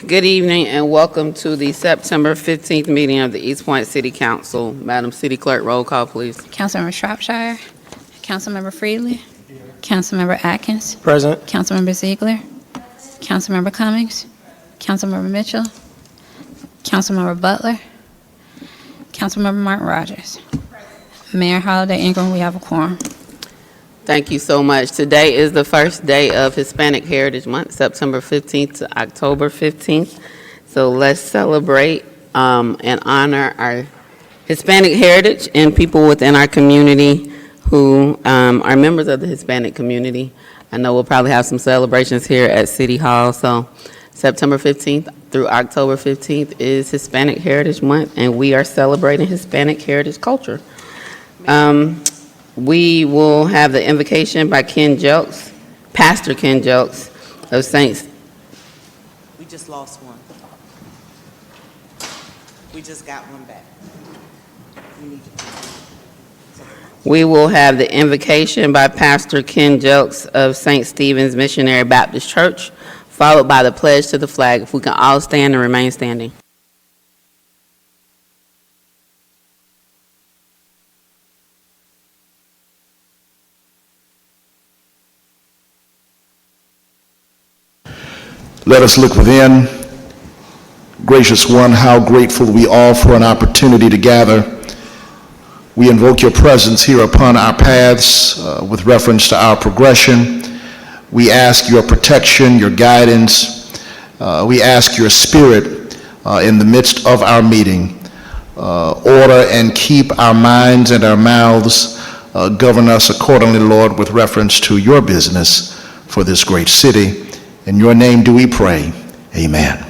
Good evening and welcome to the September 15th meeting of the East Point City Council. Madam City Clerk, roll call, please. Councilmember Shropshire, Councilmember Freely, Councilmember Atkins, Present. Councilmember Ziegler, Councilmember Cummings, Councilmember Mitchell, Councilmember Butler, Councilmember Martin Rogers. Mayor Holiday Ingram, we have a quorum. Thank you so much. Today is the first day of Hispanic Heritage Month, September 15th to October 15th. So let's celebrate and honor our Hispanic heritage and people within our community who are members of the Hispanic community. I know we'll probably have some celebrations here at City Hall. So September 15th through October 15th is Hispanic Heritage Month, and we are celebrating Hispanic heritage culture. We will have the invocation by Ken Jelks, Pastor Ken Jelks of Saints. We just lost one. We just got one back. We will have the invocation by Pastor Ken Jelks of St. Stephen's Missionary Baptist Church, followed by the pledge to the flag. If we can all stand and remain standing. Let us look within. Gracious One, how grateful we are for an opportunity to gather. We invoke your presence here upon our paths with reference to our progression. We ask your protection, your guidance. We ask your spirit in the midst of our meeting. Order and keep our minds and our mouths. Govern us accordingly, Lord, with reference to your business for this great city. In your name do we pray. Amen.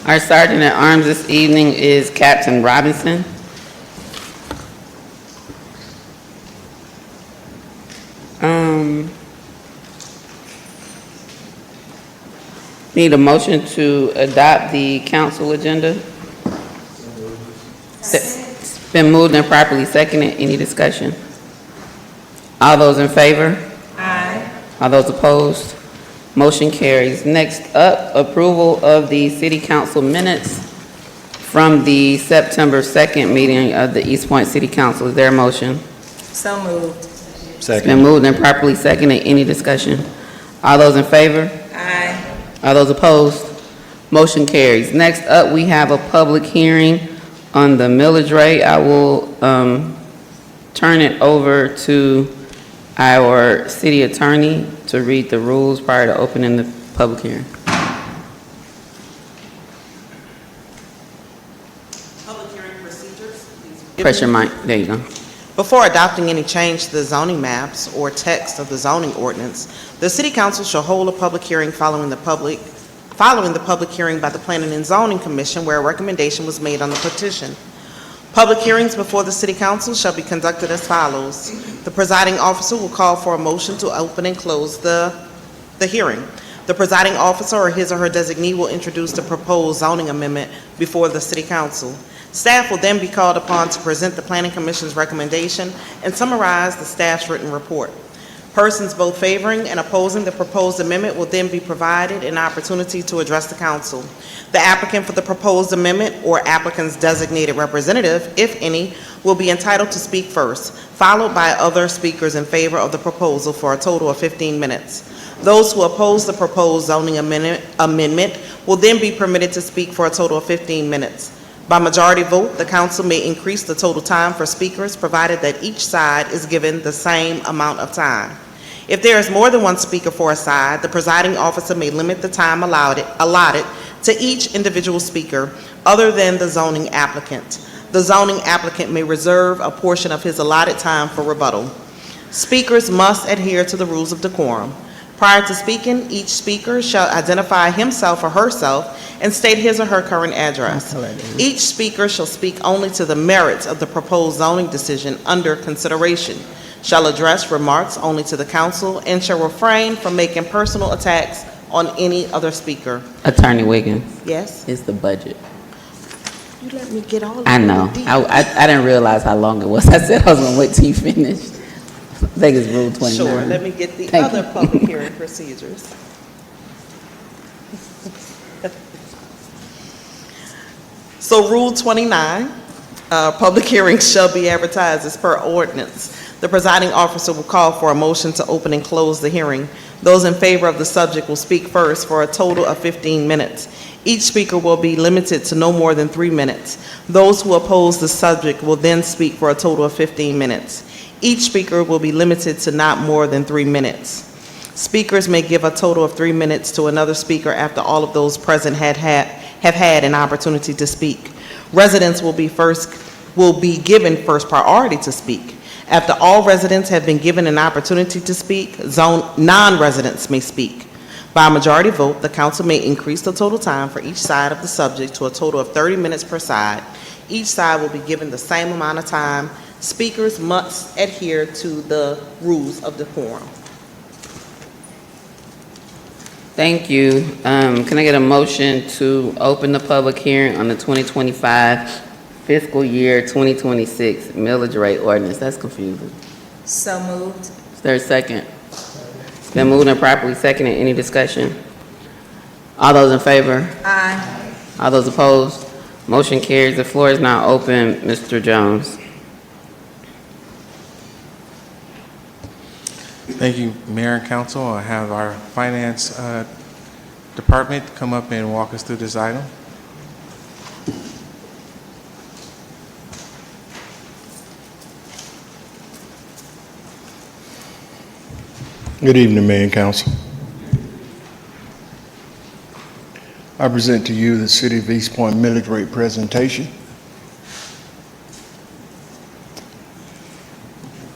Our Sergeant at Arms this evening is Captain Robinson. Need a motion to adopt the council agenda? It's been moved and properly seconded. Any discussion? All those in favor? Aye. All those opposed? Motion carries. Next up, approval of the city council minutes from the September 2nd meeting of the East Point City Council. Is there a motion? So moved. It's been moved and properly seconded. Any discussion? All those in favor? Aye. All those opposed? Motion carries. Next up, we have a public hearing on the millage rate. I will turn it over to our city attorney to read the rules prior to opening the public hearing. Public hearing procedures, please. Press your mic. There you go. Before adopting any change to the zoning maps or text of the zoning ordinance, the City Council shall hold a public hearing following the public hearing by the Planning and Zoning Commission where a recommendation was made on the petition. Public hearings before the City Council shall be conducted as follows. The presiding officer will call for a motion to open and close the hearing. The presiding officer or his or her designee will introduce the proposed zoning amendment before the City Council. Staff will then be called upon to present the Planning Commission's recommendation and summarize the staff's written report. Persons both favoring and opposing the proposed amendment will then be provided an opportunity to address the council. The applicant for the proposed amendment or applicant's designated representative, if any, will be entitled to speak first, followed by other speakers in favor of the proposal for a total of 15 minutes. Those who oppose the proposed zoning amendment will then be permitted to speak for a total of 15 minutes. By majority vote, the council may increase the total time for speakers provided that each side is given the same amount of time. If there is more than one speaker for a side, the presiding officer may limit the time allotted to each individual speaker other than the zoning applicant. The zoning applicant may reserve a portion of his allotted time for rebuttal. Speakers must adhere to the rules of decorum. Prior to speaking, each speaker shall identify himself or herself and state his or her current address. Each speaker shall speak only to the merits of the proposed zoning decision under consideration. shall address remarks only to the council and shall refrain from making personal attacks on any other speaker. Attorney Wiggins, Yes? it's the budget. You let me get all of I know. the I didn't realize how long it was. I said I was gonna wait till you finished. I think it's Rule 29. Sure, let me get the Thank other you. public hearing procedures. So Rule 29, public hearings shall be advertised as per ordinance. The presiding officer will call for a motion to open and close the hearing. Those in favor of the subject will speak first for a total of 15 minutes. Each speaker will be limited to no more than 3 minutes. Those who oppose the subject will then speak for a total of 15 minutes. Each speaker will be limited to not more than 3 minutes. Speakers may give a total of 3 minutes to another speaker after all of those present have had an opportunity to speak. Residents will be given first priority to speak. After all residents have been given an opportunity to speak, non-residents may speak. By a majority vote, the council may increase the total time for each side of the subject to a total of 30 minutes per side. Each side will be given the same amount of time. Speakers must adhere to the rules of decorum. Thank you. Can I get a motion to open the public hearing on the 2025 fiscal year 2026 millage rate ordinance? That's confusing. So moved. Is there a second? It's been moved and properly seconded. Any discussion? All those in favor? Aye. All those opposed? Motion carries. The floor is now open. Mr. Jones. Thank you, Mayor and Council. I have our Finance Department come up and walk us through this item. Good evening, Mayor and Council. I present to you the City of East Point millage rate presentation.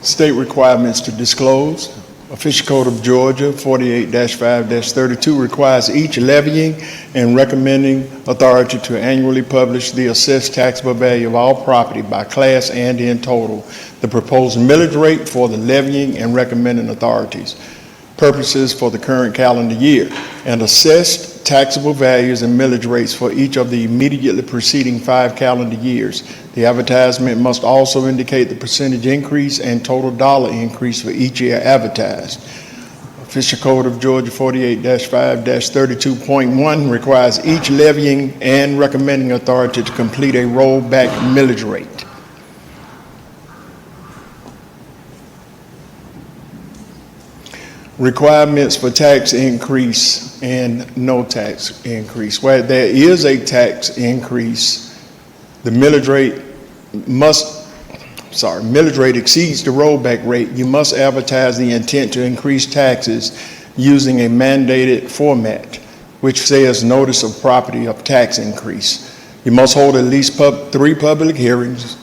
State requirements to disclose. Official Code of Georgia 48-5-32 requires each levying and recommending authority to annually publish the assessed taxable value of all property by class and in total, the proposed millage rate for the levying and recommending authorities, purposes for the current calendar year, and assessed taxable values and millage rates for each of the immediately preceding 5 calendar years. The advertisement must also indicate the percentage increase and total dollar increase for each year advertised. Official Code of Georgia 48-5-32.1 requires each levying and recommending authority to complete a rollback millage rate. Requirements for tax increase and no tax increase. Where there is a tax increase, the millage rate exceeds the rollback rate, you must advertise the intent to increase taxes using a mandated format, which says notice of property of tax increase. You must hold at least 3 public hearings,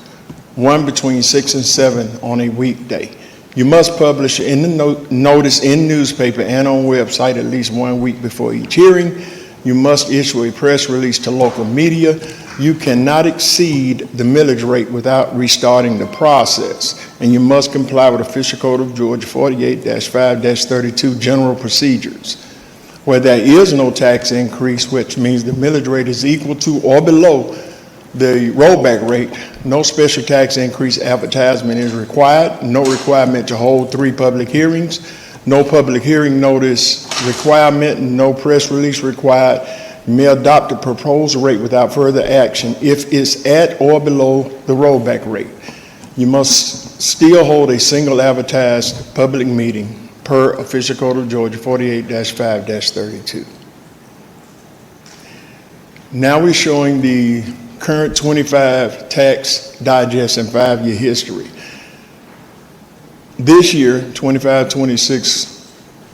one between 6 and 7 on a weekday. You must publish in the notice in newspaper and on website at least 1 week before each hearing. You must issue a press release to local media. You cannot exceed the millage rate without restarting the process. And you must comply with Official Code of Georgia 48-5-32 general procedures. Where there is no tax increase, which means the millage rate is equal to or below the rollback rate, no special tax increase advertisement is required, no requirement to hold 3 public hearings, no public hearing notice requirement, no press release required. You may adopt a proposed rate without further action if it's at or below the rollback rate. You must still hold a single advertised public meeting per Official Code of Georgia 48-5-32. Now we're showing the current 25 tax digest and 5-year history. This year, 25-26,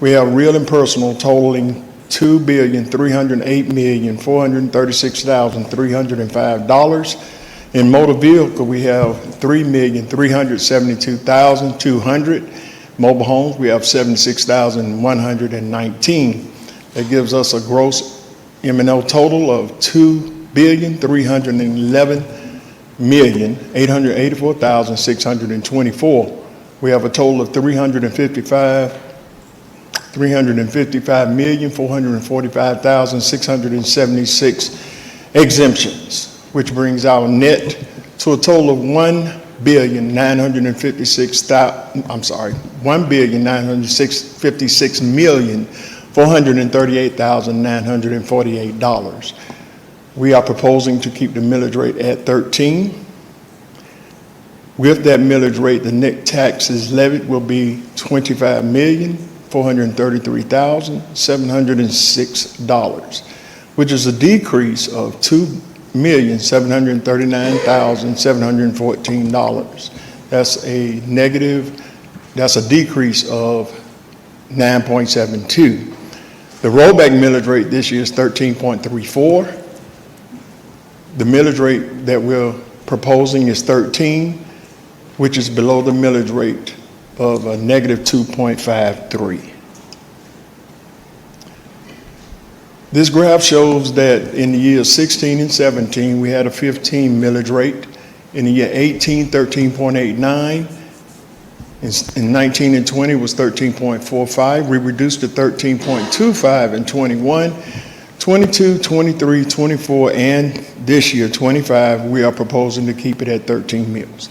we have real and personal totaling $2,308,436,305. In motor vehicle, we have $3,372,200. Mobile homes, we have 76,119. That gives us a gross M&O total of $2,311,884,624. We have a total of 355,445,676 exemptions, which brings our net to a total of $1,956,438,948. We are proposing to keep the millage rate at 13. With that millage rate, the net taxes levied will be $25,433,706, which is a decrease of $2,739,714. That's a decrease of 9.72. The rollback millage rate this year is 13.34. The millage rate that we're proposing is 13, which is below the millage rate of a negative 2.53. This graph shows that in the years 16 and 17, we had a 15 millage rate. In the year 18, 13.89. In 19 and 20 was 13.45. We reduced to 13.25 in 21. 22, 23, 24, and this year, 25, we are proposing to keep it at 13 mills.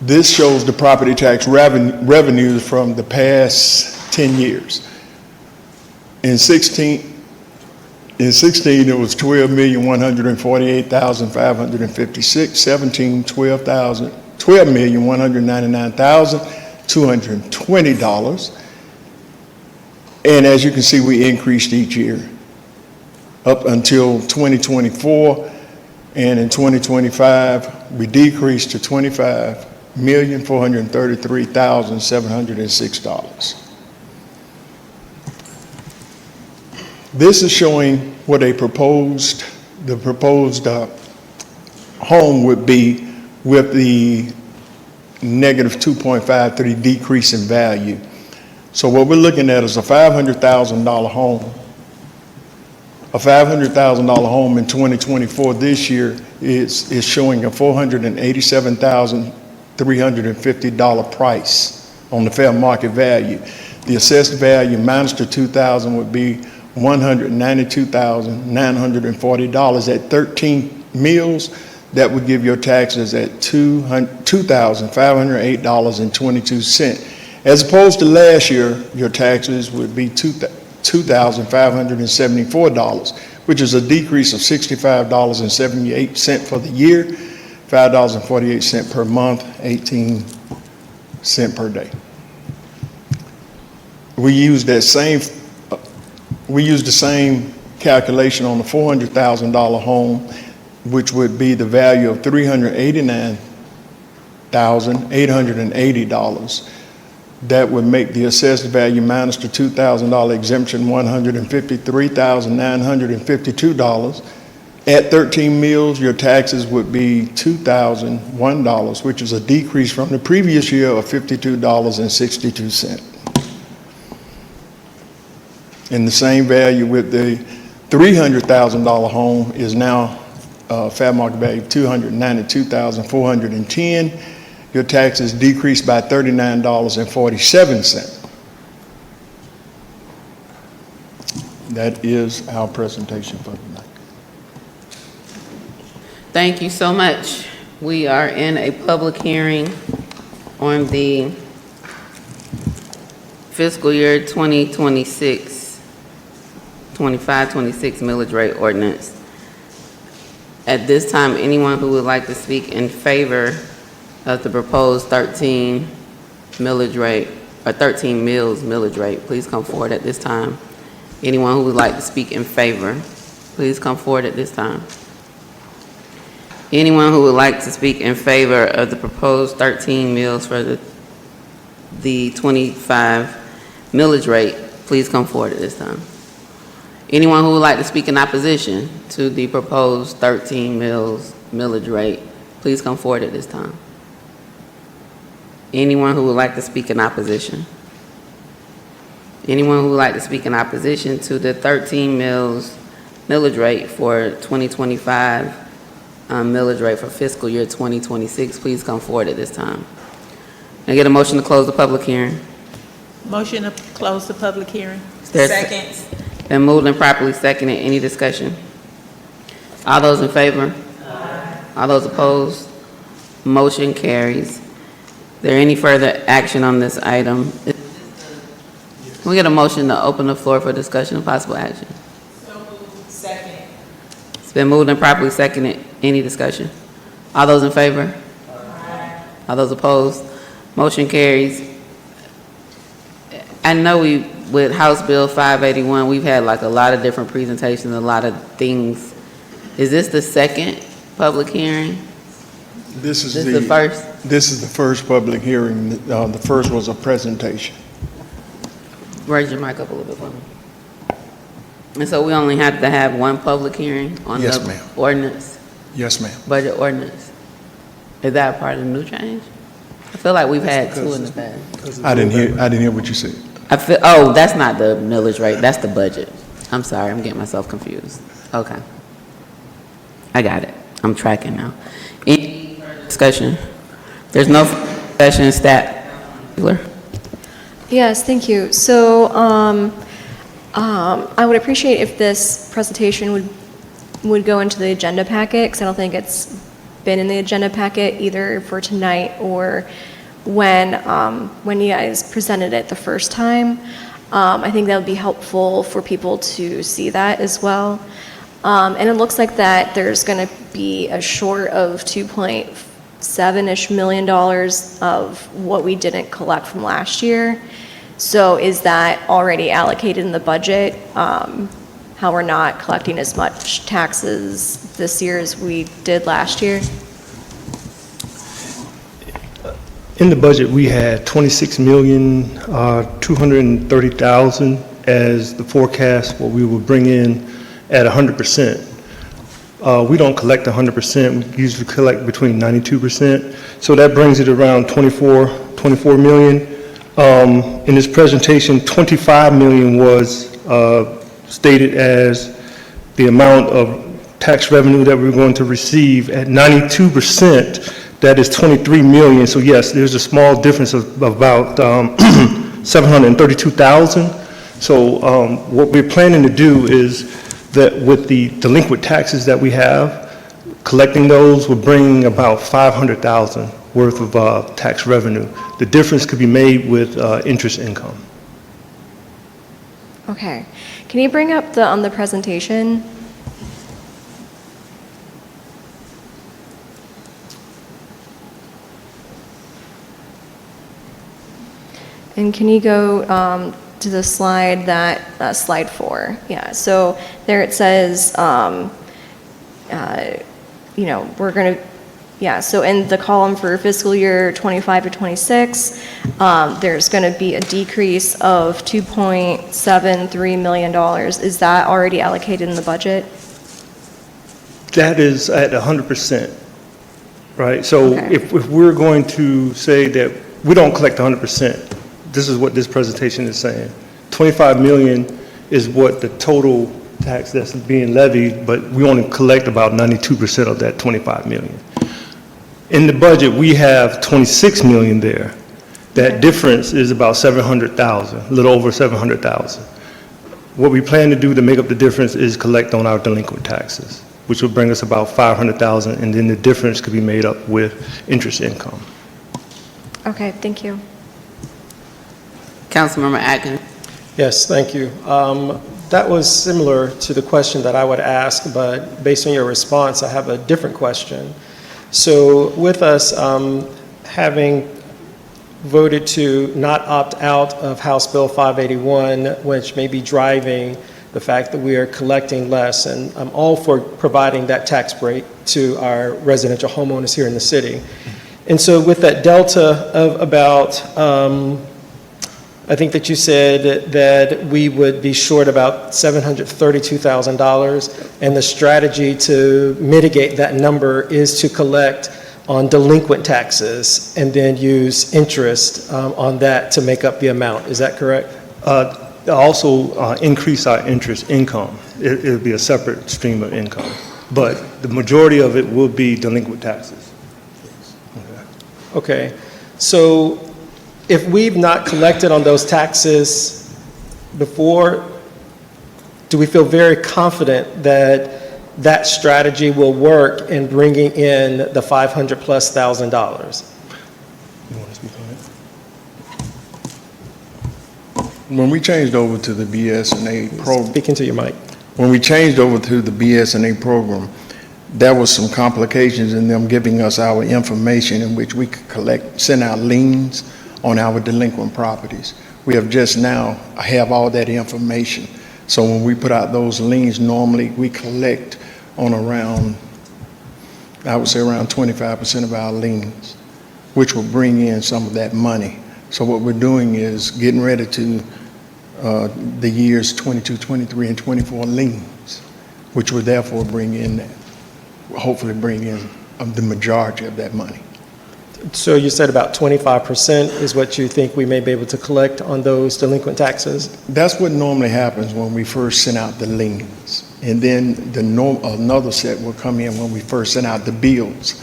This shows the property tax revenues from the past 10 years. In 16, it was $12,148,556. 17, $12,199,220. And as you can see, we increased each year up until 2024. And in 2025, we decreased to $25,433,706. This is showing what the proposed home would be with the negative 2.53 decrease in value. So what we're looking at is a $500,000 home. A $500,000 home in 2024 this year is showing a $487,350 price on the fair market value. The assessed value minus the $2,000 would be $192,940. At 13 mills, that would give your taxes at $2,508.22. As opposed to last year, your taxes would be $2,574, which is a decrease of $65.78 for the year, $5.48 per month, 18 cents per day. We used the same calculation on the $400,000 home, which would be the value of $389,880. That would make the assessed value minus the $2,000 exemption $153,952. At 13 mills, your taxes would be $2,001, which is a decrease from the previous year of $52.62. And the same value with the $300,000 home is now fair market value of $292,410. Your taxes decreased by $39.47. That is our presentation for tonight. Thank you so much. We are in a public hearing on the fiscal year 2026, 25-26 millage rate ordinance. At this time, anyone who would like to speak in favor of the proposed 13 millage rate, or 13 mills millage rate, please come forward at this time. Anyone who would like to speak in favor, please come forward at this time. Anyone who would like to speak in favor of the proposed 13 mills for the 25 millage rate, please come forward at this time. Anyone who would like to speak in opposition to the proposed 13 mills millage rate, please come forward at this time. Anyone who would like to speak in opposition? Anyone who would like to speak in opposition to the 13 mills millage rate for 2025 millage rate for fiscal year 2026, please come forward at this time. Can I get a motion to close the public hearing? Motion to close the public hearing. There's- Second. Been moved and properly seconded. Any discussion? All those in favor? All those opposed? Motion carries. Is there any further action on this item? Can we get a motion to open the floor for discussion and possible action? Second. It's been moved and properly seconded. Any discussion? All those in favor? All those opposed? Motion carries. I know with House Bill 581, we've had like a lot of different presentations, a lot of things. Is this the second public hearing? This is This is the first? This is the first public hearing. The first was a presentation. Raise your mic up a little bit for me. And so we only have to have one public hearing on Yes, the ma'am. ordinance, Yes, ma'am. budget ordinance? Is that part of the new change? I feel like we've had two in the past. I didn't hear what you said. Oh, that's not the millage rate, that's the budget. I'm sorry, I'm getting myself confused. Okay. I got it. I'm tracking now. Any further discussion? There's no discussion, staff. Yes, thank you. So I would appreciate if this presentation would go into the agenda packet, because I don't think it's been in the agenda packet either for tonight or when you guys presented it the first time. I think that would be helpful for people to see that as well. And it looks like that there's going to be a short of $2.7-ish million of what we didn't collect from last year. So is that already allocated in the budget? How we're not collecting as much taxes this year as we did last year? In the budget, we had $26,230,000 as the forecast, what we would bring in at 100%. We don't collect 100%, we usually collect between 92%. So that brings it around 24 million. In this presentation, 25 million was stated as the amount of tax revenue that we're going to receive. At 92%, that is 23 million. So yes, there's a small difference of about 732,000. So what we're planning to do is that with the delinquent taxes that we have, collecting those will bring about 500,000 worth of tax revenue. The difference could be made with interest income. Okay. Can you bring up the presentation? And can you go to the slide slide 4? Yeah, so there it says, we're going to, so in the column for fiscal year 25 to 26, there's going to be a decrease of $2.73 million. Is that already allocated in the budget? That is at 100%, right? So Okay. if we're going to say that we don't collect 100%, this is what this presentation is saying. 25 million is what the total tax that's being levied, but we only collect about 92% of that 25 million. In the budget, we have 26 million there. That difference is about 700,000, a little over 700,000. What we plan to do to make up the difference is collect on our delinquent taxes, which will bring us about 500,000, and then the difference could be made up with interest income. Okay, thank you. Councilmember Atkins. Yes, thank you. That was similar to the question that I would ask, but based on your response, I have a different question. So with us having voted to not opt out of House Bill 581, which may be driving the fact that we are collecting less, and I'm all for providing that tax break to our residential homeowners here in the city. And so with that delta of about, I think that you said that we would be short about $732,000, and the strategy to mitigate that number is to collect on delinquent taxes and then use interest on that to make up the amount. Is that correct? Also increase our interest income. It'll be a separate stream of income. but the majority of it will be delinquent taxes. Okay, so if we've not collected on those taxes before, do we feel very confident that that strategy will work in bringing in the $500,000+? You want to speak on it? When we changed over to the BS&A program, Speaking to your mic. when we changed over to the BS&A program, there was some complications in them giving us our information in which we could send out liens on our delinquent properties. We have just now have all that information. So when we put out those liens, normally we collect on around, I would say around 25% of our liens, which will bring in some of that money. So what we're doing is getting ready to the years 22, 23, and 24 liens, which will therefore bring in that. Hopefully bring in the majority of that money. So you said about 25% is what you think we may be able to collect on those delinquent taxes? That's what normally happens when we first send out the liens. And then another set will come in when we first send out the bills.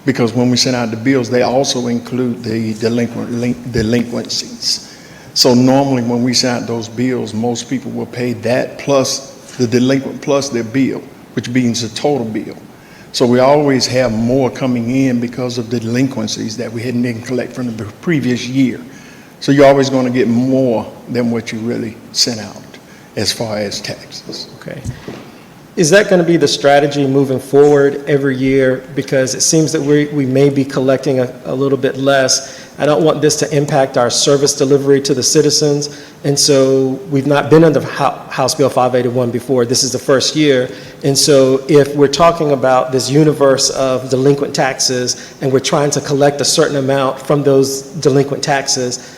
Because when we send out the bills, they also include the delinquencies. So normally when we send out those bills, most people will pay that plus the delinquent plus their bill, which means the total bill. So we always have more coming in because of the delinquencies that we didn't collect from the previous year. So you're always going to get more than what you really sent out as far as taxes. Okay. Is that going to be the strategy moving forward every year? Because it seems that we may be collecting a little bit less. I don't want this to impact our service delivery to the citizens. And so we've not been under House Bill 581 before. This is the first year. And so if we're talking about this universe of delinquent taxes and we're trying to collect a certain amount from those delinquent taxes,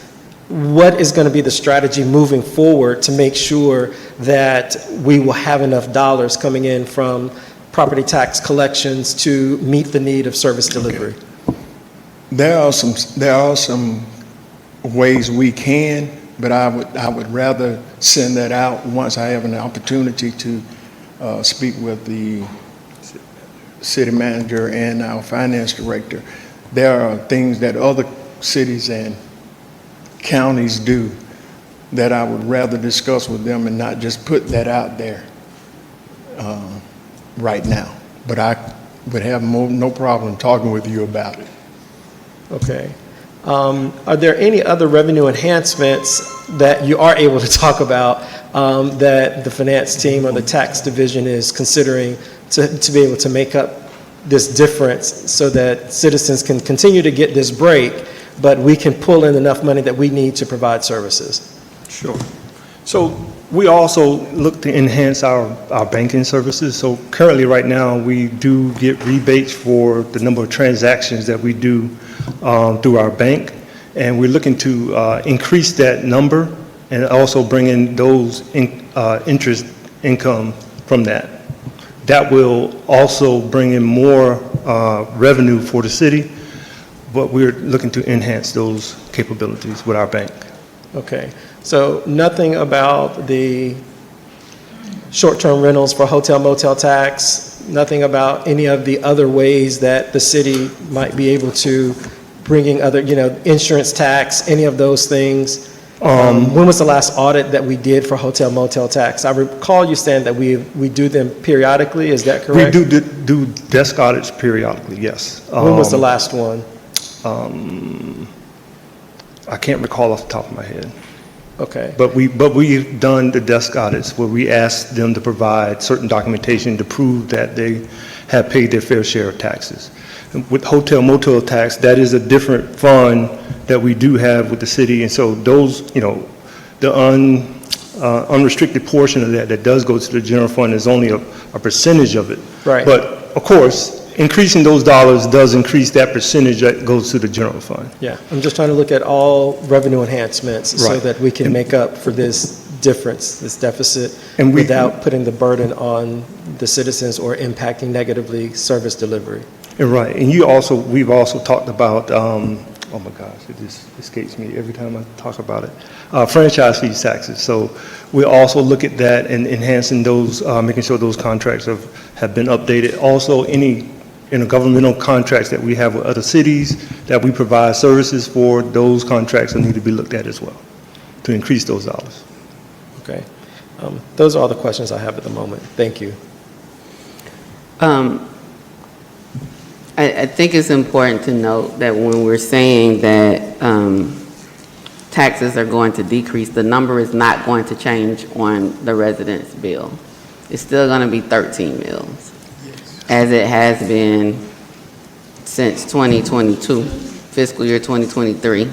what is going to be the strategy moving forward to make sure that we will have enough dollars coming in from property tax collections to meet the need of service delivery? There are some ways we can, but I would rather send that out once I have an opportunity to speak with the city manager and our finance director. There are things that other cities and counties do that I would rather discuss with them and not just put that out there right now. But I would have no problem talking with you about it. Okay. Are there any other revenue enhancements that you are able to talk about that the finance team or the tax division is considering to be able to make up this difference so that citizens can continue to get this break, but we can pull in enough money that we need to provide services? Sure. So we also look to enhance our banking services. So currently, right now, we do get rebates for the number of transactions that we do through our bank. And we're looking to increase that number and also bring in those interest income from that. That will also bring in more revenue for the city, but we're looking to enhance those capabilities with our bank. Okay. So nothing about the short-term rentals for hotel motel tax, nothing about any of the other ways that the city might be able to bring in other, insurance tax, any of those things? When was the last audit that we did for hotel motel tax? I recall you saying that we do them periodically, is that correct? We do desk audits periodically, yes. When was the last one? I can't recall off the top of my head. Okay. But we've done the desk audits where we asked them to provide certain documentation to prove that they have paid their fair share of taxes. With hotel motel tax, that is a different fund that we do have with the city, and so those, the unrestricted portion of that does go to the general fund is only a percentage of it. Right. But of course, increasing those dollars does increase that percentage that goes to the general fund. Yeah, I'm just trying to look at all revenue enhancements so Right. that we can make up for this difference, this deficit, And without putting the burden on the citizens or impacting negatively service delivery. Right, and we've also talked about oh my gosh, it just escapes me every time I talk about it. Franchise fees taxes. So we also look at that and enhancing those, making sure those contracts have been updated. Also, any governmental contracts that we have with other cities that we provide services for, those contracts will need to be looked at as well to increase those dollars. Okay. Those are all the questions I have at the moment. Thank you. I think it's important to note that when we're saying that taxes are going to decrease, the number is not going to change on the resident's bill. It's still going to be 13 mills, as it has been since 2022, fiscal year 2023.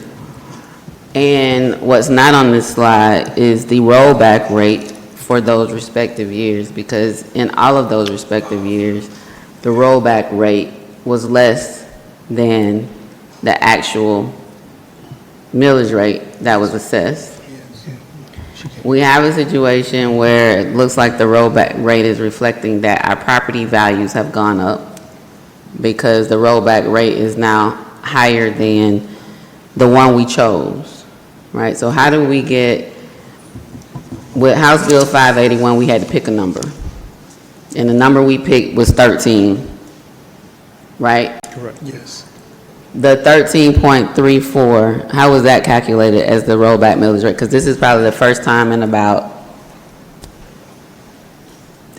And what's not on this slide is the rollback rate for those respective years, because in all of those respective years, the rollback rate was less than the actual millage rate that was assessed. We have a situation where it looks like the rollback rate is reflecting that our property values have gone up because the rollback rate is now higher than the one we chose, right? So how do we get, with House Bill 581, we had to pick a number. And the number we picked was 13, right? Correct. Yes. The 13.34, how was that calculated as the rollback millage rate? Because this is probably the first time in about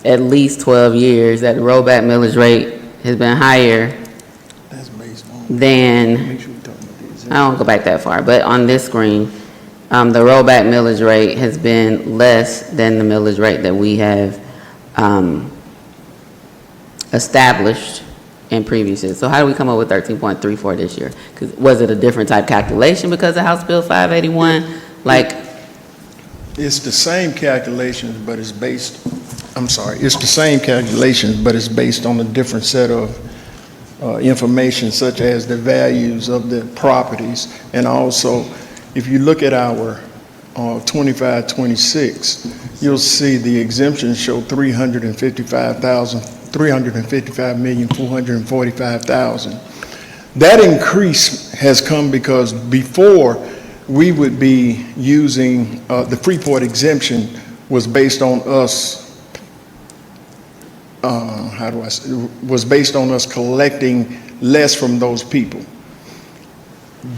at least 12 years that the rollback millage rate has been higher than, I don't go back that far, but on this screen, the rollback millage rate has been less than the millage rate that we have established in previous years. So how do we come up with 13.34 this year? Because was it a different type calculation because of House Bill 581? Like, It's the same calculations, but it's based, it's the same calculations, but it's based on a different set of information, such as the values of the properties. And also, if you look at our 25-26, you'll see the exemptions show $355,445,000. That increase has come because before we would be using, the Freeport exemption was based on us, was based on us collecting less from those people.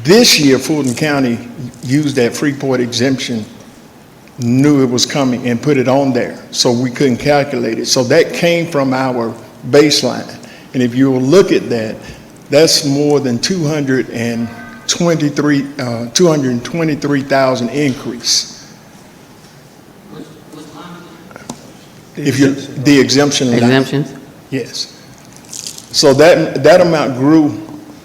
This year, Fulton County used that Freeport exemption, knew it was coming and put it on there, so we couldn't calculate it. So that came from our baseline. And if you will look at that, that's more than 223,000 increase. If you, the exemption line. exemptions? Yes. So that amount grew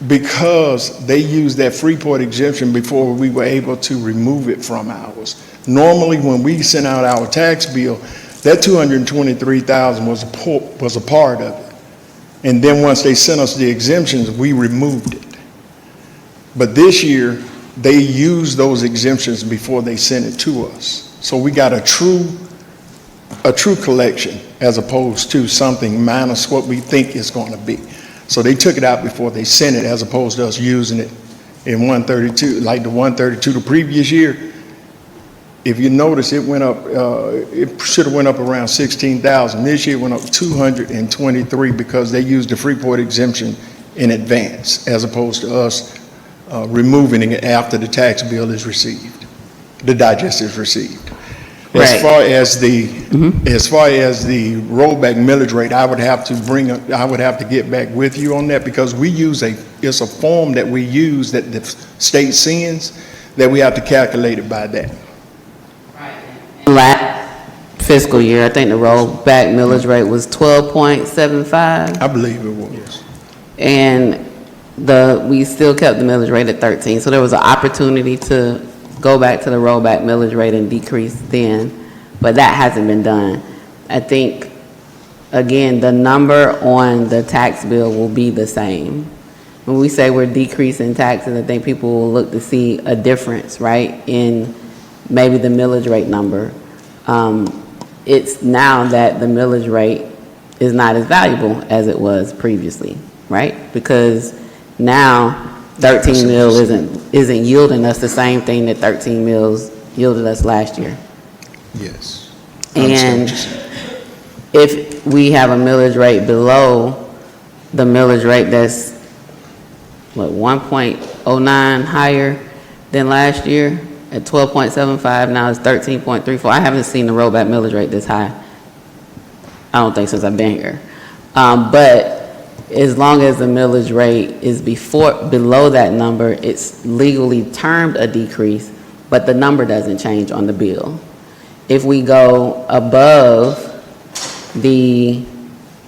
because they used that Freeport exemption before we were able to remove it from ours. Normally, when we sent out our tax bill, that 223,000 was a part of it. And then once they sent us the exemptions, we removed it. But this year, they used those exemptions before they sent it to us. So we got a true collection as opposed to something minus what we think it's going to be. So they took it out before they sent it, as opposed to us using it in 132, like the 132 the previous year. If you notice, it went up, it should have went up around 16,000. This year it went up 223 because they used the Freeport exemption in advance, as opposed to us removing it after the tax bill is received, the digest is received. As Right. far as the rollback millage rate, I would have to get back with you on that, because we use it's a form that we use that the state sends, that we have to calculate it by that. Last fiscal year, I think the rollback millage rate was 12.75, I believe it was. and we still kept the millage rate at 13. So there was an opportunity to go back to the rollback millage rate and decrease then, but that hasn't been done. I think, again, the number on the tax bill will be the same. When we say we're decreasing taxes, I think people will look to see a difference, right, in maybe the millage rate number. It's now that the millage rate is not as valuable as it was previously, right? Because now 13 mil isn't yielding us the same thing that 13 mils yielded us last year. Yes. I understand And what you're saying. if we have a millage rate below the millage rate that's, what, 1.09 higher than last year at 12.75, now it's 13.34. I haven't seen the rollback millage rate this high, I don't think, since I've been here. But as long as the millage rate is below that number, it's legally termed a decrease, but the number doesn't change on the bill. If we go above the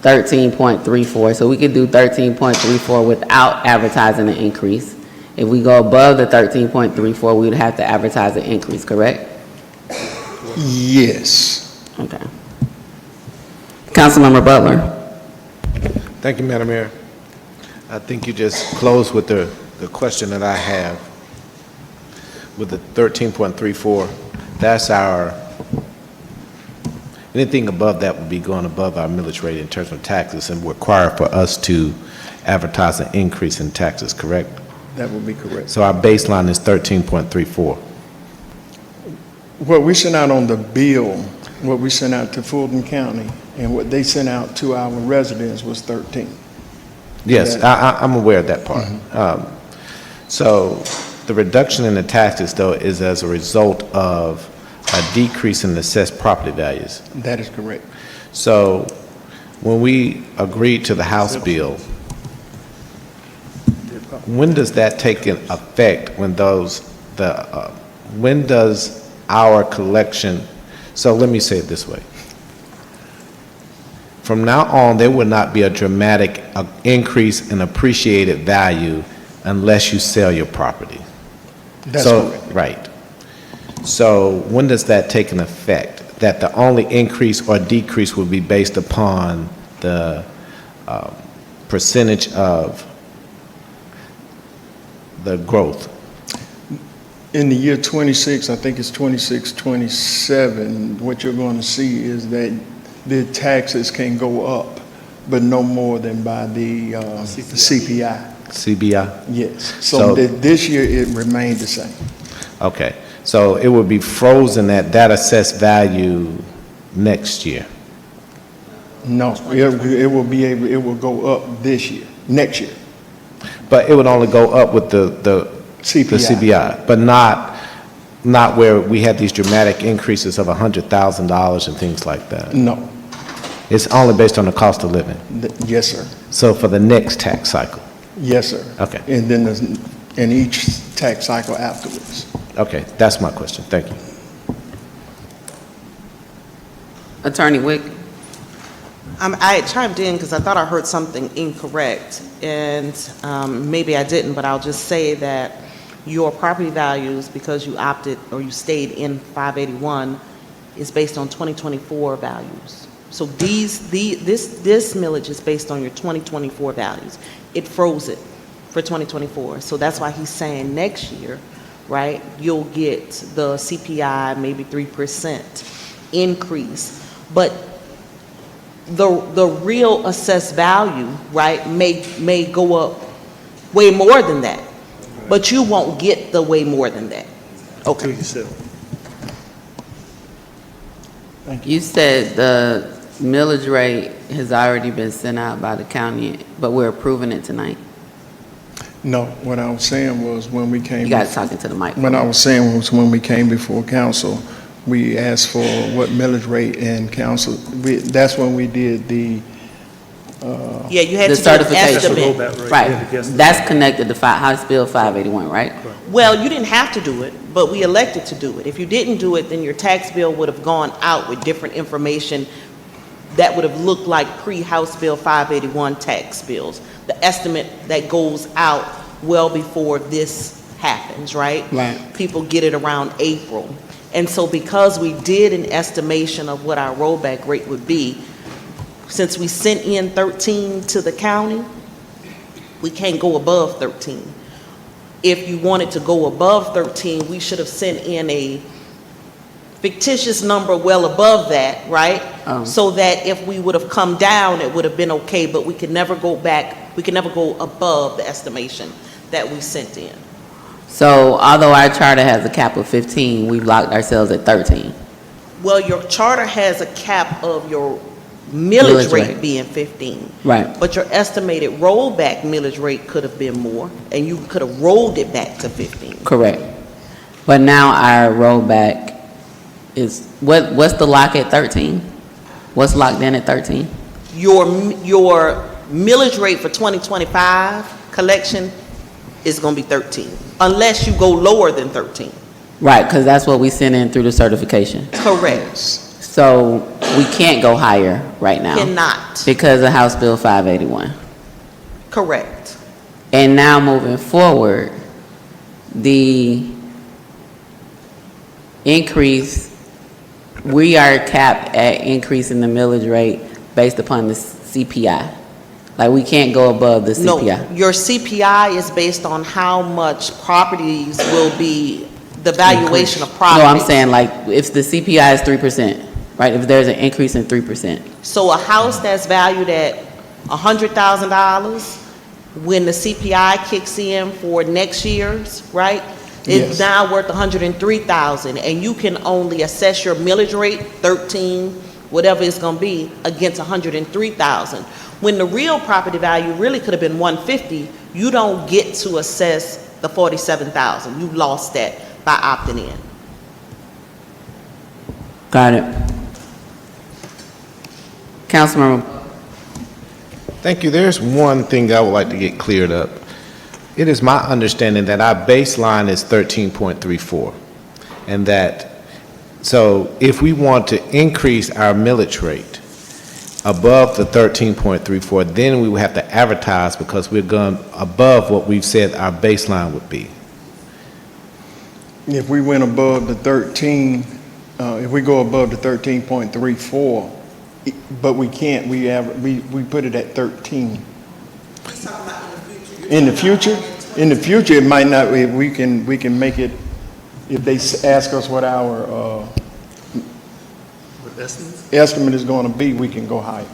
13.34, so we could do 13.34 without advertising an increase. If we go above the 13.34, we would have to advertise an increase, correct? Yes. Okay. Councilmember Butler. Thank you, Madam Mayor. I think you just closed with the question that I have with the 13.34. That's our, anything above that would be going above our millage rate in terms of taxes and require for us to advertise an increase in taxes, correct? That would be correct. So our baseline is 13.34. What we sent out on the bill, what we sent out to Fulton County, and what they sent out to our residents was 13. Yes, I'm aware of that part. So the reduction in the taxes, though, is as a result of a decrease in assessed property values. That is correct. So when we agreed to the House bill, when does that take in effect? When does our collection, so let me say it this way. From now on, there will not be a dramatic increase in appreciated value unless you sell your property. That's correct. Right. So when does that take an effect? That the only increase or decrease will be based upon the percentage of the growth? In the year 26, I think it's 26, 27, what you're going to see is that the taxes can go up, but no more than by the CPI. CBI? Yes. So- So this year, it remained the same. Okay. So it will be frozen at that assessed value next year? No, it will be able, it will go up this year, next year. But it would only go up with the CPI. CBI, but not where we had these dramatic increases of $100,000 and things like that. No. It's only based on the cost of living. Yes, sir. So for the next tax cycle? Yes, sir. Okay. And then in each tax cycle afterwards. Okay, that's my question. Thank you. Attorney Wick. I chimed in because I thought I heard something incorrect, and maybe I didn't, but I'll just say that your property values, because you opted or you stayed in 581, is based on 2024 values. So this millage is based on your 2024 values. It froze it for 2024. So that's why he's saying next year, right, you'll get the CPI, maybe 3% increase. But the real assessed value, right, may go up way more than that. But you won't get the way more than that. Okay. You said the millage rate has already been sent out by the county, but we're approving it tonight. No, what I was saying was when we came. You guys talking to the mic. What I was saying was when we came before council, we asked for what millage rate, and council, that's when we did the, Yeah, you had The to do an certification. estimate. Right, that's connected to House Bill 581, right? Well, you didn't have to do it, but we elected to do it. If you didn't do it, then your tax bill would have gone out with different information that would have looked like pre-House Bill 581 tax bills. The estimate that goes out well before this happens, right? Right. People get it around April. And so because we did an estimation of what our rollback rate would be, since we sent in 13 to the county, we can't go above 13. If you wanted to go above 13, we should have sent in a fictitious number well above that, right? So that if we would have come down, it would have been okay, but we could never go back, we could never go above the estimation. that we sent in. So although our charter has a cap of 15, we've locked ourselves at 13. Well, your charter has a cap of your Millage millage rate rate. being 15. Right. But your estimated rollback millage rate could have been more, and you could have rolled it back to 15. Correct. But now our rollback is, what's the lock at 13? What's locked in at 13? Your millage rate for 2025 collection is going to be 13, unless you go lower than 13. Right, because that's what we sent in through the certification. Correct. So we can't go higher right now. Cannot. Because of House Bill 581. Correct. And now moving forward, the increase, we are capped at increasing the millage rate based upon the CPI. Like, we can't go above the No, CPI. your CPI is based on how much properties will be, the valuation of No, properties. I'm saying like, if the CPI is 3%, right, if there's an increase in 3%. So a house that's valued at $100,000, when the CPI kicks in for next year's, right? It's Yes. now worth $103,000, and you can only assess your millage rate, 13, whatever it's gonna be, against $103,000. When the real property value really could have been $150,000, you don't get to assess the $47,000. You lost that by opting in. Got it. Councilmember, Thank you. There's one thing I would like to get cleared up. It is my understanding that our baseline is 13.34, and that, so if we want to increase our millage rate above the 13.34, then we would have to advertise because we're going above what we've said our baseline would be. If we went above the 13, if we go above the 13.34, but we can't, we put it at 13. In the future? In the future, it might not, we can make it, if they ask us what our estimate is going to be, we can go higher.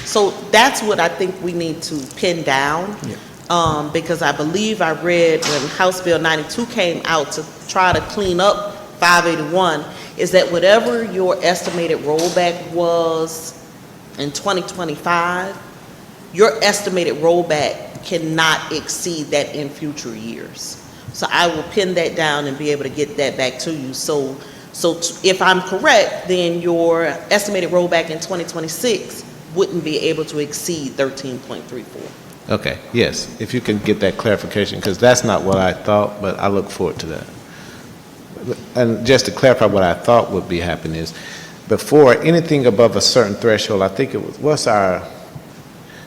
So that's what I think we need to pin down. Because I believe I read when House Bill 92 came out to try to clean up 581, is that whatever your estimated rollback was in 2025, your estimated rollback cannot exceed that in future years. So I will pin that down and be able to get that back to you. So if I'm correct, then your estimated rollback in 2026 wouldn't be able to exceed 13.34. Okay, yes, if you can get that clarification, because that's not what I thought, but I look forward to that. And just to clarify what I thought would be happening is, before anything above a certain threshold, I think it was,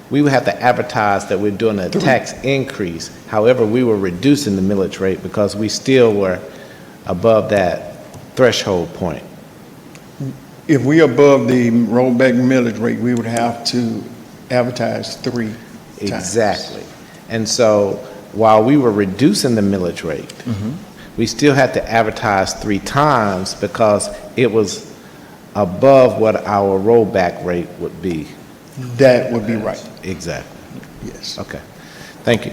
we would have to advertise that we're doing a tax increase. However, we were reducing the millage rate because we still were above that threshold point. If we above the rollback millage rate, we would have to advertise 3 times. Exactly. And so while we were reducing the millage rate, we still had to advertise 3 times because it was above what our rollback rate would be. That would be right. Exactly. Yes. Okay. Thank you.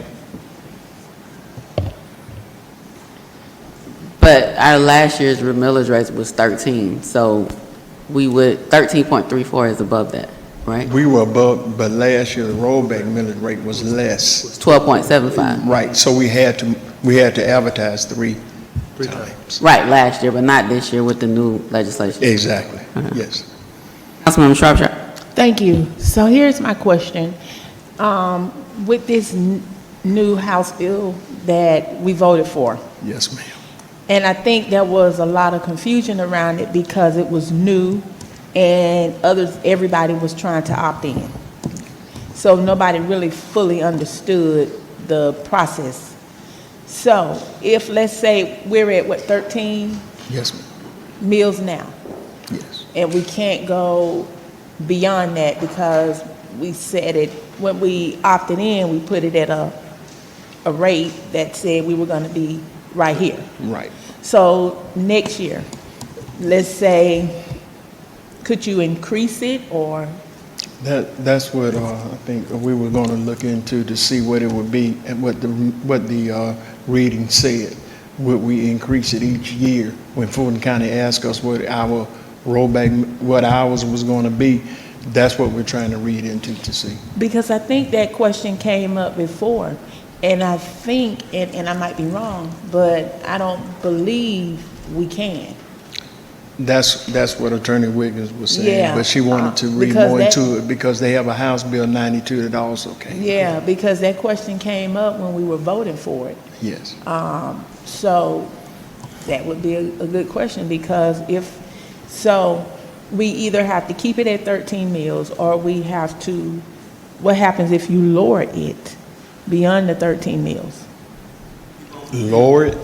but our last year's millage rate was 13, so we would, 13.34 is above that, right? We were above, but last year the rollback millage rate was less. 12.75. Right, so we had to advertise three times. Right, last year, but not this year with the new legislation. Exactly, yes. Councilmember Shropshire. Thank you. So here's my question. With this new House bill that we voted for, Yes, ma'am. and I think there was a lot of confusion around it because it was new and everybody was trying to opt in. So nobody really fully understood the process. So if, let's say, we're at, what, 13 Yes, ma'am. mills now, Yes. and we can't go beyond that because we set it, when we opted in, we put it at a rate that said we were gonna be right here. Right. So next year, let's say, could you increase it or? That's what I think we were going to look into to see what it would be and what the reading said. Would we increase it each year? When Fulton County asked us what our rollback, what ours was going to be, that's what we're trying to read into to see. Because I think that question came up before, and I think, and I might be wrong, but I don't believe we can. That's what Attorney Wiggins was saying, Yeah, but she wanted to read because more that- into it because they have a House Bill 92 that also came. Yeah, because that question came up when we were voting for it. Yes. So that would be a good question, because we either have to keep it at 13 mills, or we have to, what happens if you lower it beyond the 13 mills? Lower it,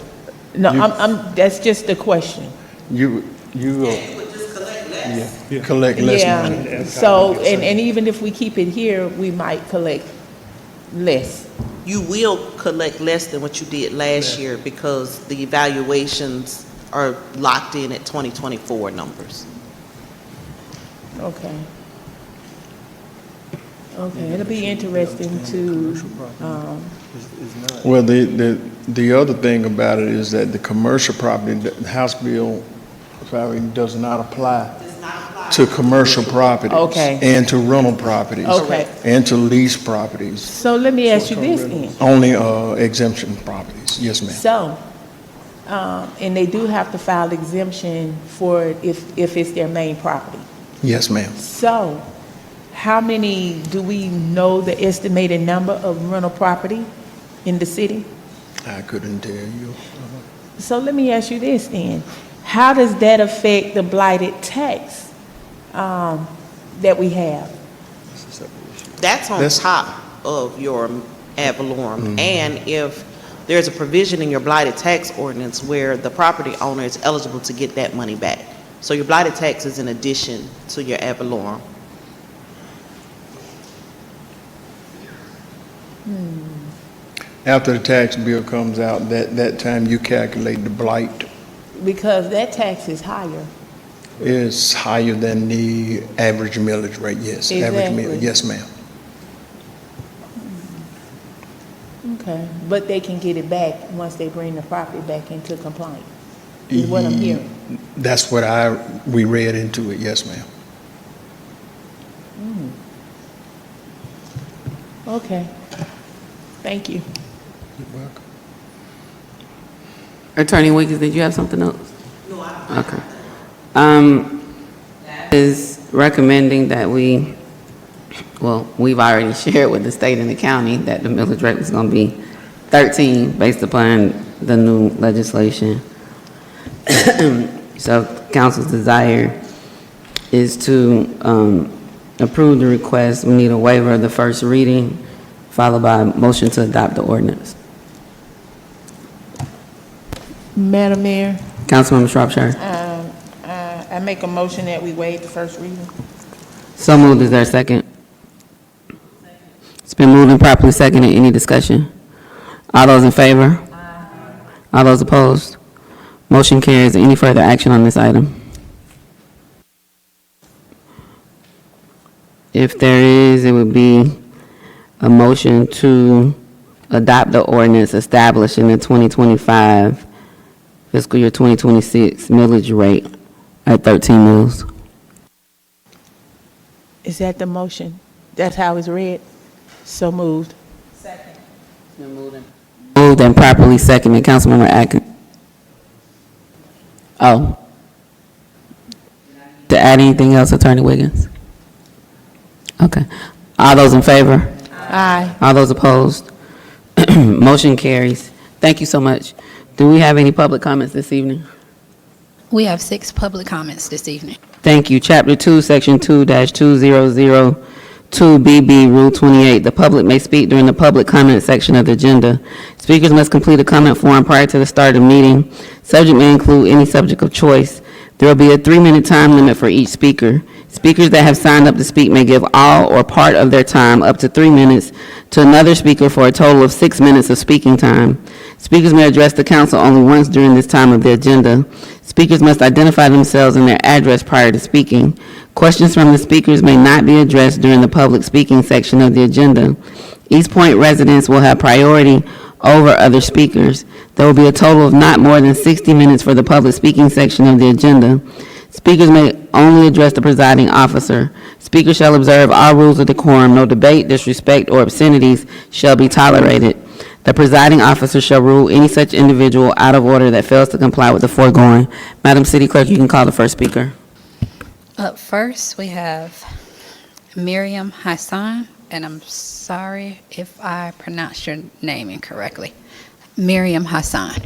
No, You- that's just the question. you collect less money. Yeah, so, and even if we keep it here, we might collect less. You will collect less than what you did last year because the evaluations are locked in at 2024 numbers. Okay. Okay, it'll be interesting to, Well, the other thing about it is that the commercial property, the House Bill does not apply to commercial properties. Okay. And to rental properties. Okay. And to lease properties. so let me ask you this then. Only exemption properties. Yes, ma'am. So, and they do have to file exemption for if it's their main property. Yes, ma'am. So, how many, do we know the estimated number of rental property in the city? I couldn't tell you. So let me ask you this then. How does that affect the blighted tax that we have? That's on That's- top of your ad valorem. And if there's a provision in your blighted tax ordinance where the property owner is eligible to get that money back. So your blighted tax is in addition to your ad valorem. After the tax bill comes out, that time you calculate the blight Because that tax is higher. is higher than the average millage rate, yes. Average mill, Exactly. yes, ma'am. Okay. But they can get it back once they bring the property back into compliance, is what I'm hearing. That's what we read into it, yes, ma'am. Okay. Thank you. You're welcome. Attorney Wiggins, did you have something else? No, I don't. Okay. Is recommending that we've already shared with the state and the county that the millage rate was going to be 13 based upon the new legislation. So council's desire is to approve the request. We need a waiver of the first reading, followed by a motion to adopt the ordinance. Madam Mayor, Councilmember Shropshire. I make a motion that we waive the first reading. So moved. Is there a second? It's been moved and properly seconded. Any discussion? All those in favor? All those opposed? Motion carries. Any further action on this item? If there is, it would be a motion to adopt the ordinance establishing the 2025 fiscal year 2026 millage rate at 13 mills. Is that the motion? That's how it's read? So moved. Moved and properly seconded. Councilmember Atkins. Oh. To add anything else, Attorney Wiggins? Okay. All those in favor? Aye. All those opposed? Motion carries. Thank you so much. Do we have any public comments this evening? We have 6 public comments this evening. Thank you. Chapter 2, Section 2-2002BB, Rule 28. The public may speak during the public comment section of the agenda. Speakers must complete a comment form prior to the start of the meeting. Subject may include any subject of choice. There will be a 3-minute time limit for each speaker. Speakers that have signed up to speak may give all or part of their time, up to 3 minutes, to another speaker for a total of 6 minutes of speaking time. Speakers may address the council only once during this time of the agenda. Speakers must identify themselves and their address prior to speaking. Questions from the speakers may not be addressed during the public speaking section of the agenda. East Point residents will have priority over other speakers. There will be a total of not more than 60 minutes for the public speaking section of the agenda. Speakers may only address the presiding officer. Speakers shall observe all rules of decorum. No debate, disrespect, or obscenities shall be tolerated. The presiding officer shall rule any such individual out of order that fails to comply with the foregoing. Madam City Clerk, you can call the first speaker. Up first, we have Miriam Hassan, and I'm sorry if I pronounced your name incorrectly. Miriam Hassan.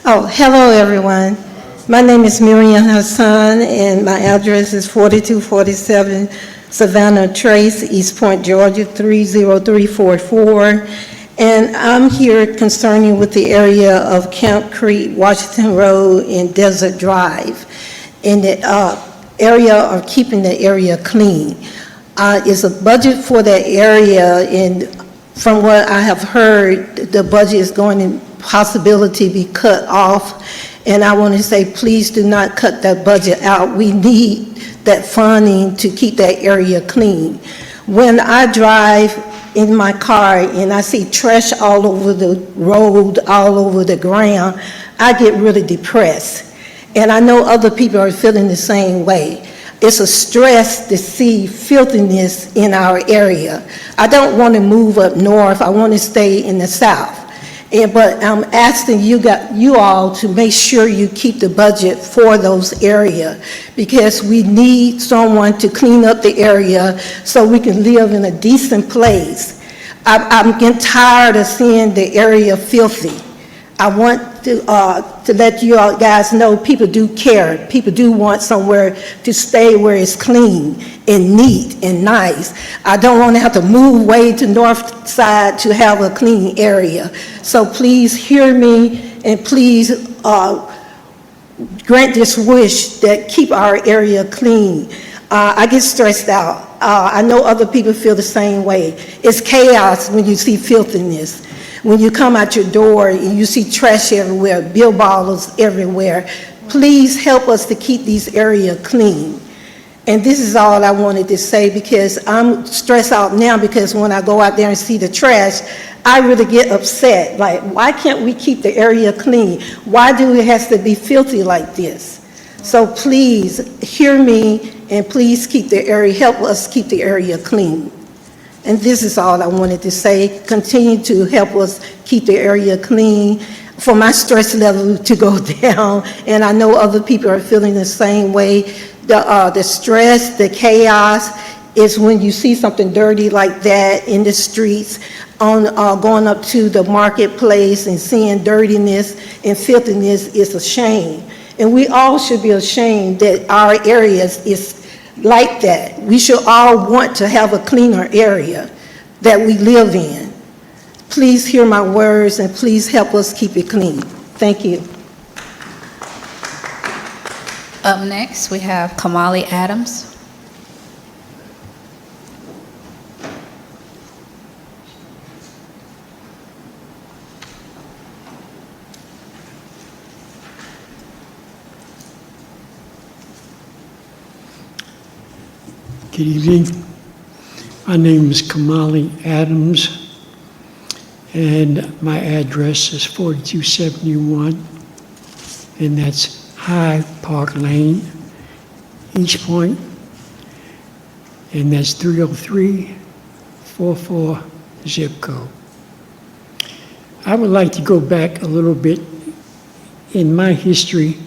Oh, hello, everyone. My name is Miriam Hassan, and my address is 4247 Savannah Trace, East Point, Georgia, 30344. And I'm here concerning with the area of Camp Creek, Washington Road, and Desert Drive, in the area of keeping the area clean. It's a budget for that area, and from what I have heard, the budget is going to possibility be cut off. And I want to say, please do not cut that budget out. We need that funding to keep that area clean. When I drive in my car and I see trash all over the road, all over the ground, I get really depressed. And I know other people are feeling the same way. It's a stress to see filthiness in our area. I don't want to move up north. I want to stay in the south. But I'm asking you all to make sure you keep the budget for those areas, because we need someone to clean up the area so we can live in a decent place. I'm getting tired of seeing the area filthy. I want to let you all guys know people do care. People do want somewhere to stay where it's clean and neat and nice. I don't want to have to move way to north side to have a clean area. So please hear me, and please grant this wish that keep our area clean. I get stressed out. I know other people feel the same way. It's chaos when you see filthiness. When you come out your door and you see trash everywhere, beer bottles everywhere, please help us to keep these areas clean. And this is all I wanted to say, because I'm stressed out now, because when I go out there and see the trash, I really get upset. Like, why can't we keep the area clean? Why do it has to be filthy like this? So please hear me, and please keep the area, help us keep the area clean. And this is all I wanted to say. Continue to help us keep the area clean for my stress level to go down. And I know other people are feeling the same way. The stress, the chaos is when you see something dirty like that in the streets, going up to the marketplace and seeing dirtiness and filthiness is a shame. And we all should be ashamed that our areas is like that. We should all want to have a cleaner area that we live in. Please hear my words, and please help us keep it clean. Thank you. Up next, we have Kamali Adams. Good evening. My name is Kamali Adams, and my address is 4271, and that's High Park Lane, East Point, and that's 30344 zip code. I would like to go back a little bit in my history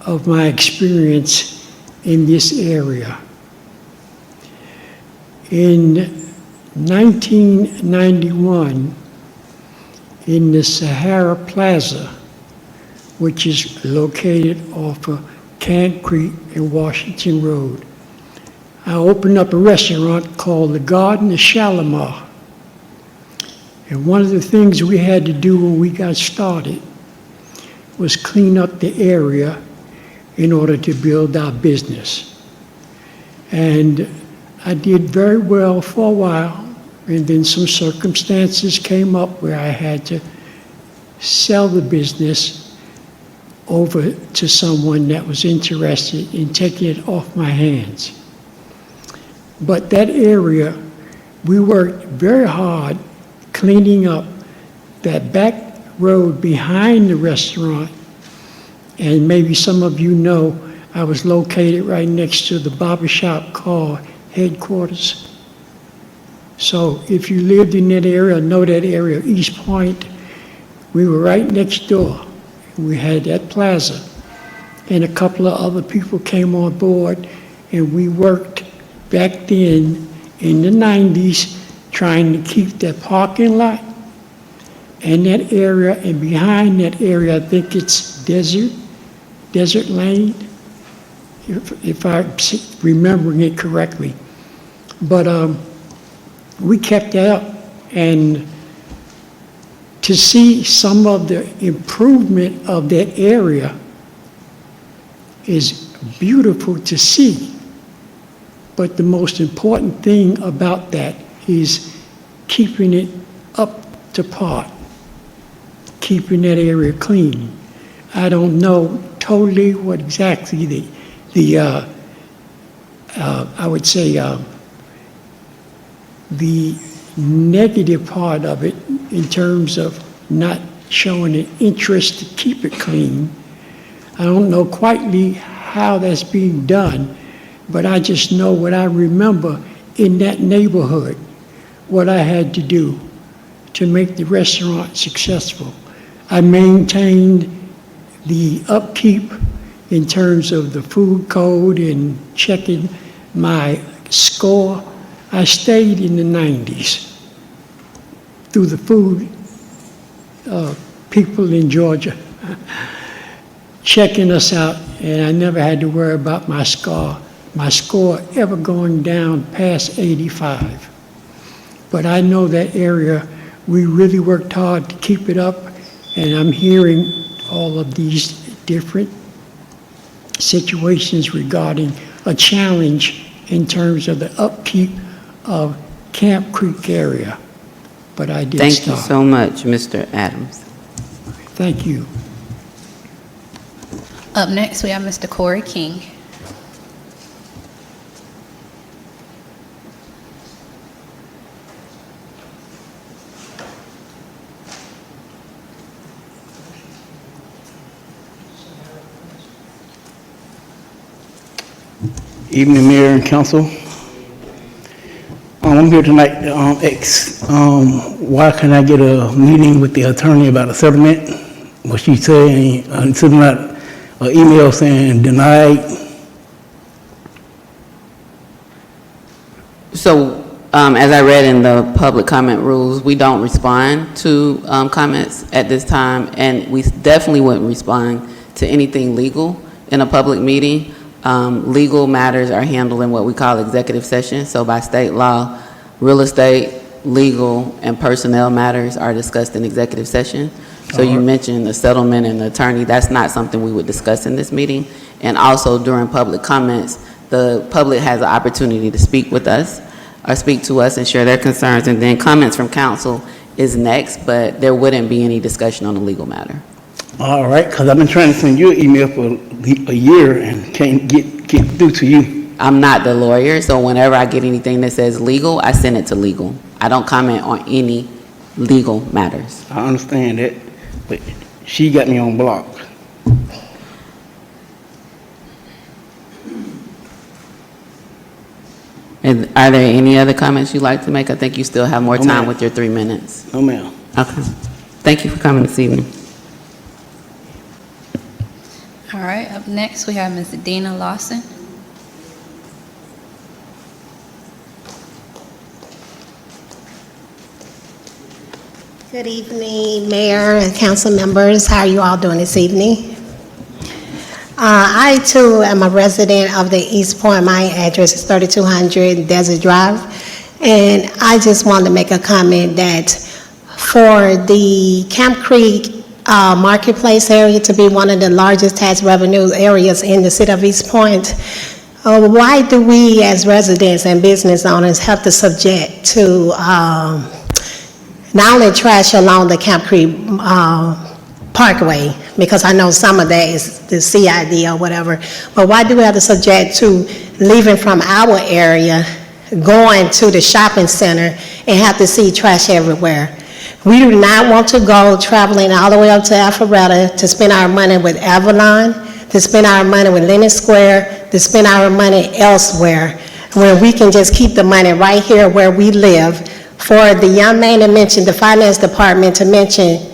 of my experience in this area. In 1991, in the Sahara Plaza, which is located off of Camp Creek and Washington Road, I opened up a restaurant called the Garden of Shalimar. And one of the things we had to do when we got started was clean up the area in order to build our business. And I did very well for a while, and then some circumstances came up where I had to sell the business over to someone that was interested in taking it off my hands. But that area, we worked very hard cleaning up that back road behind the restaurant. And maybe some of you know, I was located right next to the barbershop called Headquarters. So if you lived in that area, know that area, East Point, we were right next door. We had that plaza. And a couple of other people came on board, and we worked back then in the 90s trying to keep that parking lot and that area, and behind that area, I think it's Desert Lane, if I'm remembering it correctly. But we kept that up, and to see some of the improvement of that area is beautiful to see. But the most important thing about that is keeping it up to par, keeping that area clean. I don't know totally what exactly I would say the negative part of it in terms of not showing an interest to keep it clean. I don't know quite how that's being done, but I just know what I remember in that neighborhood, what I had to do to make the restaurant successful. I maintained the upkeep in terms of the food code and checking my score. I stayed in the 90s through the food people in Georgia checking us out, and I never had to worry about my score ever going down past 85. But I know that area, we really worked hard to keep it up, and I'm hearing all of these different situations regarding a challenge in terms of the upkeep of Camp Creek area. But I did Thank start. you so much, Mr. Adams. Thank you. Up next, we have Mr. Corey King. Evening, Mayor and Council. I'm here tonight to why can I get a meeting with the attorney about a settlement? What she saying, sending out an email saying denied. So, as I read in the public comment rules, we don't respond to comments at this time, and we definitely wouldn't respond to anything legal in a public meeting. Legal matters are handled in what we call executive session. So by state law, real estate, legal, and personnel matters are discussed in executive session. So you mentioned the settlement and the attorney. That's not something we would discuss in this meeting. And also during public comments, the public has an opportunity to speak with us or speak to us and share their concerns. And then comments from council is next, but there wouldn't be any discussion on the legal matter. All right, because I've been trying to send you an email for a year and can't get through to you. I'm not the lawyer, so whenever I get anything that says legal, I send it to legal. I don't comment on any legal matters. I understand that, but she got me on block. And are there any other comments you'd like to make? I think you still have more No, time ma'am. with your 3 minutes. No, ma'am. Okay. Thank you for coming this evening. All right, up next, we have Ms. Dina Lawson. Good evening, Mayor and council members. How are you all doing this evening? I too am a resident of the East Point. My address is 3200 Desert Drive. And I just wanted to make a comment that for the Camp Creek marketplace area to be one of the largest tax revenue areas in the city of East Point, Why do we as residents and business owners have to subject to not only trash along the Camp Creek Parkway, because I know some of that is the CID or whatever, but why do we have to subject to leaving from our area, going to the shopping center, and have to see trash everywhere? We do not want to go traveling all the way up to Alpharetta to spend our money with Avalon, to spend our money with Lennon Square, to spend our money elsewhere, where we can just keep the money right here where we live. For the young man that mentioned the finance department to mention,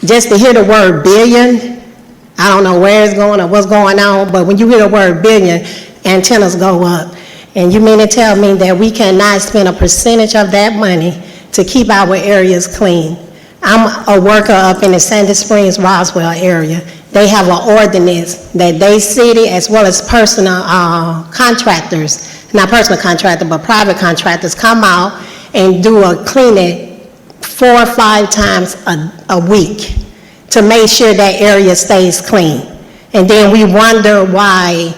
just to hear the word billion, I don't know where it's going or what's going on, but when you hear the word billion, antennas go up. And you mean to tell me that we cannot spend a percentage of that money to keep our areas clean? I'm a worker up in the Sandy Springs, Roswell area. They have an ordinance that they city as well as personal contractors, not personal contractors, but private contractors come out and do a cleaning 4 or 5 times a week to make sure that area stays clean. And then we wonder why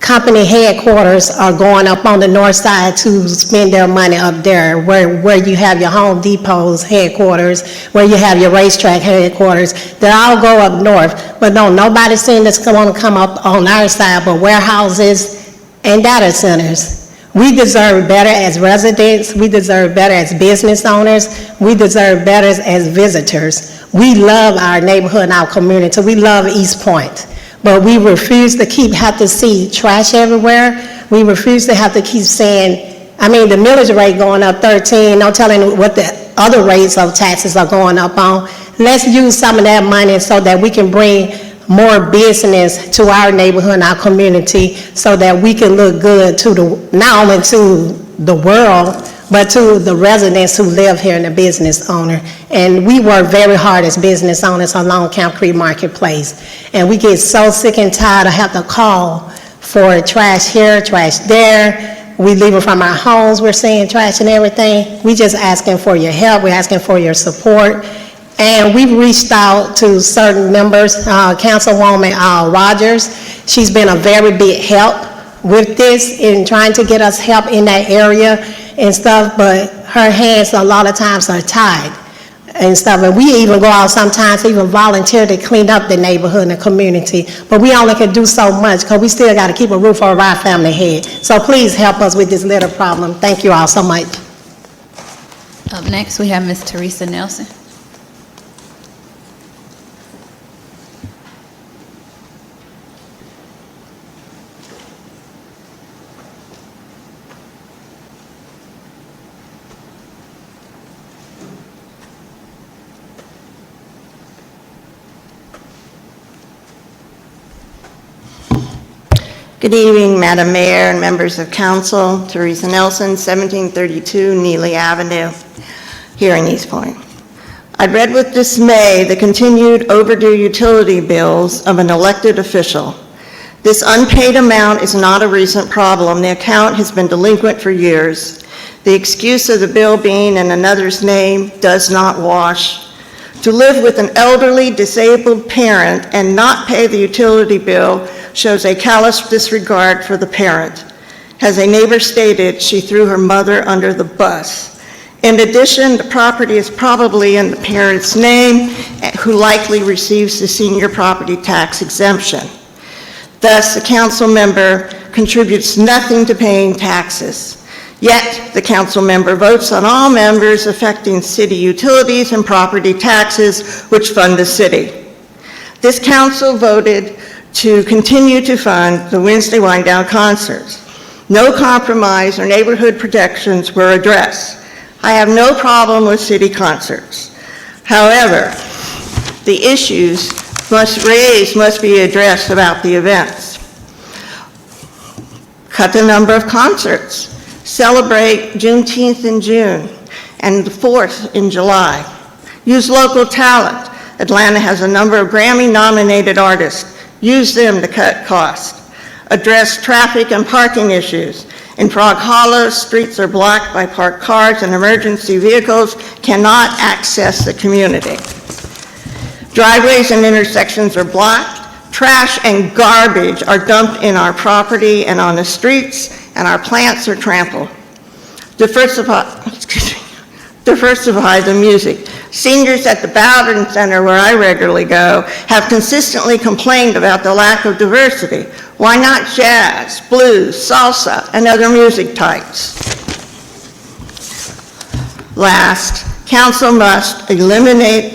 company headquarters are going up on the north side to spend their money up there, where you have your Home Depot's headquarters, where you have your racetrack headquarters. They all go up north, but no, nobody's saying that's going to come up on our side, but warehouses and data centers. We deserve better as residents. We deserve better as business owners. We deserve better as visitors. We love our neighborhood and our community. We love East Point. But we refuse to have to see trash everywhere. We refuse to have to keep saying, I mean, the millage rate going up 13, no telling what the other rates of taxes are going up on. Let's use some of that money so that we can bring more business to our neighborhood and our community so that we can look good to not only to the world, but to the residents who live here and the business owner. And we work very hard as business owners along Camp Creek Marketplace. And we get so sick and tired of having to call for trash here, trash there. We leave it from our homes, we're seeing trash and everything. We just asking for your help, we're asking for your support. And we've reached out to certain members, Councilwoman Rogers. She's been a very big help with this in trying to get us help in that area and stuff, but her hands a lot of times are tied and stuff. And we even go out sometimes, even volunteer to clean up the neighborhood and the community. But we only can do so much because we still got to keep a roof over our family head. So please help us with this litter problem. Thank you all so much. Up next, we have Ms. Teresa Nelson. Good evening, Madam Mayor and members of council. Teresa Nelson, 1732 Neely Avenue, here in East Point. I read with dismay the continued overdue utility bills of an elected official. This unpaid amount is not a recent problem. The account has been delinquent for years. The excuse of the bill being in another's name does not wash. To live with an elderly, disabled parent and not pay the utility bill shows a callous disregard for the parent. As a neighbor stated, she threw her mother under the bus. In addition, the property is probably in the parent's name, who likely receives the senior property tax exemption. Thus, the council member contributes nothing to paying taxes. Yet, the council member votes on all members affecting city utilities and property taxes, which fund the city. This council voted to continue to fund the Wednesday wind-down concerts. No compromise or neighborhood protections were addressed. I have no problem with city concerts. However, the issues must be addressed about the events. Cut the number of concerts. Celebrate Juneteenth in June and the 4th in July. Use local talent. Atlanta has a number of Grammy-nominated artists. Use them to cut costs. Address traffic and parking issues. In Frog Hollow, streets are blocked by parked cars and emergency vehicles cannot access the community. Driveways and intersections are blocked. Trash and garbage are dumped in our property and on the streets, and our plants are trampled. Diversify the music. Seniors at the Bowden Center, where I regularly go, have consistently complained about the lack of diversity. Why not jazz, blues, salsa, and other music types? Last, council must eliminate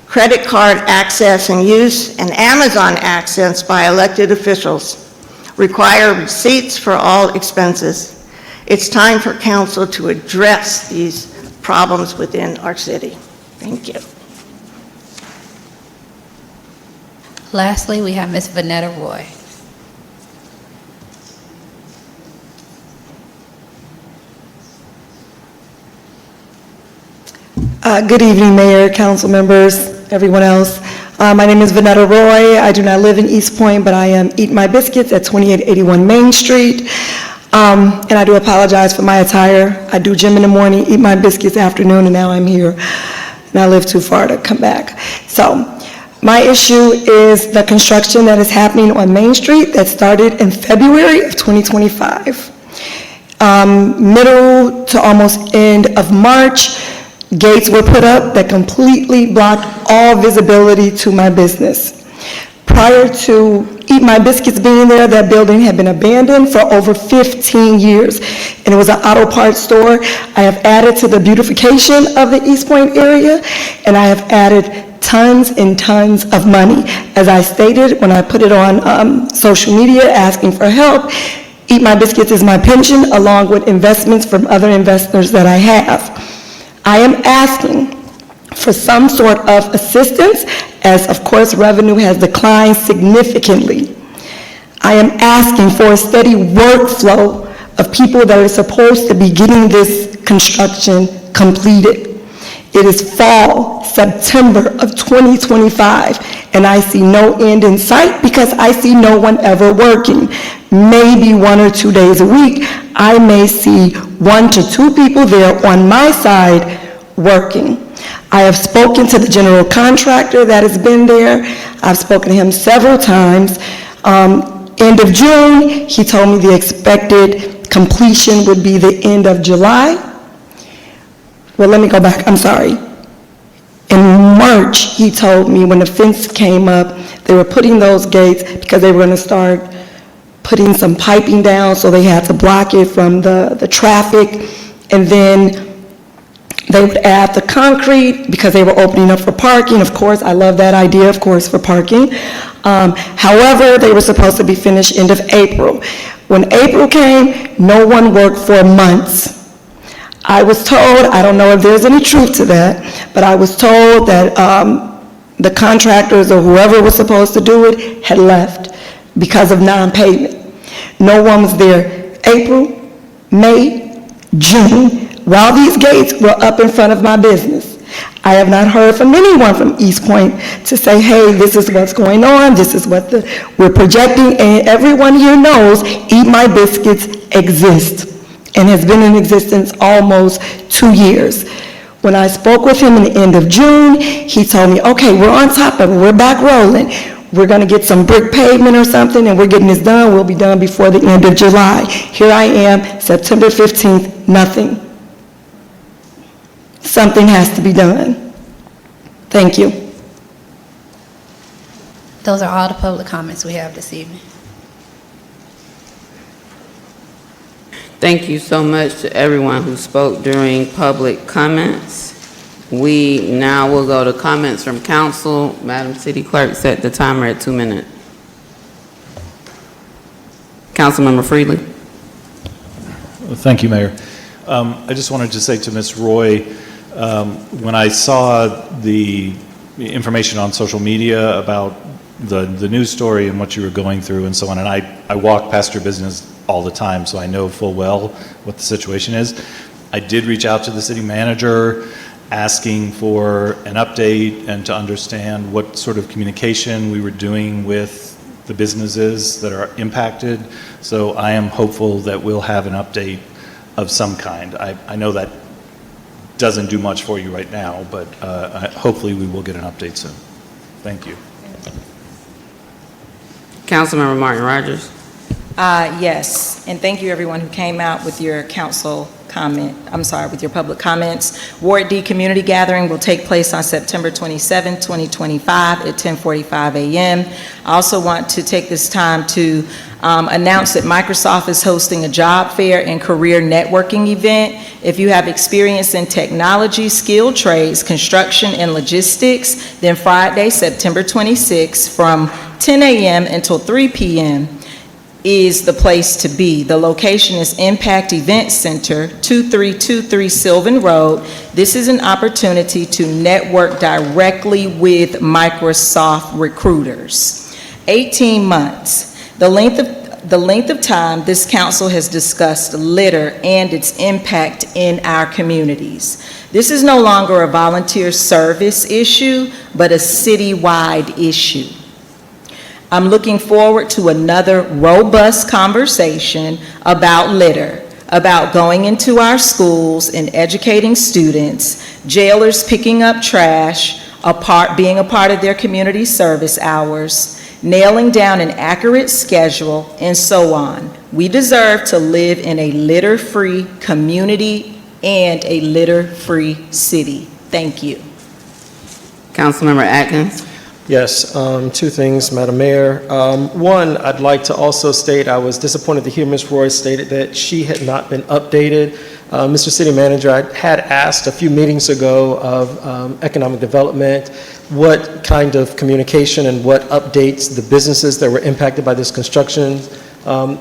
credit card access and use and Amazon access by elected officials. Require receipts for all expenses. It's time for council to address these problems within our city. Thank you. Lastly, we have Ms. Vanetta Roy. Good evening, Mayor, council members, everyone else. My name is Vanetta Roy. I do not live in East Point, but I am Eat My Biscuits at 2881 Main Street. And I do apologize for my attire. I do gym in the morning, Eat My Biscuits afternoon, and now I'm here. And I live too far to come back. So my issue is the construction that is happening on Main Street that started in February of 2025. Middle to almost end of March, gates were put up that completely blocked all visibility to my business. Prior to Eat My Biscuits being there, that building had been abandoned for over 15 years, and it was an auto parts store. I have added to the beautification of the East Point area, and I have added tons and tons of money. As I stated when I put it on social media asking for help, Eat My Biscuits is my pension, along with investments from other investors that I have. I am asking for some sort of assistance, as of course revenue has declined significantly. I am asking for a steady workflow of people that are supposed to be getting this construction completed. It is fall, September of 2025, and I see no end in sight because I see no one ever working. Maybe 1 or 2 days a week, I may see 1 to 2 people there on my side working. I have spoken to the general contractor that has been there. I've spoken to him several times. End of June, he told me the expected completion would be the end of July. Well, let me go back, I'm sorry. In March, he told me when the fence came up, they were putting those gates because they were going to start putting some piping down, so they had to block it from the traffic, and then they would add the concrete because they were opening up for parking. Of course, I love that idea, of course, for parking. However, they were supposed to be finished end of April. When April came, no one worked for months. I was told, I don't know if there's any truth to that, but I was told that the contractors or whoever was supposed to do it had left because of non-payment. No one was there April, May, June, while these gates were up in front of my business. I have not heard from anyone from East Point to say, hey, this is what's going on, this is what we're projecting, and everyone here knows Eat My Biscuits exists and has been in existence almost 2 years. When I spoke with him in the end of June, he told me, okay, we're on top of it, we're back rolling. We're going to get some brick pavement or something, and we're getting this done. We'll be done before the end of July. Here I am, September 15th, nothing. Something has to be done. Thank you. Those are all the public comments we have this evening. Thank you so much to everyone who spoke during public comments. We now will go to comments from council. Madam City Clerk, set the timer at 2 minutes. Councilmember Freely. Thank you, Mayor. I just wanted to say to Ms. Roy, when I saw the information on social media about the news story and what you were going through and so on, and I walk past your business all the time, so I know full well what the situation is. I did reach out to the city manager asking for an update and to understand what sort of communication we were doing with the businesses that are impacted. So I am hopeful that we'll have an update of some kind. I know that doesn't do much for you right now, but hopefully we will get an update soon. Thank you. Councilmember Martin Rogers. Yes, and thank you everyone who came out with your with your public comments. Ward D Community Gathering will take place on September 27, 2025 at 10:45 a.m. I also want to take this time to announce that Microsoft is hosting a job fair and career networking event. If you have experience in technology, skilled trades, construction, and logistics, then Friday, September 26 from 10 a.m. until 3 p.m. is the place to be. The location is Impact Event Center, 2323 Sylvan Road. This is an opportunity to network directly with Microsoft recruiters. 18 months. The length of time this council has discussed litter and its impact in our communities. This is no longer a volunteer service issue, but a citywide issue. I'm looking forward to another robust conversation about litter, about going into our schools and educating students, jailers picking up trash, being a part of their community service hours, nailing down an accurate schedule, and so on. We deserve to live in a litter-free community and a litter-free city. Thank you. Councilmember Atkins. Yes, two things, Madam Mayor. One, I'd like to also state I was disappointed to hear Ms. Roy stated that she had not been updated. Mr. City Manager, I had asked a few meetings ago of Economic Development what kind of communication and what updates the businesses that were impacted by this construction,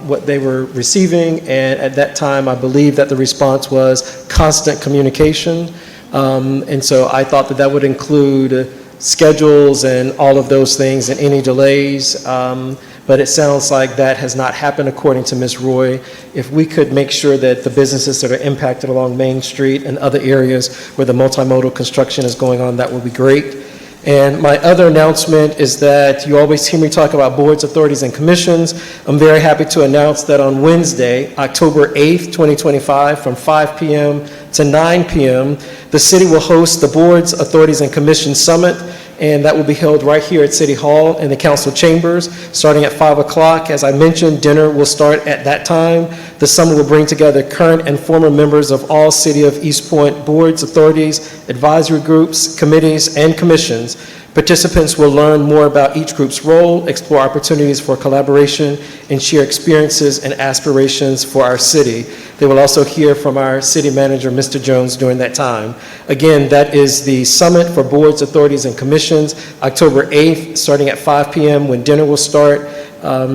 what they were receiving, and at that time I believe that the response was constant communication. And so I thought that that would include schedules and all of those things and any delays, but it sounds like that has not happened according to Ms. Roy. If we could make sure that the businesses that are impacted along Main Street and other areas where the multimodal construction is going on, that would be great. And my other announcement is that you always hear me talk about boards, authorities, and commissions. I'm very happy to announce that on Wednesday, October 8th, 2025, from 5 p.m. to 9 p.m., the city will host the Boards, Authorities, and Commissions Summit, and that will be held right here at City Hall in the council chambers, starting at 5 o'clock. As I mentioned, dinner will start at that time. The summit will bring together current and former members of all City of East Point boards, authorities, advisory groups, committees, and commissions. Participants will learn more about each group's role, explore opportunities for collaboration, and share experiences and aspirations for our city. They will also hear from our city manager, Mr. Jones, during that time. Again, that is the Summit for Boards, Authorities, and Commissions, October 8th, starting at 5 p.m. when dinner will start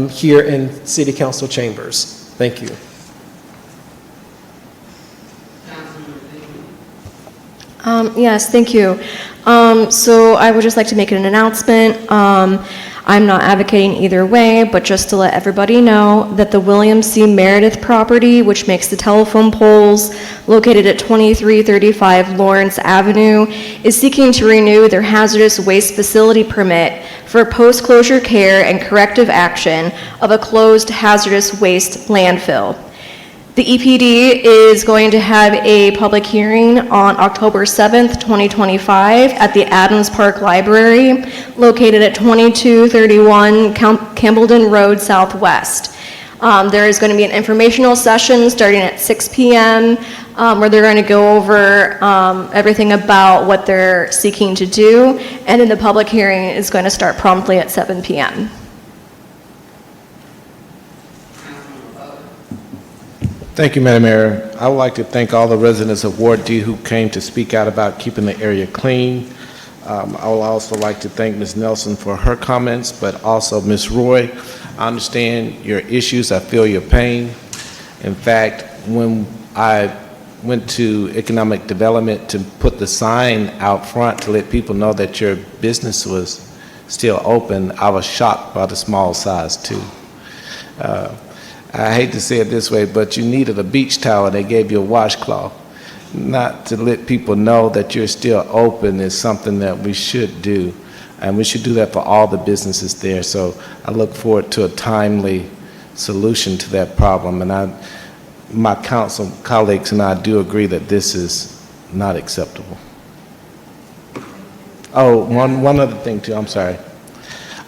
here in City Council chambers. Thank you. Yes, thank you. So I would just like to make an announcement. I'm not advocating either way, but just to let everybody know that the William C. Meredith property, which makes the telephone poles located at 2335 Lawrence Avenue, is seeking to renew their hazardous waste facility permit for post-closure care and corrective action of a closed hazardous waste landfill. The EPD is going to have a public hearing on October 7th, 2025 at the Adams Park Library, located at 2231 Campbellton Road Southwest. There is going to be an informational session starting at 6 p.m. Where they're going to go over everything about what they're seeking to do, and then the public hearing is going to start promptly at 7 p.m. Thank you, Madam Mayor. I would like to thank all the residents of Ward D who came to speak out about keeping the area clean. I would also like to thank Ms. Nelson for her comments, but also Ms. Roy. I understand your issues. I feel your pain. In fact, when I went to Economic Development to put the sign out front to let people know that your business was still open, I was shocked by the small size too. I hate to say it this way, but you needed a beach towel, they gave you a washcloth. Not to let people know that you're still open is something that we should do, and we should do that for all the businesses there. So I look forward to a timely solution to that problem, and my council colleagues and I do agree that this is not acceptable. Oh, one other thing too, I'm sorry.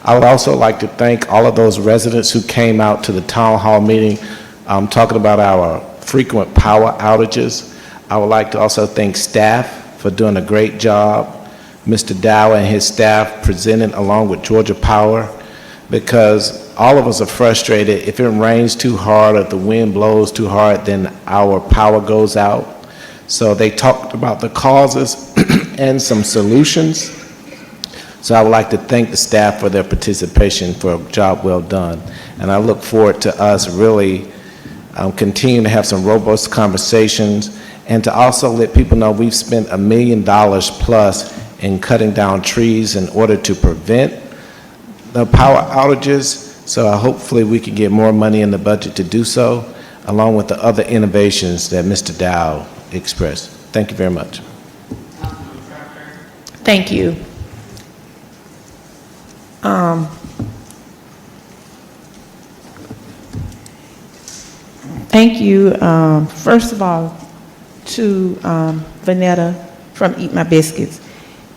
I would also like to thank all of those residents who came out to the town hall meeting talking about our frequent power outages. I would like to also thank staff for doing a great job. Mr. Dow and his staff presented along with Georgia Power, because all of us are frustrated. If it rains too hard or if the wind blows too hard, then our power goes out. So they talked about the causes and some solutions. So I would like to thank the staff for their participation, for a job well done. And I look forward to us really continuing to have some robust conversations, and to also let people know we've spent $1 million plus in cutting down trees in order to prevent the power outages. So hopefully we can get more money in the budget to do so, along with the other innovations that Mr. Dow expressed. Thank you very much. Thank you. Thank you, first of all, to Vanetta from Eat My Biscuits.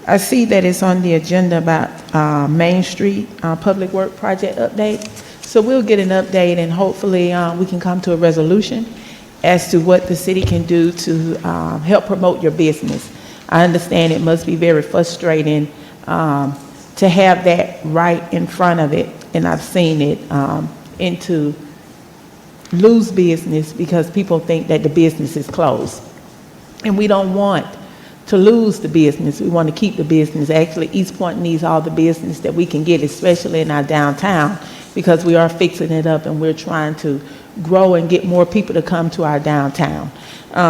I see that it's on the agenda about Main Street Public Work Project update. So we'll get an update, and hopefully we can come to a resolution as to what the city can do to help promote your business. I understand it must be very frustrating to have that right in front of it, and I've seen it, and to lose business because people think that the business is closed. And we don't want to lose the business. We want to keep the business. Actually, East Point needs all the business that we can get, especially in our downtown, because we are fixing it up and we're trying to grow and get more people to come to our downtown.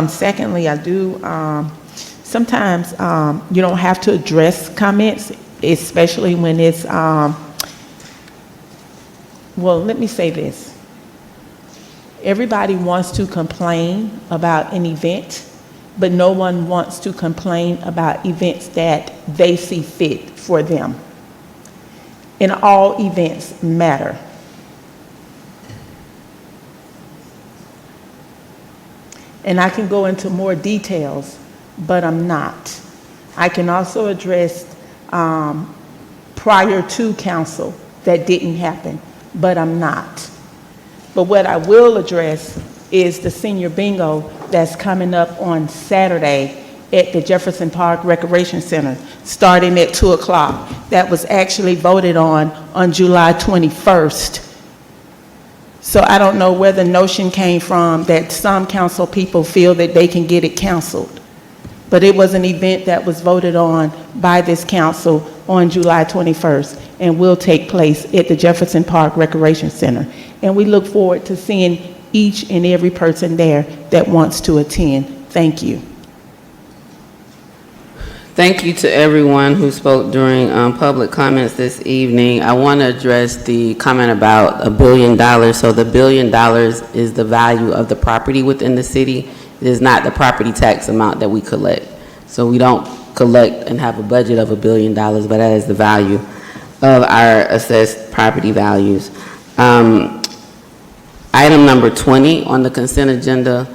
Secondly, I do, sometimes you don't have to address comments, especially when it's, well, let me say this. Everybody wants to complain about an event, but no one wants to complain about events that they see fit for them. And all events matter. And I can go into more details, but I'm not. I can also address prior to council that didn't happen, but I'm not. But what I will address is the senior bingo that's coming up on Saturday at the Jefferson Park Recreation Center, starting at 2 o'clock. That was actually voted on July 21st. So I don't know where the notion came from that some council people feel that they can get it canceled. But it was an event that was voted on by this council on July 21st and will take place at the Jefferson Park Recreation Center. And we look forward to seeing each and every person there that wants to attend. Thank you. Thank you to everyone who spoke during public comments this evening. I want to address the comment about $1 billion. So the $1 billion is the value of the property within the city. It is not the property tax amount that we collect. So we don't collect and have a budget of $1 billion, but that is the value of our assessed property values. Item number 20 on the consent agenda,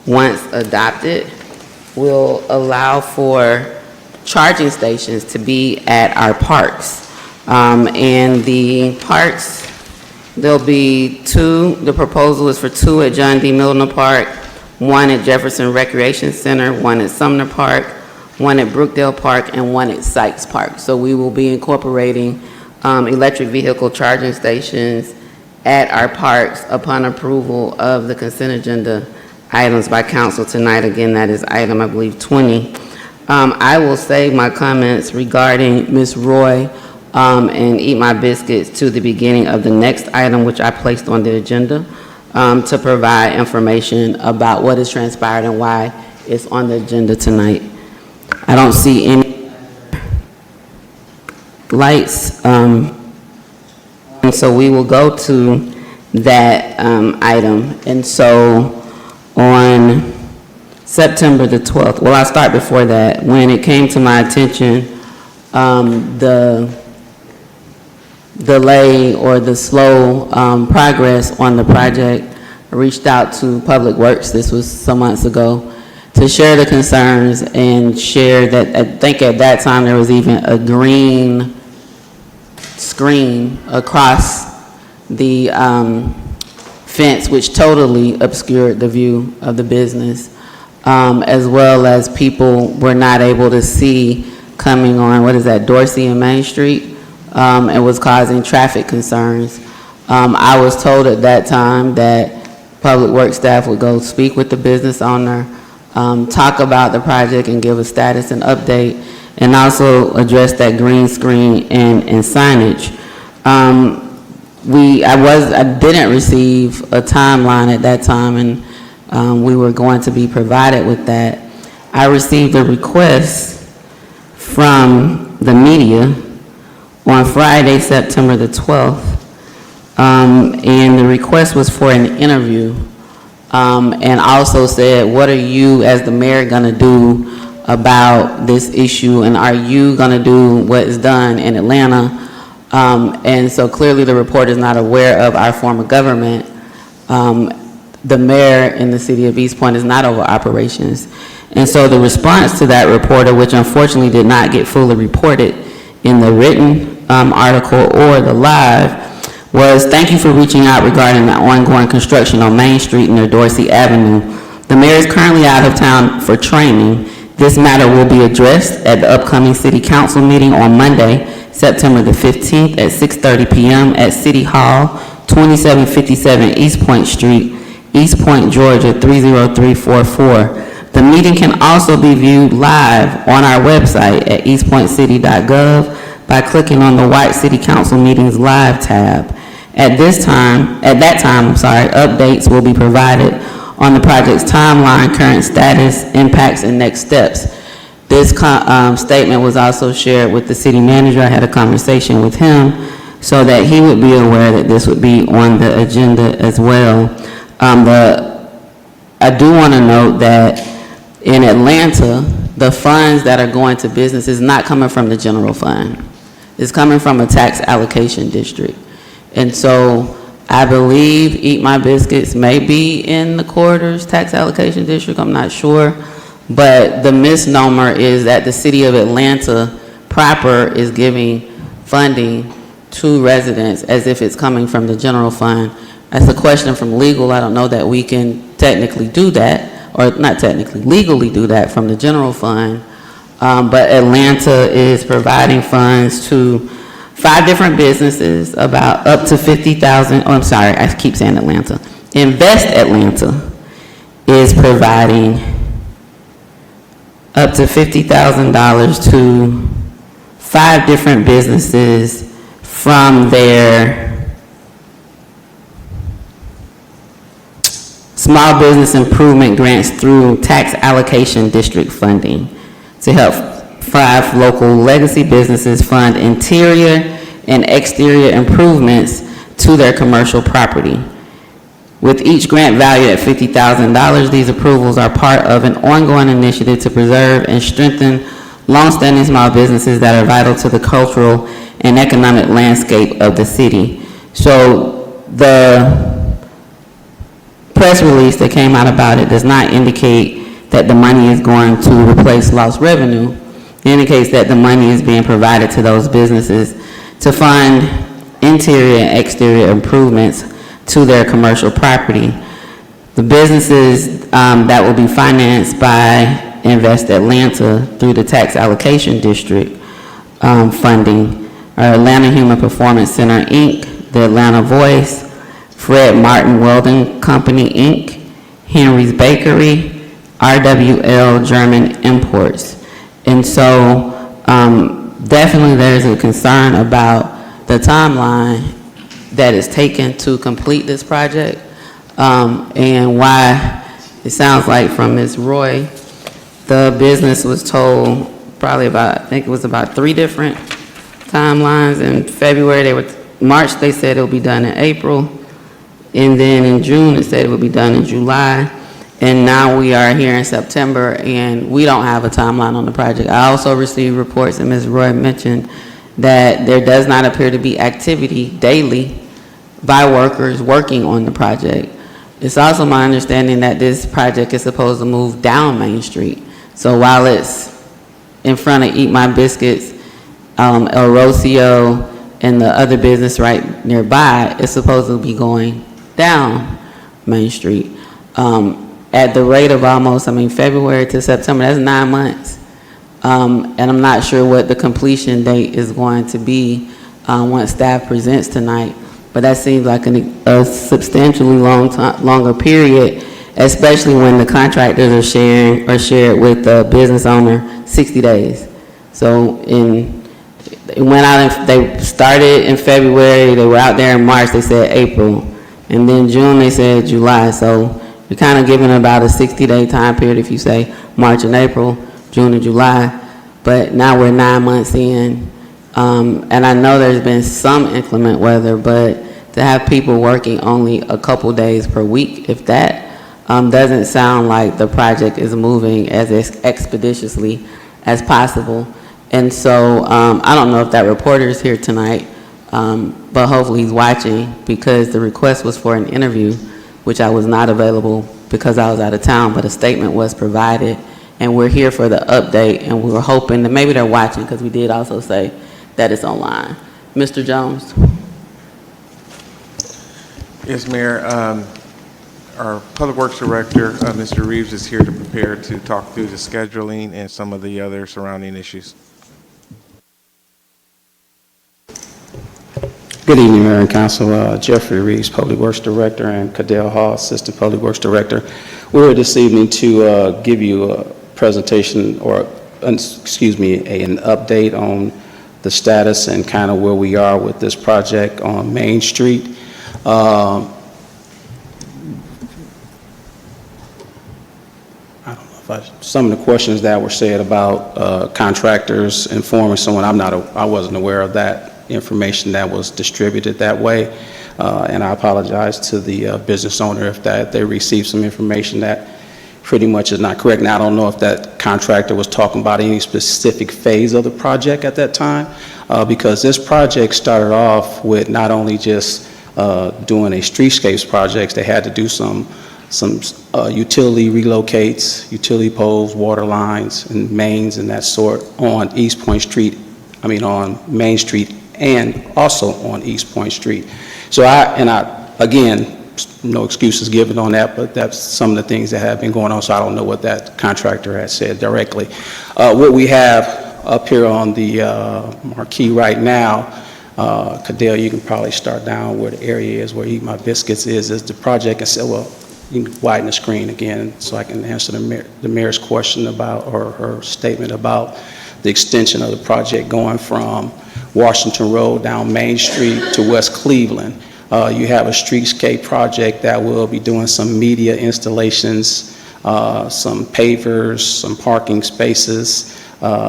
once adopted, will allow for charging stations to be at our parks. And the parks, there'll be two. The proposal is for two at John D. Milner Park, one at Jefferson Recreation Center, one at Sumner Park, one at Brookdale Park, and one at Sykes Park. So we will be incorporating electric vehicle charging stations at our parks upon approval of the consent agenda items by council tonight. Again, that is item, I believe, 20. I will save my comments regarding Ms. Roy and Eat My Biscuits to the beginning of the next item, which I placed on the agenda, to provide information about what has transpired and why it's on the agenda tonight. I don't see any lights, and so we will go to that item. And so on September the 12th, well, I'll start before that. When it came to my attention, the delay or the slow progress on the project, I reached out to Public Works, this was some months ago, to share the concerns and share that, I think at that time there was even a green screen across the fence, which totally obscured the view of the business, as well as people were not able to see coming on, what is that, Dorsey and Main Street, and was causing traffic concerns. I was told at that time that Public Works staff would go speak with the business owner, talk about the project and give a status and update, and also address that green screen and signage. I didn't receive a timeline at that time, and we were going to be provided with that. I received a request from the media on Friday, September the 12th, and the request was for an interview, and also said, what are you as the mayor gonna do about this issue, and are you gonna do what is done in Atlanta? And so clearly the report is not aware of our form of government. The mayor in the city of East Point is not over operations. And so the response to that reporter, which unfortunately did not get fully reported in the written article or the live, was, thank you for reaching out regarding the ongoing construction on Main Street near Dorsey Avenue. The mayor is currently out of town for training. This matter will be addressed at the upcoming city council meeting on Monday, September the 15th at 6:30 p.m. at City Hall, 2757 East Point Street, East Point, Georgia, 30344. The meeting can also be viewed live on our website at eastpointcity.gov by clicking on the White City Council Meetings Live tab. At that time, updates will be provided on the project's timeline, current status, impacts, and next steps. This statement was also shared with the city manager. I had a conversation with him so that he would be aware that this would be on the agenda as well. I do want to note that in Atlanta, the funds that are going to business is not coming from the general fund. It's coming from a tax allocation district. And so I believe Eat My Biscuits may be in the corridors tax allocation district, I'm not sure. But the misnomer is that the city of Atlanta proper is giving funding to residents as if it's coming from the general fund. That's a question from legal. I don't know that we can technically do that, or not technically, legally do that from the general fund. But Atlanta is providing funds to 5 different businesses, about up to 50,000, oh, I'm sorry, I keep saying Atlanta. Invest Atlanta is providing up to $50,000 to 5 different businesses from their small business improvement grants through tax allocation district funding to help 5 local legacy businesses fund interior and exterior improvements to their commercial property. With each grant valued at $50,000, these approvals are part of an ongoing initiative to preserve and strengthen longstanding small businesses that are vital to the cultural and economic landscape of the city. So the press release that came out about it does not indicate that the money is going to replace lost revenue. It indicates that the money is being provided to those businesses to fund interior and exterior improvements to their commercial property. The businesses that will be financed by Invest Atlanta through the tax allocation district funding are Atlanta Human Performance Center, Inc., the Atlanta Voice, Fred Martin Welding Company, Inc., Henry's Bakery, RWL German Imports. And so definitely there's a concern about the timeline that is taken to complete this project, and why it sounds like from Ms. Roy, the business was told probably about, I think it was about 3 different timelines. In February, March they said it'll be done in April, and then in June it said it would be done in July. And now we are here in September, and we don't have a timeline on the project. I also received reports, and Ms. Roy mentioned, that there does not appear to be activity daily by workers working on the project. It's also my understanding that this project is supposed to move down Main Street. So while it's in front of Eat My Biscuits, El Rocio, and the other business right nearby is supposed to be going down Main Street. At the rate of almost, February to September, that's 9 months. And I'm not sure what the completion date is going to be once staff presents tonight, but that seems like a substantially longer period, especially when the contractors are shared with the business owner 60 days. So it went out, they started in February, they were out there in March, they said April, and then June they said July. So you're kind of giving about a 60-day time period if you say March and April, June and July, but now we're 9 months in, and I know there's been some inclement weather, but to have people working only a couple days per week, if that, doesn't sound like the project is moving as expeditiously as possible. And so I don't know if that reporter is here tonight, but hopefully he's watching, because the request was for an interview, which I was not available because I was out of town, but a statement was provided, and we're here for the update, and we were hoping that maybe they're watching, because we did also say that it's online. Mr. Jones? Yes, Mayor. Our Public Works Director, Mr. Reeves, is here to prepare to talk through the scheduling and some of the other surrounding issues. Good evening, Mayor and Council. Jeffrey Reeves, Public Works Director, and Cadell Hall, Assistant Public Works Director. We're here this evening to give you a presentation, or an update on the status and kind of where we are with this project on Main Street. Some of the questions that were said about contractors informing someone, I wasn't aware of that information that was distributed that way, and I apologize to the business owner if they received some information that pretty much is not correct. Now, I don't know if that contractor was talking about any specific phase of the project at that time, because this project started off with not only just doing a streetscapes project, they had to do some utility relocates, utility poles, water lines, and mains and that sort on East Point Street, on Main Street, and also on East Point Street. So again, no excuses given on that, but that's some of the things that have been going on, so I don't know what that contractor has said directly. What we have up here on the marquee right now, Cadell, you can probably start down where the area is, where Eat My Biscuits is the project, and say, well, you can widen the screen again so I can answer the mayor's question about, or her statement about the extension of the project going from Washington Road down Main Street to West Cleveland. You have a streetscape project that will be doing some media installations, some pavers, some parking spaces,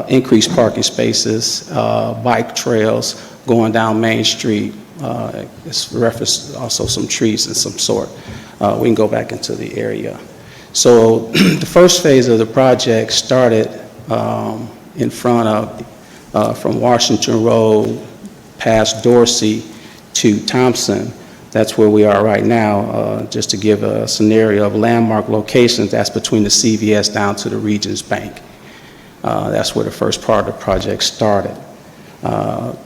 increased parking spaces, bike trails going down Main Street. It's referenced also some trees of some sort. We can go back into the area. So the first phase of the project started in front of, from Washington Road past Dorsey to Thompson. That's where we are right now. Just to give a scenario of landmark locations, that's between the CVS down to the Regions Bank. That's where the first part of the project started.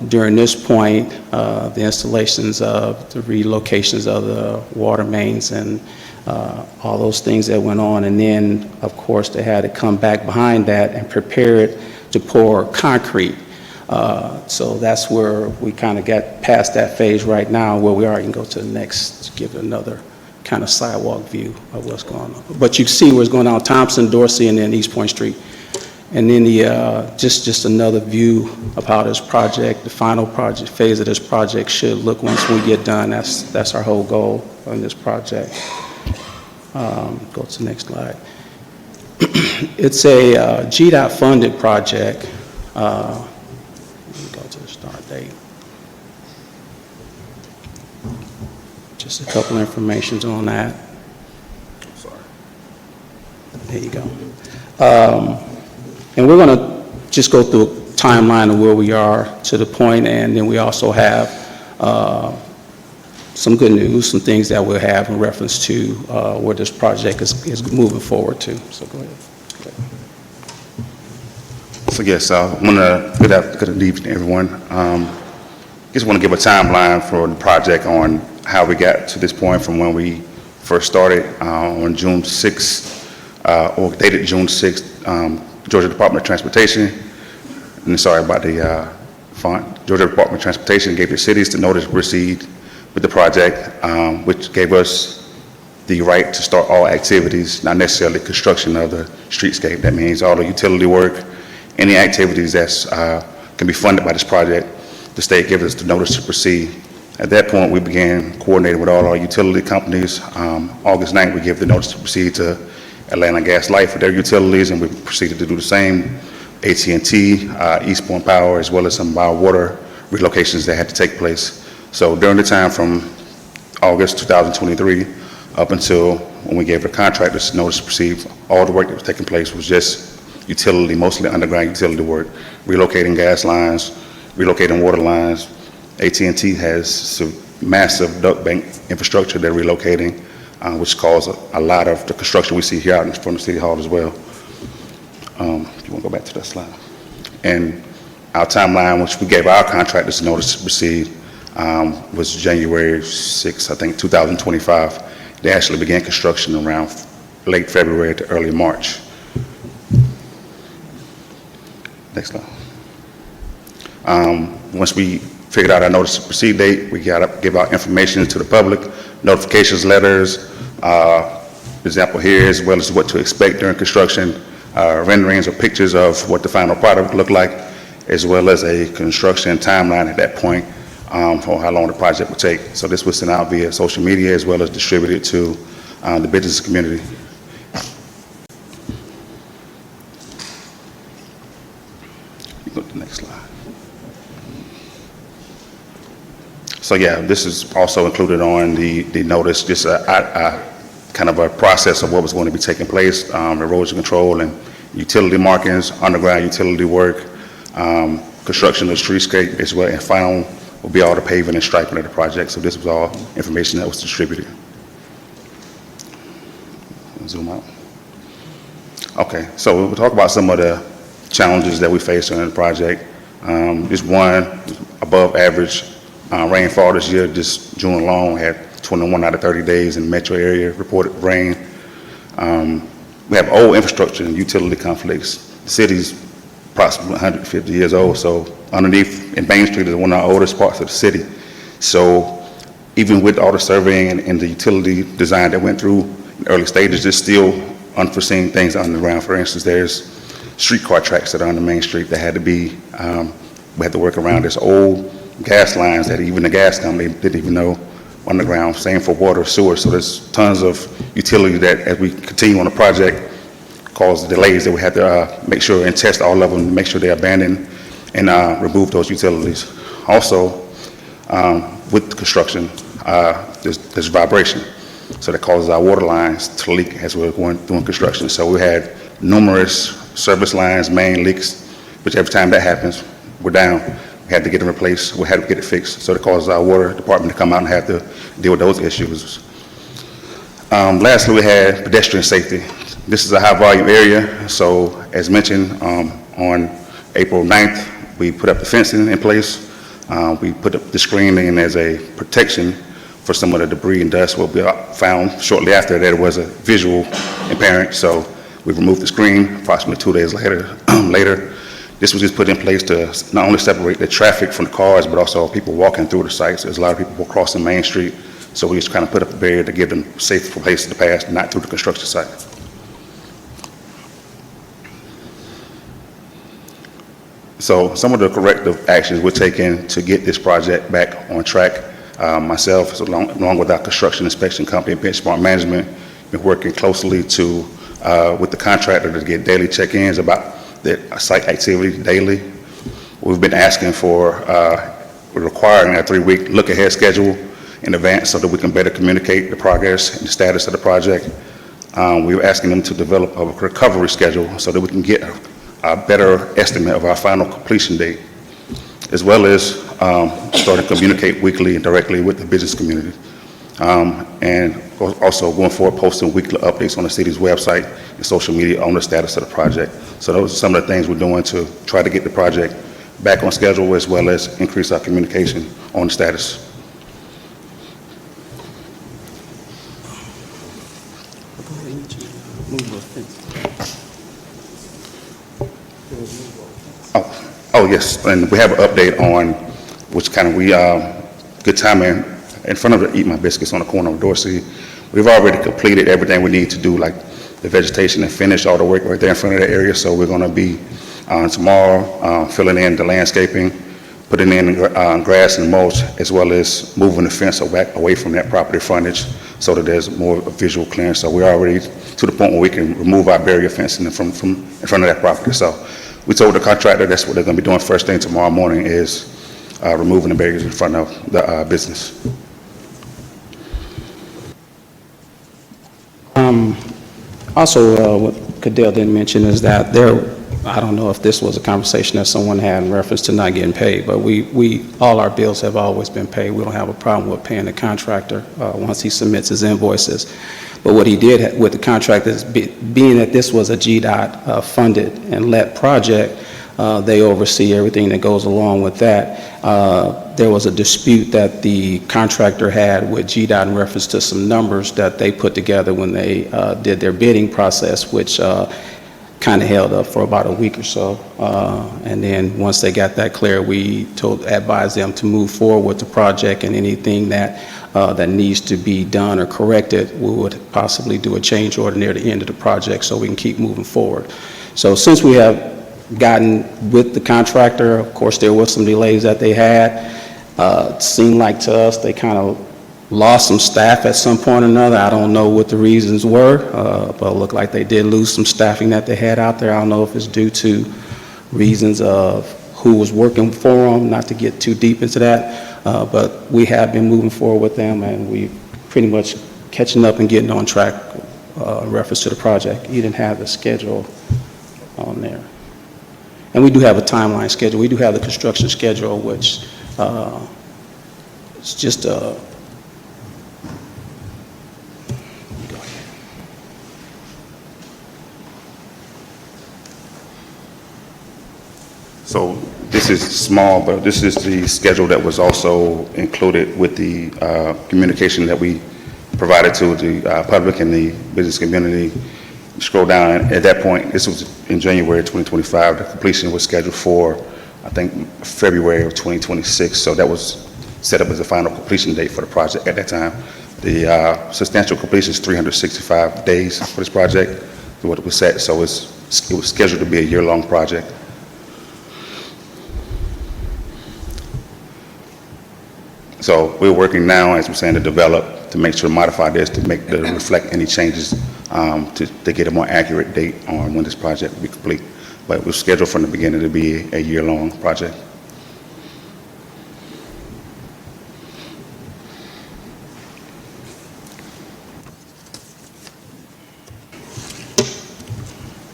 During this point, the installations of the relocations of the water mains and all those things that went on, and then of course they had to come back behind that and prepare it to pour concrete. So that's where we kind of got past that phase right now, where we are. You can go to the next, to give another kind of sidewalk view of what's going on. But you can see what's going on, Thompson, Dorsey, and then East Point Street. And then the just another view of how this project, the final project phase of this project should look once we get done. That's our whole goal on this project. Go to the next slide. It's a GDOT funded project. Let me go to the start date. Just a couple informations on that. Sorry. There you go. And we're going to just go through a timeline of where we are to the point, and then we also have some good news, some things that we'll have in reference to where this project is moving forward to. So go ahead. So yes, good evening, everyone. just want to give a timeline for the project on how we got to this point from when we first started on June 6th, or dated June 6th, Georgia Department of Transportation, and sorry about the font, Georgia Department of Transportation gave the cities the notice to proceed with the project, which gave us the right to start all activities, not necessarily construction of the streetscape. That means all the utility work, any activities that's can be funded by this project. The state gave us the notice to proceed. At that point, we began coordinating with all our utility companies. August 9th, we gave the notice to proceed to Atlanta Gas Light for their utilities, and we proceeded to do the same. AT&T, East Point Power, as well as some of our water relocations that had to take place. So during the time from August 2023 up until when we gave the contractors notice to proceed, all the work that was taking place was just utility, mostly underground utility work, relocating gas lines, relocating water lines. AT&T has some massive duct bank infrastructure they're relocating, which caused a lot of the construction we see here out in front of City Hall as well. If you want to go back to that slide. And our timeline, which we gave our contractors notice to proceed, was January 6th, I think, 2025. They actually began construction around late February to early March. Next slide. Once we figured out our notice to proceed date, we got to give out information to the public, notifications letters, example here, as well as what to expect during construction, renderings or pictures of what the final product would look like, as well as a construction timeline at that point for how long the project would take. So this was sent out via social media as well as distributed to the business community. Go to the next slide. So yeah, this is also included on the notice, just kind of a process of what was going to be taking place, erosion control and utility markings, underground utility work, construction of the streetscape as well, and final will be all the paving and striping of the project. So this was all information that was distributed. Zoom out. Okay, so we'll talk about some of the challenges that we faced during the project. Just one, above average rainfall this year. Just June alone had 21 out of 30 days in the metro area reported rain. We have old infrastructure and utility conflicts. The city's approximately 150 years old, so underneath in Main Street is one of our oldest parts of the city. So even with all the surveying and the utility design that went through in the early stages, there's still unforeseen things underground. For instance, there's streetcar tracks that are on the Main Street that had to be, we had to work around this old gas lines that even the gas company didn't even know underground. Same for water, sewer. So there's tons of utility that, as we continue on the project, cause delays that we have to make sure and test all of them to make sure they're abandoned and remove those utilities. Also, with the construction, there's vibration. So that causes our water lines to leak as we're doing construction. So we had numerous service lines, main leaks, which every time that happens, we're down. We had to get them replaced. We had to get it fixed. So that causes our water department to come out and have to deal with those issues. Lastly, we had pedestrian safety. This is a high volume area. So as mentioned, on April 9th, we put up the fencing in place. We put up the screening as a protection for some of the debris and dust will be found. Shortly after that, it was a visual impairment. So we removed the screen approximately 2 days later. This was just put in place to not only separate the traffic from the cars, but also people walking through the sites. There's a lot of people crossing Main Street. So we just kind of put up a barrier to give them safe places to pass, not through the construction site. So some of the corrective actions we're taking to get this project back on track. Myself, along with our construction inspection company, Benchmark Management, been working closely with the contractor to get daily check-ins about the site activity daily. We've been asking for, we're requiring a 3-week look-ahead schedule in advance so that we can better communicate the progress and the status of the project. We were asking them to develop a recovery schedule so that we can get a better estimate of our final completion date, as well as start to communicate weekly and directly with the business community. And also going forward, posting weekly updates on the city's website and social media on the status of the project. So those are some of the things we're doing to try to get the project back on schedule as well as increase our communication on the status. Oh, yes, and we have an update on which kind of good timing in front of the Eat My Biscuits on the corner of Dorsey. We've already completed everything we need to do, like the vegetation, and finish all the work right there in front of the area. So we're going to be tomorrow filling in the landscaping, putting in grass and mulch, as well as moving the fence back away from that property frontage so that there's more visual clearance. So we're already to the point where we can remove our barrier fencing from in front of that property. So we told the contractor that's what they're going to be doing first thing tomorrow morning is removing the barriers in front of the business. Also, what Cadell didn't mention is that I don't know if this was a conversation that someone had in reference to not getting paid, but all our bills have always been paid. We don't have a problem with paying the contractor once he submits his invoices. But what he did with the contract is, being that this was a GDOT funded and let project, they oversee everything that goes along with that. There was a dispute that the contractor had with GDOT in reference to some numbers that they put together when they did their bidding process, which kind of held up for about a week or so. And then once they got that clear, we advised them to move forward with the project, and anything that needs to be done or corrected, we would possibly do a change order near the end of the project so we can keep moving forward. So since we have gotten with the contractor, of course there were some delays that they had. It seemed like to us they kind of lost some staff at some point or another. I don't know what the reasons were, but it looked like they did lose some staffing that they had out there. I don't know if it's due to reasons of who was working for them, not to get too deep into that, but we have been moving forward with them, and we pretty much catching up and getting on track in reference to the project. You didn't have the schedule on there. And we do have a timeline schedule. We do have the construction schedule, which it's just So this is small, but this is the schedule that was also included with the communication that we provided to the public and the business community. Scroll down, at that point, this was in January 2025, the completion was scheduled for, I think, February of 2026, so that was set up as the final completion date for the project at that time. The substantial completion is 365 days for this project, what it was set, so it was scheduled to be a year-long project. So we're working now, as we're saying, to develop, to make sure to modify this, to reflect any changes, to get a more accurate date on when this project will be complete. But it was scheduled from the beginning to be a year-long project.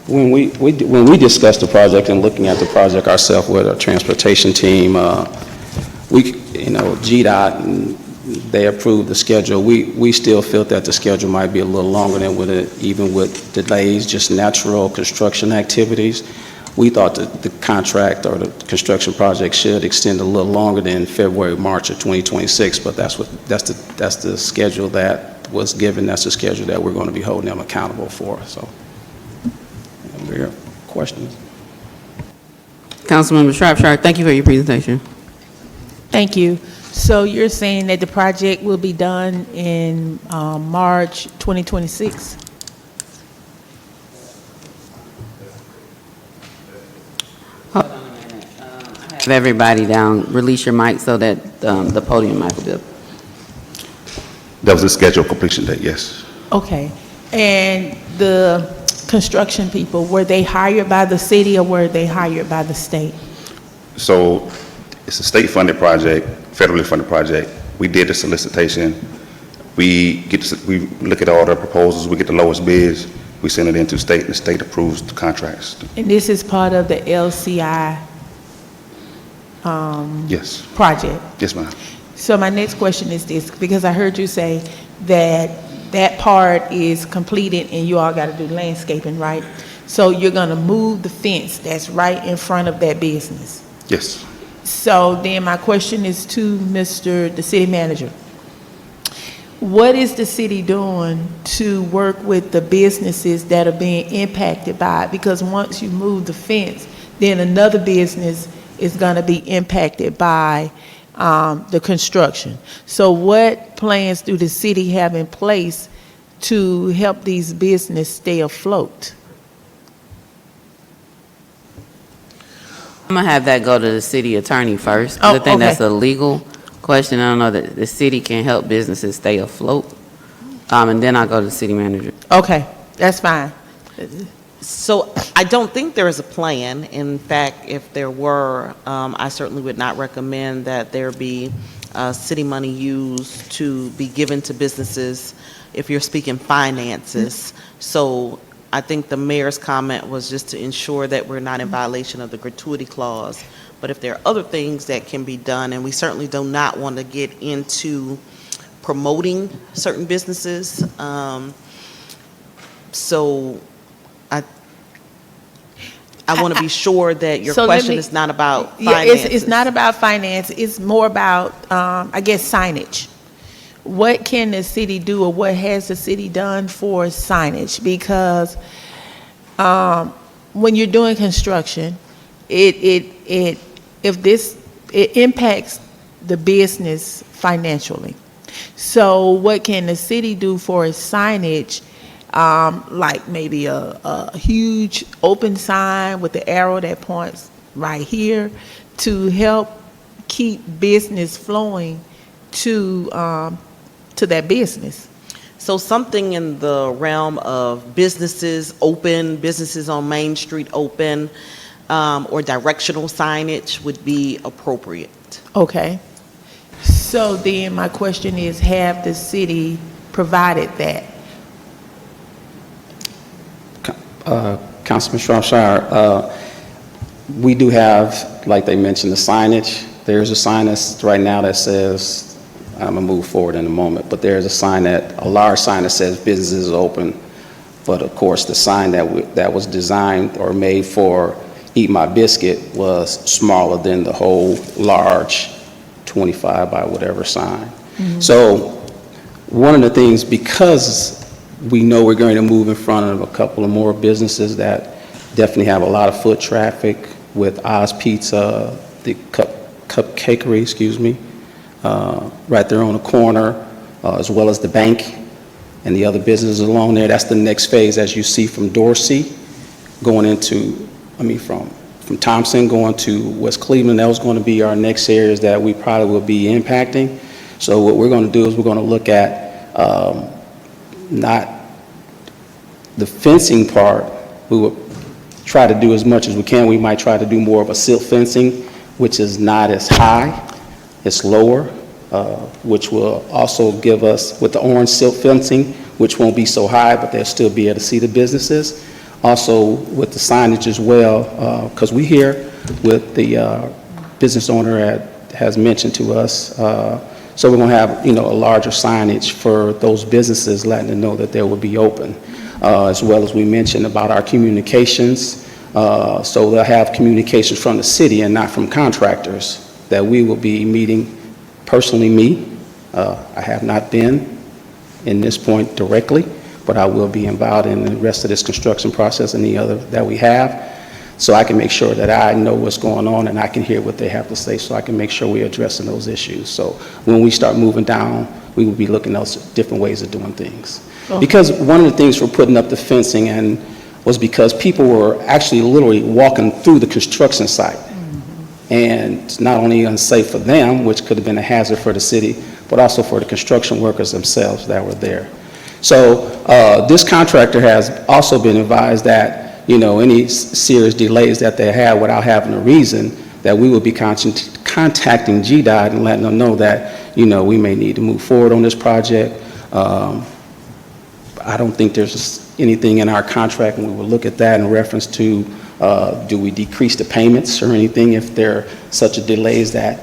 when we discussed the project and looking at the project ourselves with our transportation team, GDOT, and they approved the schedule. We still felt that the schedule might be a little longer than even with delays, just natural construction activities. We thought that the contract or the construction project should extend a little longer than February, March of 2026, but that's the schedule that was given. That's the schedule that we're going to be holding them accountable for. So, your questions? Councilmember Shropshire, thank you for your presentation. Thank you. So you're saying that the project will be done in March 2026? Have everybody down, release your mic so that the podium might be up. That was the scheduled completion date, yes. Okay. And the construction people, were they hired by the city or were they hired by the state? So it's a state-funded project, federally funded project. We did the solicitation. We look at all the proposals. We get the lowest bids. We send it into state, and the state approves the contracts. And this is part of the LCI Yes. project? Yes, ma'am. So my next question is this, because I heard you say that that part is completed and you all got to do landscaping, right? So you're going to move the fence that's right in front of that business? Yes. So then my question is to the city manager. What is the city doing to work with the businesses that are being impacted by it? Because once you move the fence, then another business is going to be impacted by the construction. So what plans do the city have in place to help these businesses stay afloat? I'm gonna have that go to the city attorney first. Oh, I think that's okay. a legal question. I don't know that the city can help businesses stay afloat. And then I'll go to the city manager. Okay, that's fine. So I don't think there is a plan. In fact, if there were, I certainly would not recommend that there be city money used to be given to businesses if you're speaking finances. So I think the mayor's comment was just to ensure that we're not in violation of the gratuity clause. But if there are other things that can be done, and we certainly do not want to get into promoting certain businesses. So I want to be sure that your So let question me- is not about Yeah, finances. it's not about finance, it's more about, I guess, signage. What can the city do, or what has the city done for signage? Because when you're doing construction, it impacts the business financially. So what can the city do for signage, like maybe a huge open sign with the arrow that points right here, to help keep business flowing to that business? So something in the realm of businesses open, businesses on Main Street open, or directional signage would be appropriate. Okay. So then my question is, have the city provided that? Councilman Shropshire, we do have, like they mentioned, the signage. There's a sign that's right now that says, I'm gonna move forward in a moment, but there's a large sign that says businesses open. But of course, the sign that was designed or made for Eat My Biscuit was smaller than the whole large 25 by whatever sign. So one of the things, because we know we're going to move in front of a couple of more businesses that definitely have a lot of foot traffic, with Oz Pizza, the Cupcakery, right there on the corner, as well as the bank and the other businesses along there. That's the next phase, as you see from Dorsey going into, from Thompson going to West Cleveland. That was going to be our next areas that we probably will be impacting. So what we're going to do is we're going to look at not the fencing part. We will try to do as much as we can. We might try to do more of a silt fencing, which is not as high, it's lower, which will also give us, with the orange silt fencing, which won't be so high, but they'll still be able to see the businesses. Also with the signage as well, because we hear with the business owner has mentioned to us, so we're going to have, a larger signage for those businesses, letting them know that they will be open, as well as we mentioned about our communications. So they'll have communications from the city and not from contractors, that we will be meeting, personally me. I have not been in this point directly, but I will be involved in the rest of this construction process and the other that we have, so I can make sure that I know what's going on and I can hear what they have to say, so I can make sure we're addressing those issues. So when we start moving down, we will be looking at different ways of doing things. Okay. Because one of the things for putting up the fencing was because people were actually literally walking through the construction site. And it's not only unsafe for them, which could have been a hazard for the city, but also for the construction workers themselves that were there. So this contractor has also been advised that, any serious delays that they have without having a reason, that we will be contacting GDOT and letting them know that, we may need to move forward on this project. I don't think there's anything in our contract, and we will look at that in reference to, do we decrease the payments or anything if there are such a delays that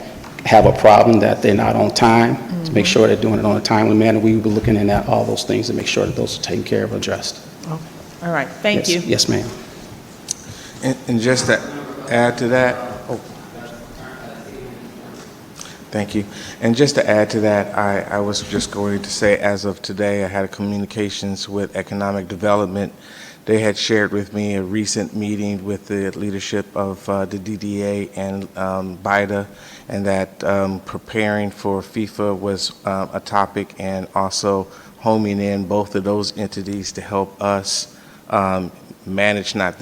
have a problem that they're not on time, to make sure they're doing it on a timely manner. We will be looking at all those things to make sure that those are taken care of, addressed. Okay. All right, thank you. Yes, ma'am. And just to add to that, Thank you. And just to add to that, I was just going to say, as of today, I had communications with Economic Development. They had shared with me a recent meeting with the leadership of the DDA and BIDA, and that preparing for FIFA was a topic, and also homing in both of those entities to help us manage not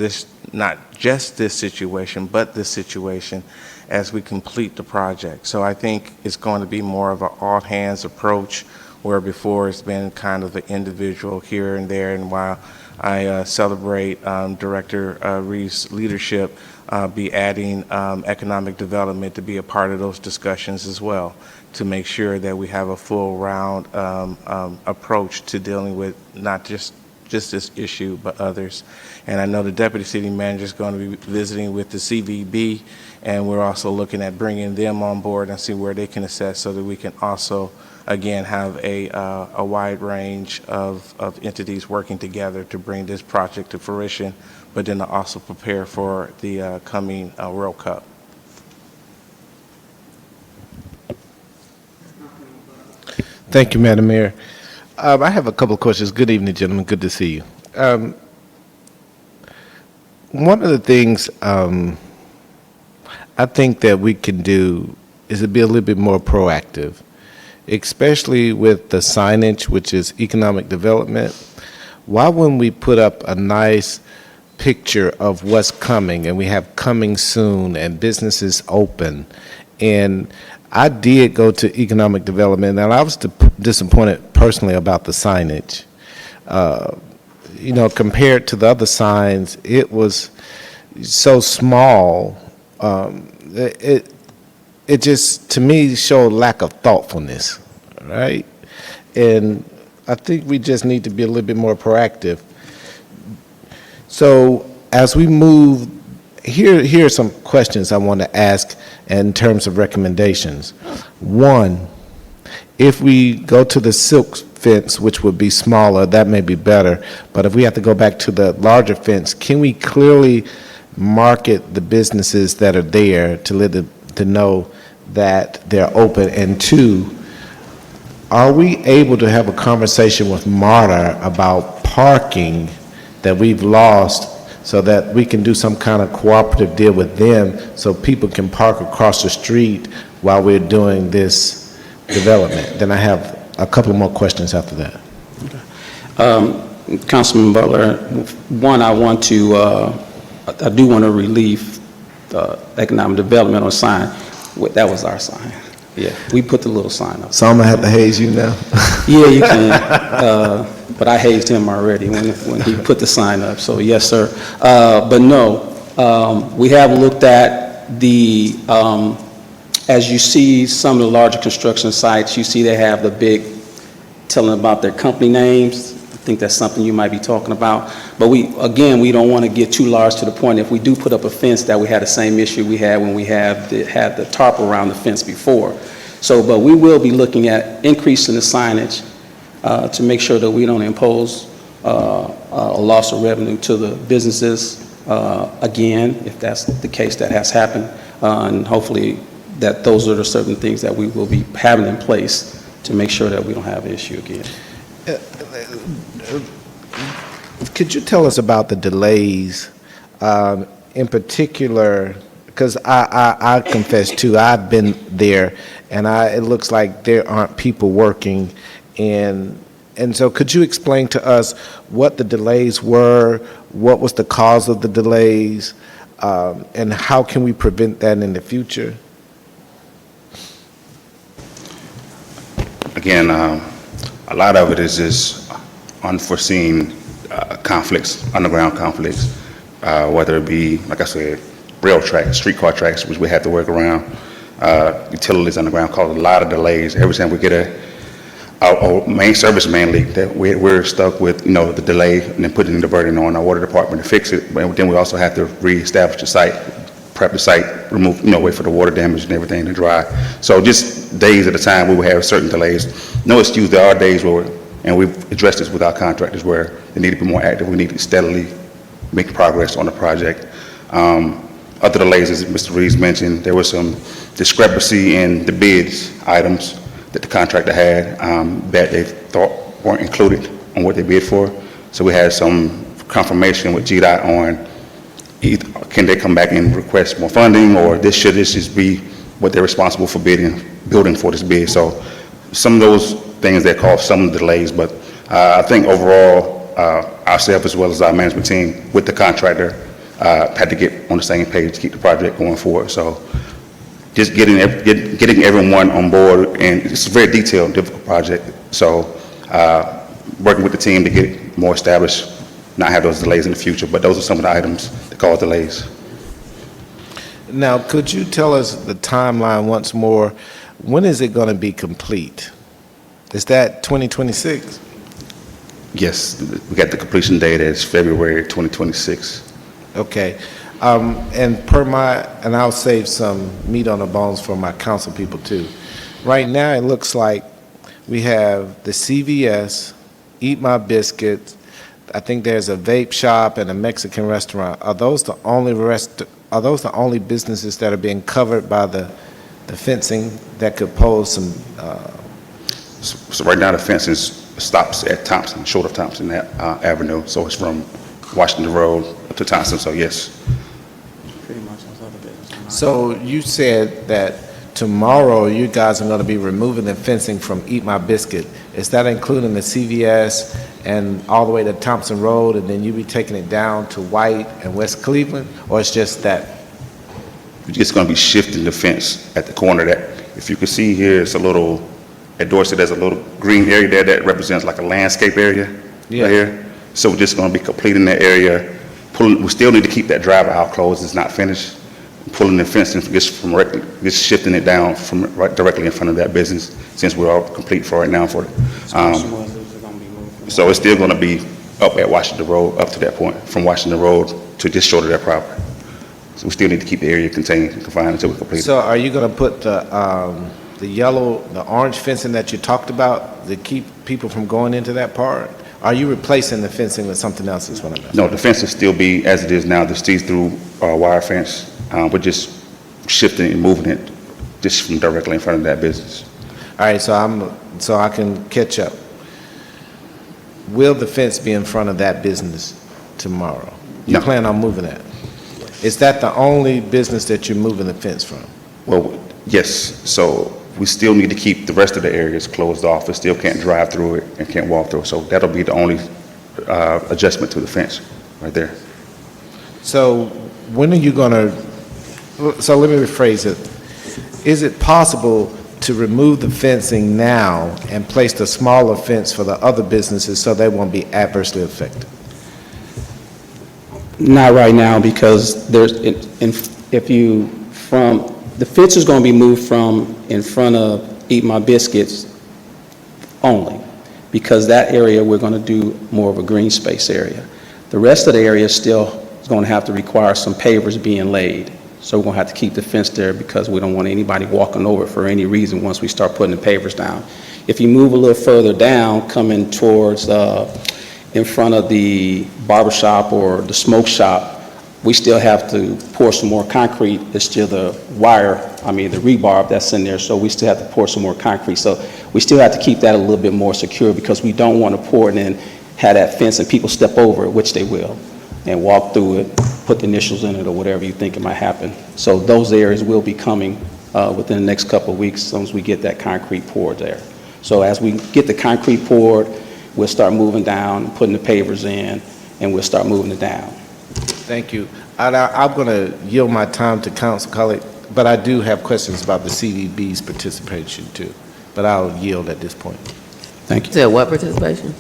just this situation, but this situation as we complete the project. So I think it's going to be more of an all-hands approach, where before it's been kind of the individual here and there. And while I celebrate Director Reeves' leadership, be adding economic development to be a part of those discussions as well, to make sure that we have a full round approach to dealing with not just this issue, but others. And I know the Deputy City Manager is going to be visiting with the CVB, and we're also looking at bringing them on board and see where they can assess, so that we can also, again, have a wide range of entities working together to bring this project to fruition, but then to also prepare for the coming World Cup. Thank you, Madam Mayor. I have a couple of questions. Good evening, gentlemen. Good to see you. One of the things I think that we can do is to be a little bit more proactive, especially with the signage, which is economic development. Why wouldn't we put up a nice picture of what's coming, and we have coming soon and businesses open? And I did go to economic development, and I was disappointed personally about the signage. You know, compared to the other signs, it was so small. It just, to me, showed lack of thoughtfulness, right? And I think we just need to be a little bit more proactive. So as we move, here are some questions I want to ask in terms of recommendations. One, if we go to the silk fence, which would be smaller, that may be better, but if we have to go back to the larger fence, can we clearly market the businesses that are there to let them to know that they're open? And two, are we able to have a conversation with MARTA about parking that we've lost, so that we can do some kind of cooperative deal with them, so people can park across the street while we're doing this development? Then I have a couple more questions after that. Councilman Butler, one, I do want to relieve economic development on sign. That was our sign. Yeah, we put the little sign up. So I'm gonna have to haze you now? Yeah, you can. But I hazed him already when he put the sign up, so yes, sir. But no, we have looked at the, as you see some of the larger construction sites, you see they have the big, telling about their company names. I think that's something you might be talking about. But we don't want to get too large to the point, if we do put up a fence, that we had the same issue we had when we had the tarp around the fence before. So, but we will be looking at increasing the signage to make sure that we don't impose a loss of revenue to the businesses again, if that's the case that has happened. And hopefully that those are the certain things that we will be having in place to make sure that we don't have an issue again. Could you tell us about the delays, in particular, because I confess too, I've been there, and it looks like there aren't people working, and so could you explain to us what the delays were, what was the cause of the delays, and how can we prevent that in the future? Again, a lot of it is just unforeseen conflicts, underground conflicts, whether it be, like I said, rail tracks, streetcar tracks, which we have to work around, utilities underground, cause a lot of delays. Every time we get our main service main leak, that we're stuck with, the delay, and then putting the burden on our water department to fix it. But then we also have to reestablish the site, prep the site, remove, wait for the water damage and everything to dry. So just days at a time, we will have certain delays. No excuse, there are days where, and we've addressed this with our contractors, where they need to be more active. We need to steadily make progress on the project. other delays, as Mr. Reeves mentioned, there was some discrepancy in the bids items that the contractor had that they thought weren't included on what they bid for. So we had some confirmation with GDOT on either, can they come back and request more funding, or this just be what they're responsible for building for this bid. So some of those things that caused some delays, but I think overall, ourselves as well as our management team with the contractor had to get on the same page to keep the project going forward. So just getting everyone on board, and it's a very detailed, difficult project. So working with the team to get it more established, not have those delays in the future, but those are some of the items that cause delays. Now, could you tell us the timeline once more? When is it going to be complete? Is that 2026? Yes, we got the completion date as February 2026. Okay. And and I'll save some meat on the bones for my council people too. Right now, it looks like we have the CVS, Eat My Biscuits, I think there's a vape shop and a Mexican restaurant. Are those the only businesses that are being covered by the fencing that could pose some? So right now the fencing stops at Thompson, short of Thompson Avenue. So it's from Washington Road up to Thompson. So yes. So you said that tomorrow you guys are going to be removing the fencing from Eat My Biscuit. Is that including the CVS and all the way to Thompson Road, and then you be taking it down to White and West Cleveland, or it's just that? We're just going to be shifting the fence at the corner. That, if you can see here, it's a little, at Dorset, there's a little green area there that represents like a landscape area right here. So we're just going to be completing that area. We still need to keep that drive aisle closed. It's not finished. Pulling the fence and just shifting it down from directly in front of that business, since we're all complete for right now for it. So it's still going to be up at Washington Road, up to that point, from Washington Road to just short of that property. So we still need to keep the area contained and confined until we complete it. So are you going to put the orange fencing that you talked about to keep people from going into that part? Are you replacing the fencing with something else? Is what I'm asking. No, the fence will still be as it is now, the see-through wire fence. We're just shifting and moving it just from directly in front of that business. All right, so I can catch up. Will the fence be in front of that business tomorrow? You plan on moving that? Is that the only business that you're moving the fence from? Well, yes. So we still need to keep the rest of the areas closed off. We still can't drive through it and can't walk through it. So that'll be the only adjustment to the fence right there. So when are you going to? So let me rephrase it. Is it possible to remove the fencing now and place the smaller fence for the other businesses so they won't be adversely affected? Not right now, because the fence is going to be moved from in front of Eat My Biscuits only, because that area we're going to do more of a green space area. The rest of the area still is going to have to require some pavers being laid. So we're going to have to keep the fence there because we don't want anybody walking over it for any reason once we start putting the pavers down. If you move a little further down, coming towards in front of the barber shop or the smoke shop, we still have to pour some more concrete. It's still the rebar that's in there, so we still have to pour some more concrete. So we still have to keep that a little bit more secure, because we don't want to pour it and have that fence and people step over it, which they will, and walk through it, put the initials in it or whatever you think it might happen. So those areas will be coming within the next couple of weeks as soon as we get that concrete poured there. So as we get the concrete poured, we'll start moving down, putting the pavers in, and we'll start moving it down. Thank you. I'm going to yield my time to Council colleague, but I do have questions about the CDB's participation too. But I'll yield at this point. Thank you. Said what participation?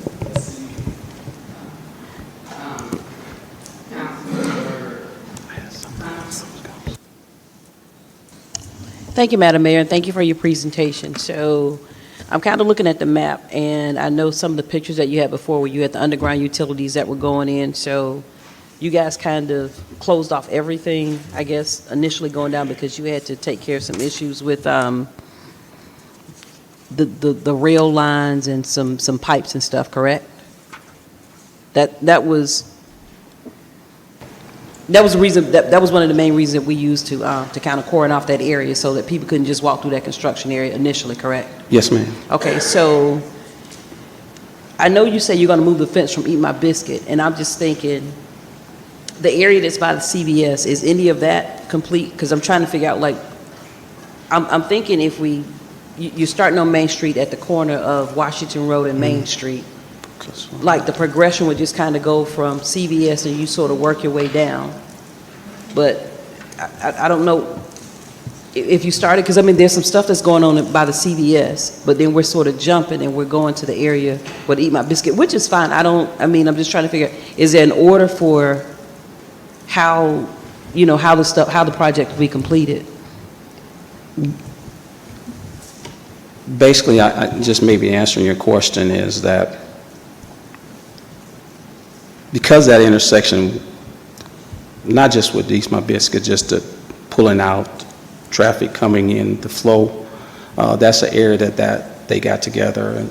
Thank you, Madam Mayor, and thank you for your presentation. So I'm kind of looking at the map, and I know some of the pictures that you had before where you had the underground utilities that were going in. So you guys kind of closed off everything, I guess, initially going down because you had to take care of some issues with the rail lines and some pipes and stuff, correct? That was... That was the reason, that was one of the main reasons that we used to kind of cordon off that area so that people couldn't just walk through that construction area initially, correct? Yes, ma'am. Okay, so I know you say you're going to move the fence from Eat My Biscuit, and I'm just thinking, the area that's by the CVS, is any of that complete? Because I'm trying to figure out, like, I'm thinking if you're starting on Main Street at the corner of Washington Road and Main Street, like the progression would just kind of go from CVS and you sort of work your way down. But I don't know if you started, because I mean, there's some stuff that's going on by the CVS, but then we're sort of jumping and we're going to the area where to Eat My Biscuit, which is fine. I'm just trying to figure, is there an order for how, how the project will be completed? Basically, I just maybe answering your question is that because that intersection, not just with Eat My Biscuit, just the pulling out traffic coming in, the flow, that's an area that they got together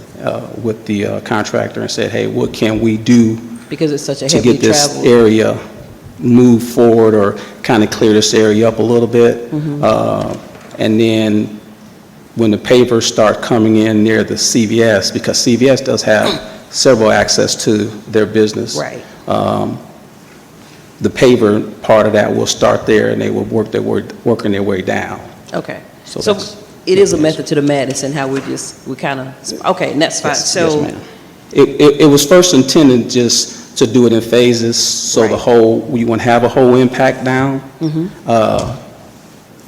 with the contractor and said, hey, what can we do because it's such a to heavily get this traveled area move forward or kind of clear this area up a little bit. And then when the pavers start coming in near the CVS, because CVS does have several access to their business. Right. The paver part of that will start there and they will working their way down. Okay. So So that's- it is a method to the madness and how we kind of, okay, and that's fine. Yes, So, yes, ma'am. It was first intended just to do it in phases, so the whole, you wouldn't have a whole impact down.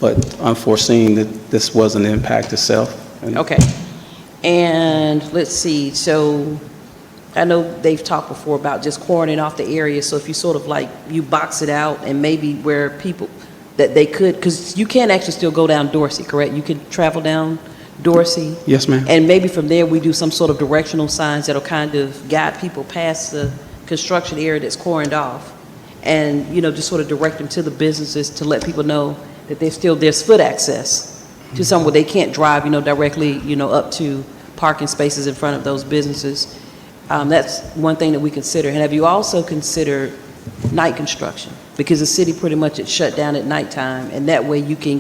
But unforeseen that this was an impact itself. And okay. And let's see, so I know they've talked before about just cordoning off the area, so if you sort of like, you box it out and maybe where people, that they could, because you can actually still go down Dorsey, correct? You can travel down Dorsey? Yes, ma'am. And maybe from there, we do some sort of directional signs that'll kind of guide people past the construction area that's cordoned off, and, just sort of direct them to the businesses to let people know that there's foot access to some where they can't drive, directly, up to parking spaces in front of those businesses. That's one thing that we consider. And have you also considered night construction? Because the city pretty much is shut down at nighttime, and that way you can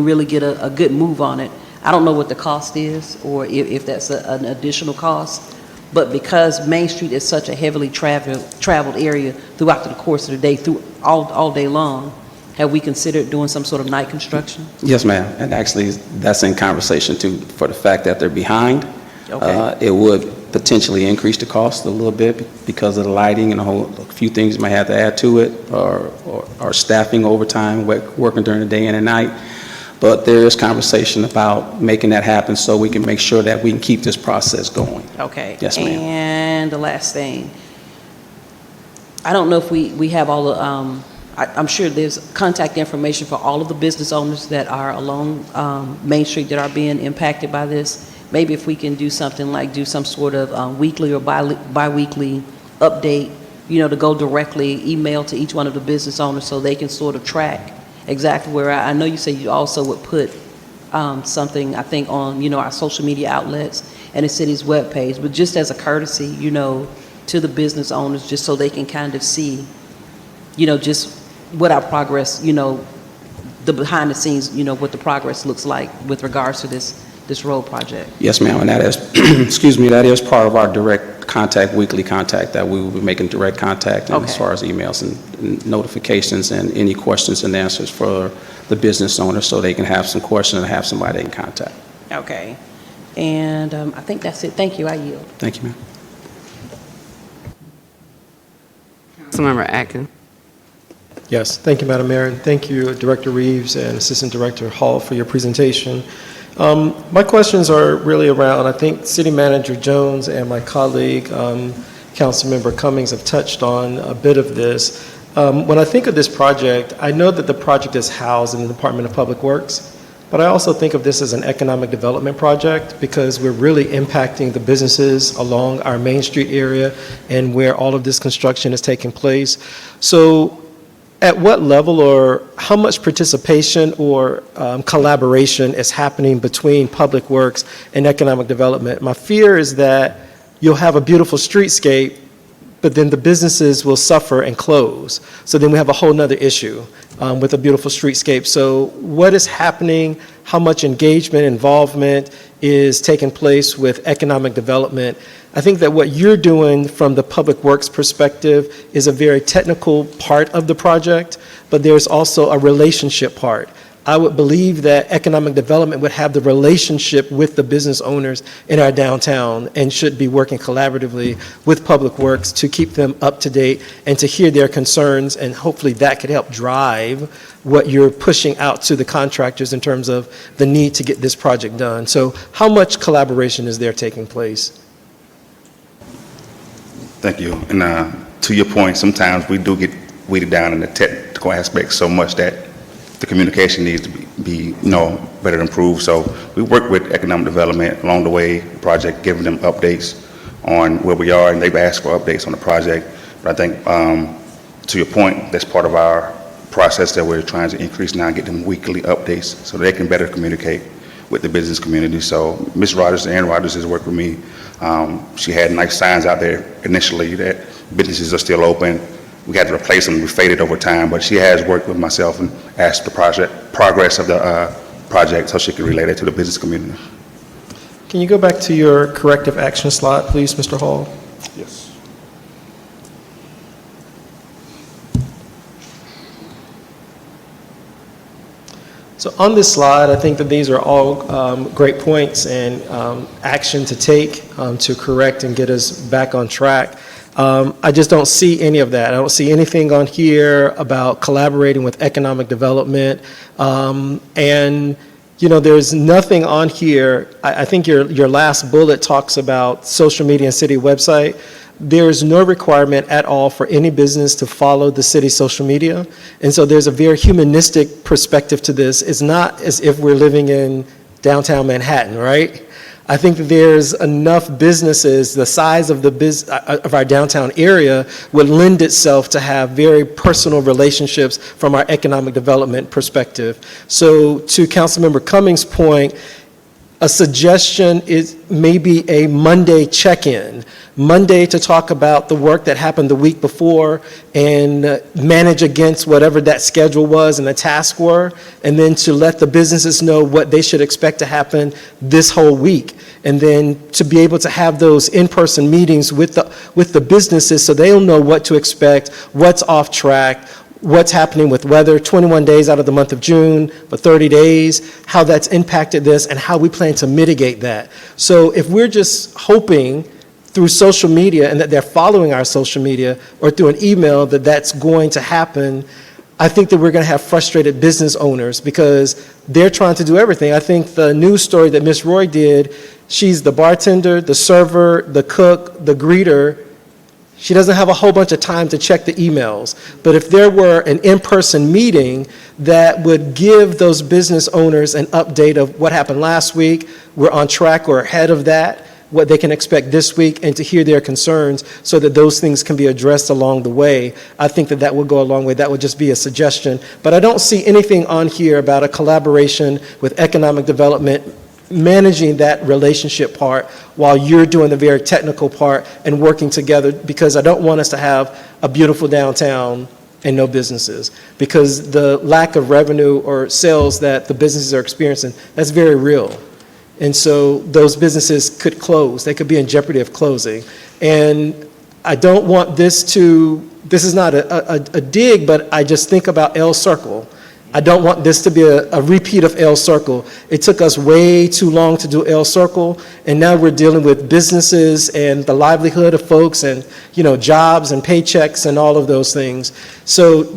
really get a good move on it. I don't know what the cost is, or if that's an additional cost, but because Main Street is such a heavily traveled area throughout the course of the day, through all day long, have we considered doing some sort of night construction? Yes, ma'am. And actually, that's in conversation too, for the fact that they're behind. Okay. It would potentially increase the cost a little bit because of the lighting and a few things you might have to add to it, or staffing overtime, working during the day and at night. But there is conversation about making that happen so we can make sure that we can keep this process going. Okay. Yes, ma'am. And the last thing, I don't know if we have all the, I'm sure there's contact information for all of the business owners that are along Main Street that are being impacted by this. Maybe if we can do something like do some sort of weekly or bi-weekly update, to go directly, email to each one of the business owners so they can sort of track exactly where I know you say you also would put something, I think, on, our social media outlets and the city's webpage, but just as a courtesy, to the business owners, just so they can kind of see, just what our progress, the behind the scenes, what the progress looks like with regards to this road project. Yes, ma'am. And that is, excuse me, that is part of our direct contact, weekly contact, that we will be making direct contact and as far as emails and notifications and any questions and answers for the business owner so they can have some questions and have somebody they can contact. Okay. And I think that's it. Thank you. I yield. Thank you, ma'am. Councilmember Atkins. Yes, thank you, Madam Mayor, and thank you, Director Reeves and Assistant Director Hall, for your presentation. My questions are really around, I think City Manager Jones and my colleague, Councilmember Cummings, have touched on a bit of this. When I think of this project, I know that the project is housed in the Department of Public Works, but I also think of this as an economic development project because we're really impacting the businesses along our Main Street area and where all of this construction is taking place. So at what level or how much participation or collaboration is happening between Public Works and economic development? My fear is that you'll have a beautiful streetscape, but then the businesses will suffer and close. So then we have a whole nother issue with a beautiful streetscape. So what is happening? How much engagement, involvement is taking place with economic development? I think that what you're doing from the public works perspective is a very technical part of the project, but there's also a relationship part. I would believe that economic development would have the relationship with the business owners in our downtown and should be working collaboratively with Public Works to keep them up to date and to hear their concerns, and hopefully that could help drive what you're pushing out to the contractors in terms of the need to get this project done. So how much collaboration is there taking place? Thank you. And to your point, sometimes we do get weeded down in the technical aspects so much that the communication needs to be better improved. So we work with economic development along the way, the project, giving them updates on where we are, and they've asked for updates on the project. But I think, to your point, that's part of our process that we're trying to increase now, get them weekly updates so they can better communicate with the business community. So Ms. Rogers, Ann Rogers, has worked with me. She had nice signs out there initially that businesses are still open. We had to replace them, we faded over time, but she has worked with myself and asked the progress of the project so she can relate it to the business community. Can you go back to your corrective action slide, please, Mr. Hall? Yes. So on this slide, I think that these are all great points and action to take to correct and get us back on track. I just don't see any of that. I don't see anything on here about collaborating with economic development. And, there's nothing on here. I think your last bullet talks about social media and city website. There's no requirement at all for any business to follow the city's social media. And so there's a very humanistic perspective to this. It's not as if we're living in downtown Manhattan, right? I think that there's enough businesses, the size of of our downtown area would lend itself to have very personal relationships from our economic development perspective. So to Councilmember Cummings' point, a suggestion is maybe a Monday check-in. Monday to talk about the work that happened the week before and manage against whatever that schedule was and the tasks were, and then to let the businesses know what they should expect to happen this whole week. And then to be able to have those in-person meetings with the businesses so they'll know what to expect, what's off track, what's happening with weather, 21 days out of the month of June, but 30 days, how that's impacted this, and how we plan to mitigate that. So if we're just hoping through social media and that they're following our social media or through an email that that's going to happen, I think that we're going to have frustrated business owners because they're trying to do everything. I think the news story that Ms. Roy did, she's the bartender, the server, the cook, the greeter. She doesn't have a whole bunch of time to check the emails. But if there were an in-person meeting that would give those business owners an update of what happened last week, we're on track or ahead of that, what they can expect this week, and to hear their concerns so that those things can be addressed along the way, I think that that would go a long way. That would just be a suggestion. But I don't see anything on here about a collaboration with economic development, managing that relationship part while you're doing the very technical part and working together, because I don't want us to have a beautiful downtown and no businesses, because the lack of revenue or sales that the businesses are experiencing, that's very real. And so those businesses could close. They could be in jeopardy of closing. And I don't want this is not a dig, but I just think about L Circle. I don't want this to be a repeat of L Circle. It took us way too long to do L Circle, and now we're dealing with businesses and the livelihood of folks and, jobs and paychecks and all of those things. So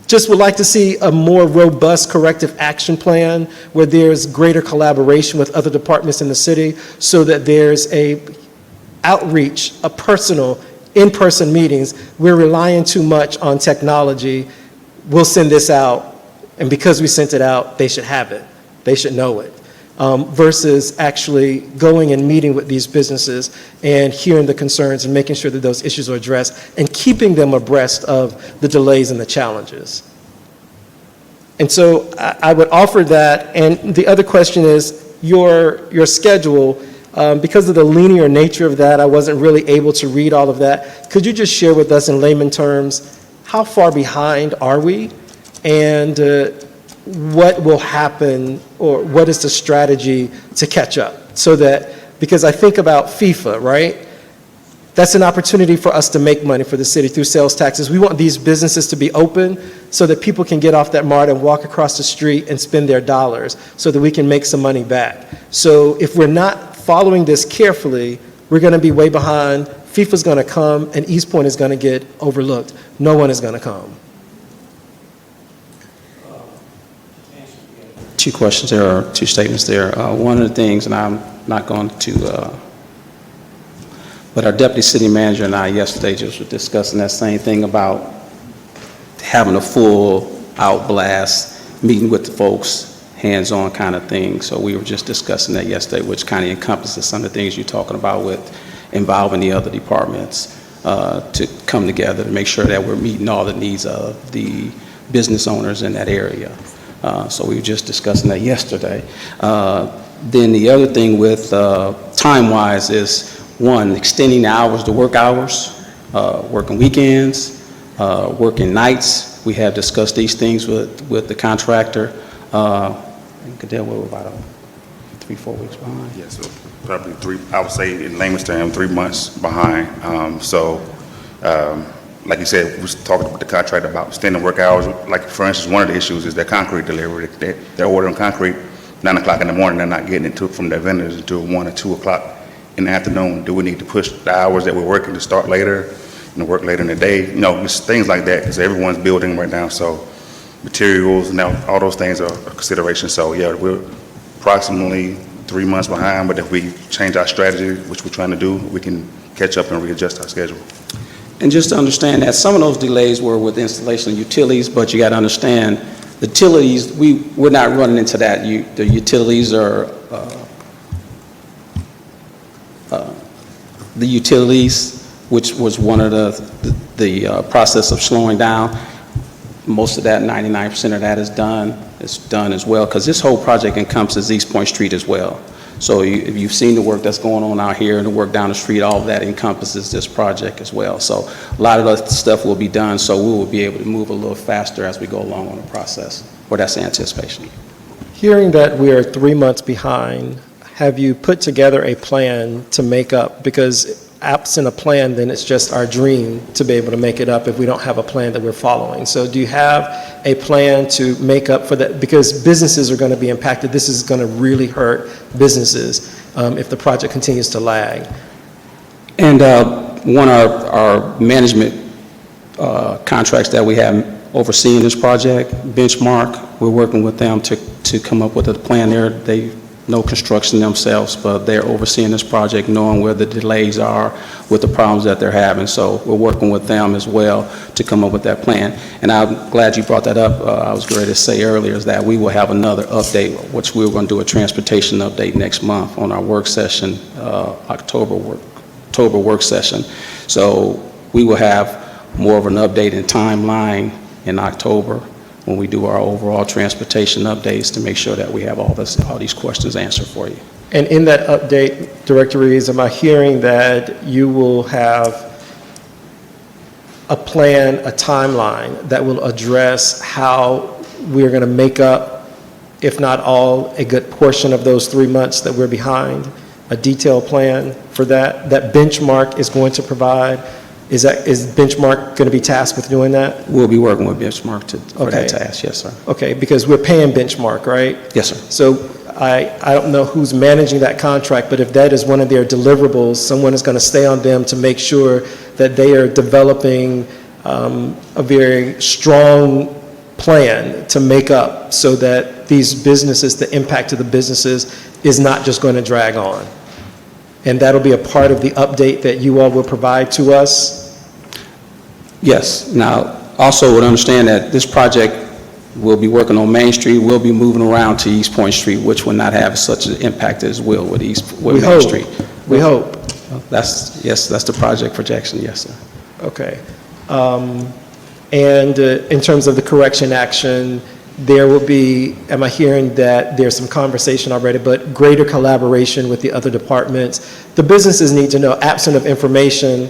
just would like to see a more robust corrective action plan where there's greater collaboration with other departments in the city so that there's a outreach, a personal, in-person meetings. We're relying too much on technology. We'll send this out, and because we sent it out, they should have it. They should know it. Versus actually going and meeting with these businesses and hearing the concerns and making sure that those issues are addressed and keeping them abreast of the delays and the challenges. And so I would offer that. And the other question is your schedule. Because of the linear nature of that, I wasn't really able to read all of that. Could you just share with us in layman terms, how far behind are we? And what will happen, or what is the strategy to catch up? So that, because I think about FIFA, right? That's an opportunity for us to make money for the city through sales taxes. We want these businesses to be open so that people can get off that MART and walk across the street and spend their dollars so that we can make some money back. So if we're not following this carefully, we're going to be way behind. FIFA's going to come and East Point is going to get overlooked. No one is going to come. Two questions there, or two statements there. One of the things, and I'm not going to, but our deputy city manager and I yesterday just were discussing that same thing about having a full out blast, meeting with the folks, hands-on kind of thing. So we were just discussing that yesterday, which kind of encompasses some of the things you're talking about with involving the other departments to come together to make sure that we're meeting all the needs of the business owners in that area. So we were just discussing that yesterday. Then the other thing with time-wise is, one, extending the hours, the work hours, working weekends, working nights. We have discussed these things with the contractor. Cadell, we're about 3-4 weeks behind. Yeah, so probably I would say in layman's terms, 3 months behind. Like you said, we was talking with the contractor about extending work hours. Like, for instance, one of the issues is that concrete delivery. They're ordering concrete 9 o'clock in the morning. They're not getting it from their vendors until 1 or 2 o'clock in the afternoon. Do we need to push the hours that we're working to start later and work later in the day? You know, just things like that, because everyone's building right now. So materials and all those things are a consideration. So yeah, we're approximately 3 months behind, but if we change our strategy, which we're trying to do, we can catch up and readjust our schedule. And just to understand that some of those delays were with installation of utilities, but you got to understand the utilities, we're not running into that. The utilities are, the utilities, which was one of the process of slowing down. Most of that, 99% of that is done. It's done as well, because this whole project encompasses East Point Street as well. So if you've seen the work that's going on out here and the work down the street, all of that encompasses this project as well. So a lot of the stuff will be done, so we will be able to move a little faster as we go along on the process, or that's the anticipation. Hearing that we are 3 months behind, have you put together a plan to make up? Because absent a plan, then it's just our dream to be able to make it up if we don't have a plan that we're following. So do you have a plan to make up for that? Because businesses are going to be impacted. This is going to really hurt businesses if the project continues to lag. And one of our management contracts that we have overseeing this project, Benchmark, we're working with them to come up with a plan there. They know construction themselves, but they're overseeing this project, knowing where the delays are with the problems that they're having. So we're working with them as well to come up with that plan. And I'm glad you brought that up. I was ready to say earlier is that we will have another update, which we were going to do a transportation update next month on our work session, October work session. So we will have more of an update and timeline in October when we do our overall transportation updates to make sure that we have all these questions answered for you. And in that update, Director Reeves, am I hearing that you will have a plan, a timeline that will address how we're going to make up, if not all, a good portion of those 3 months that we're behind? A detailed plan for that Benchmark is going to provide? Is Benchmark going to be tasked with doing that? We'll be working with Benchmark for that task, yes, sir. Okay, because we're paying Benchmark, right? Yes, sir. So I don't know who's managing that contract, but if that is one of their deliverables, someone is going to stay on them to make sure that they are developing a very strong plan to make up so that these businesses, the impact to the businesses is not just going to drag on. And that'll be a part of the update that you all will provide to us? Yes. Now, also would understand that this project will be working on Main Street. We'll be moving around to East Point Street, which will not have such an impact as will with Main Street. We hope. That's the project projection, yes, sir. Okay. And in terms of the correction action, there will be, am I hearing that there's some conversation already, but greater collaboration with the other departments? The businesses need to know, absent of information,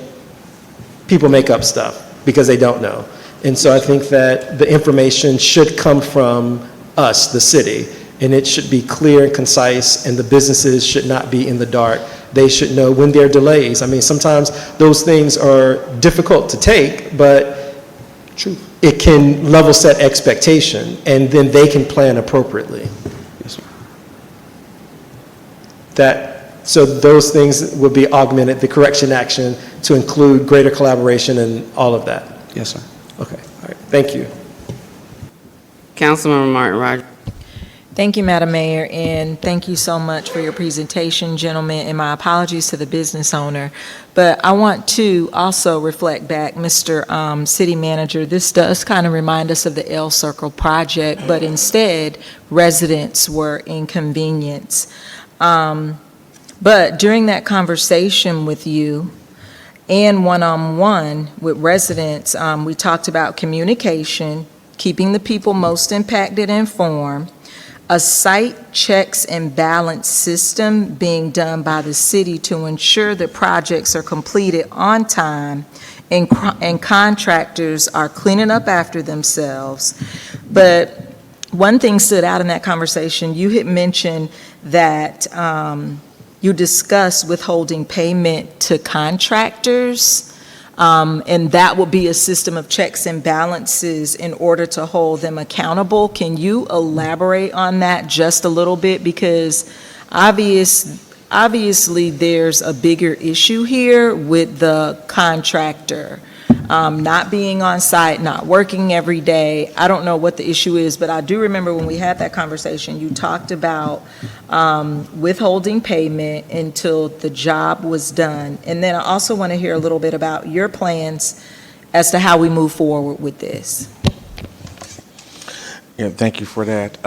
people make up stuff because they don't know. And so I think that the information should come from us, the city, and it should be clear and concise, and the businesses should not be in the dark. They should know when there are delays. I mean, sometimes those things are difficult to take, but it can level set expectation, and then they can plan appropriately. So those things will be augmented, the correction action, to include greater collaboration and all of that. Yes, sir. Okay, all right, thank you. Councilmember Martin Rogers. Thank you, Madam Mayor, and thank you so much for your presentation, gentlemen, and my apologies to the business owner. But I want to also reflect back, Mr. City Manager, this does kind of remind us of the L Circle project, but instead, residents were inconvenienced. But during that conversation with you and one-on-one with residents, we talked about communication, keeping the people most impacted informed, a site checks and balance system being done by the city to ensure that projects are completed on time and contractors are cleaning up after themselves. But one thing stood out in that conversation. You had mentioned that you discussed withholding payment to contractors. And that will be a system of checks and balances in order to hold them accountable. Can you elaborate on that just a little bit? Because obviously there's a bigger issue here with the contractor not being on site, not working every day. I don't know what the issue is, but I do remember when we had that conversation, you talked about withholding payment until the job was done. And then I also want to hear a little bit about your plans as to how we move forward with this. Yeah, thank you for that.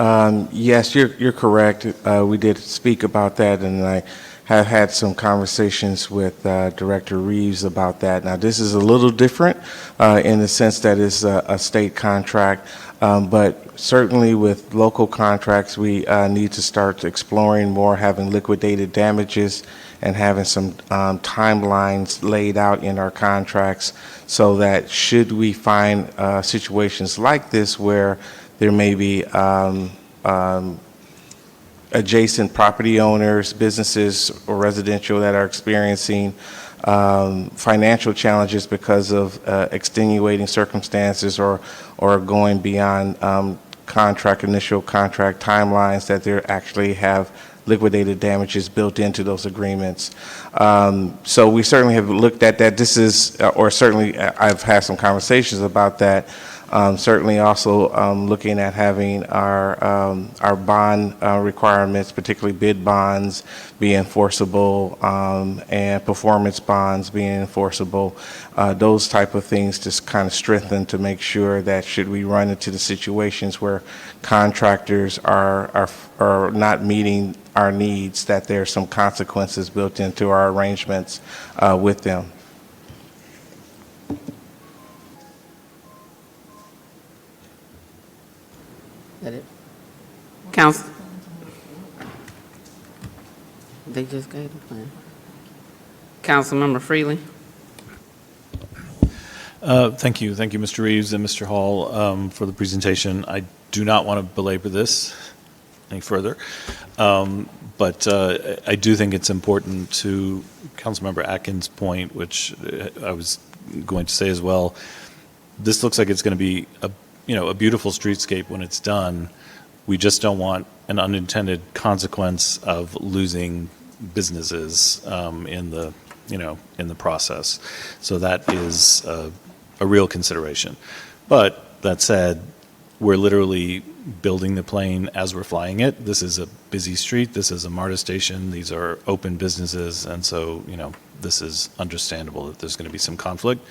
Yes, you're correct. We did speak about that, and I have had some conversations with Director Reeves about that. Now, this is a little different in the sense that it's a state contract, but certainly with local contracts, we need to start exploring more, having liquidated damages and having some timelines laid out in our contracts so that should we find situations like this where there may be adjacent property owners, businesses, or residential that are experiencing financial challenges because of extenuating circumstances or going beyond initial contract timelines, that they actually have liquidated damages built into those agreements. So we certainly have looked at that. This is, or certainly I've had some conversations about that. Certainly also looking at having our bond requirements, particularly bid bonds, be enforceable and performance bonds being enforceable. Those type of things just kind of strengthen to make sure that should we run into the situations where contractors are not meeting our needs, that there are some consequences built into our arrangements with them. That it? Council. They just gave the plan. Councilmember Freely. Thank you, Mr. Reeves and Mr. Hall, for the presentation. I do not want to belabor this any further, but I do think it's important to Councilmember Atkins' point, which I was going to say as well. This looks like it's going to be a beautiful streetscape when it's done. We just don't want an unintended consequence of losing businesses in the process. So that is a real consideration. But that said, we're literally building the plane as we're flying it. This is a busy street. This is a MARTA station. These are open businesses, and so this is understandable that there's going to be some conflict.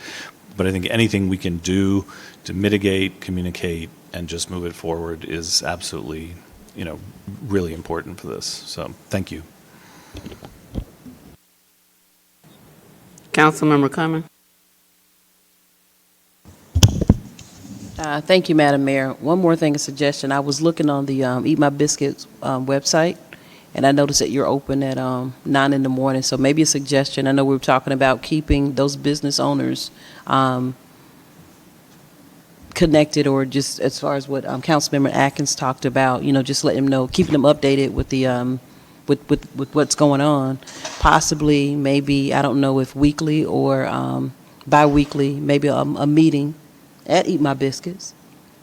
But I think anything we can do to mitigate, communicate, and just move it forward is absolutely, really important for this. So, thank you. Councilmember Cummings. Thank you, Madam Mayor. One more thing, a suggestion. I was looking on the Eat My Biscuits website, and I noticed that you're open at 9 in the morning. So maybe a suggestion. I know we were talking about keeping those business owners connected, or just as far as what Councilmember Atkins talked about, just letting them know, keeping them updated with the with what's going on. Possibly, maybe, I don't know if weekly or bi-weekly, maybe a meeting at Eat My Biscuits.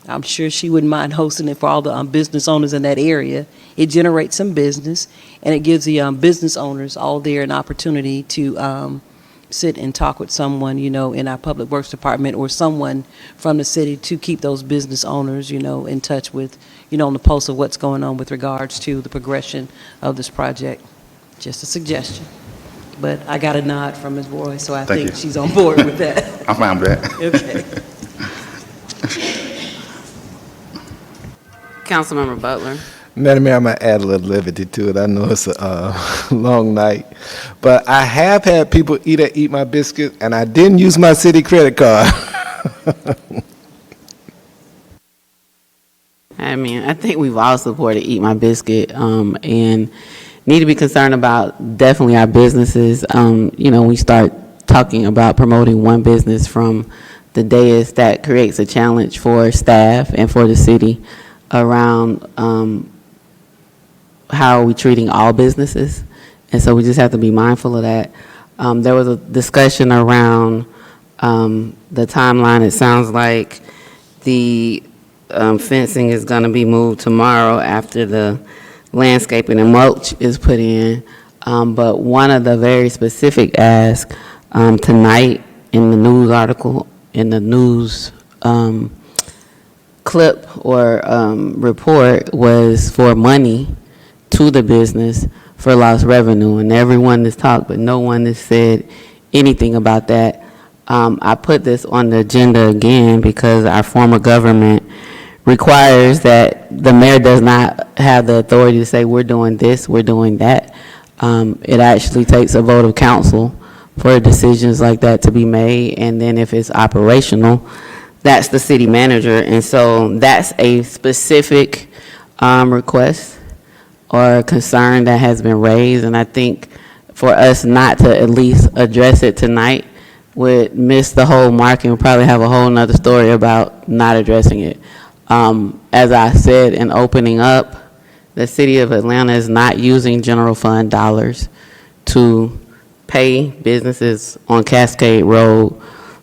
I'm sure she wouldn't mind hosting it for all the business owners in that area. It generates some business, and it gives the business owners all there an opportunity to sit and talk with someone, in our Public Works Department or someone from the city to keep those business owners, in touch with, on the pulse of what's going on with regards to the progression of this project. Just a suggestion. But I got a nod from Ms. Roy, so I Thank think you. she's on board with that. I'm fine with that. Okay. Councilmember Butler. Madam Mayor, I'm going to add a little levity to it. I know it's a long night, but I have had people eat My Biscuit, and I didn't use my city credit card. I mean, I think we've all supported Eat My Biscuit, and need to be concerned about definitely our businesses. We start talking about promoting one business from the dais, that creates a challenge for staff and for the city around how are we treating all businesses. And so we just have to be mindful of that. There was a discussion around the timeline. It sounds like the fencing is going to be moved tomorrow after the landscaping and mulch is put in. But one of the very specific asks tonight in the news article, in the news clip or report, was for money to the business for lost revenue. And everyone has talked, but no one has said anything about that. I put this on the agenda again because our form of government requires that the mayor does not have the authority to say we're doing this, we're doing that. It actually takes a vote of council for decisions like that to be made, and then if it's operational, that's the city manager. And so that's a specific request or concern that has been raised, and I think for us not to at least address it tonight would miss the whole mark and we'll probably have a whole nother story about not addressing it. As I said in opening up, the city of Atlanta is not using general fund dollars to pay businesses on Cascade Road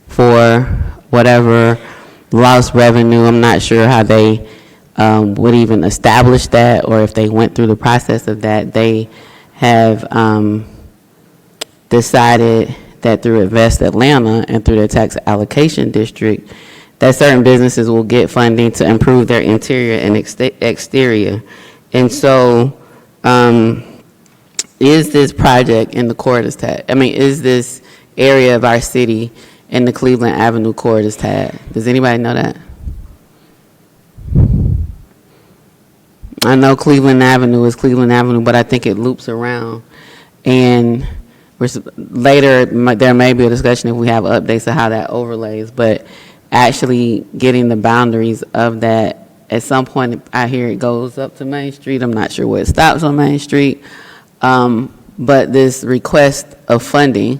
for whatever lost revenue. I'm not sure how they would even establish that, or if they went through the process of that. They have decided that through Invest Atlanta and through their tax allocation district, that certain businesses will get funding to improve their interior and exterior. And so, is this project in the Cordes tab? I mean, is this area of our city in the Cleveland Avenue Cordes tab? Does anybody know that? I know Cleveland Avenue is Cleveland Avenue, but I think it loops around. And later, there may be a discussion if we have updates of how that overlays, but actually getting the boundaries of that. At some point, I hear it goes up to Main Street. I'm not sure where it stops on Main Street. But this request of funding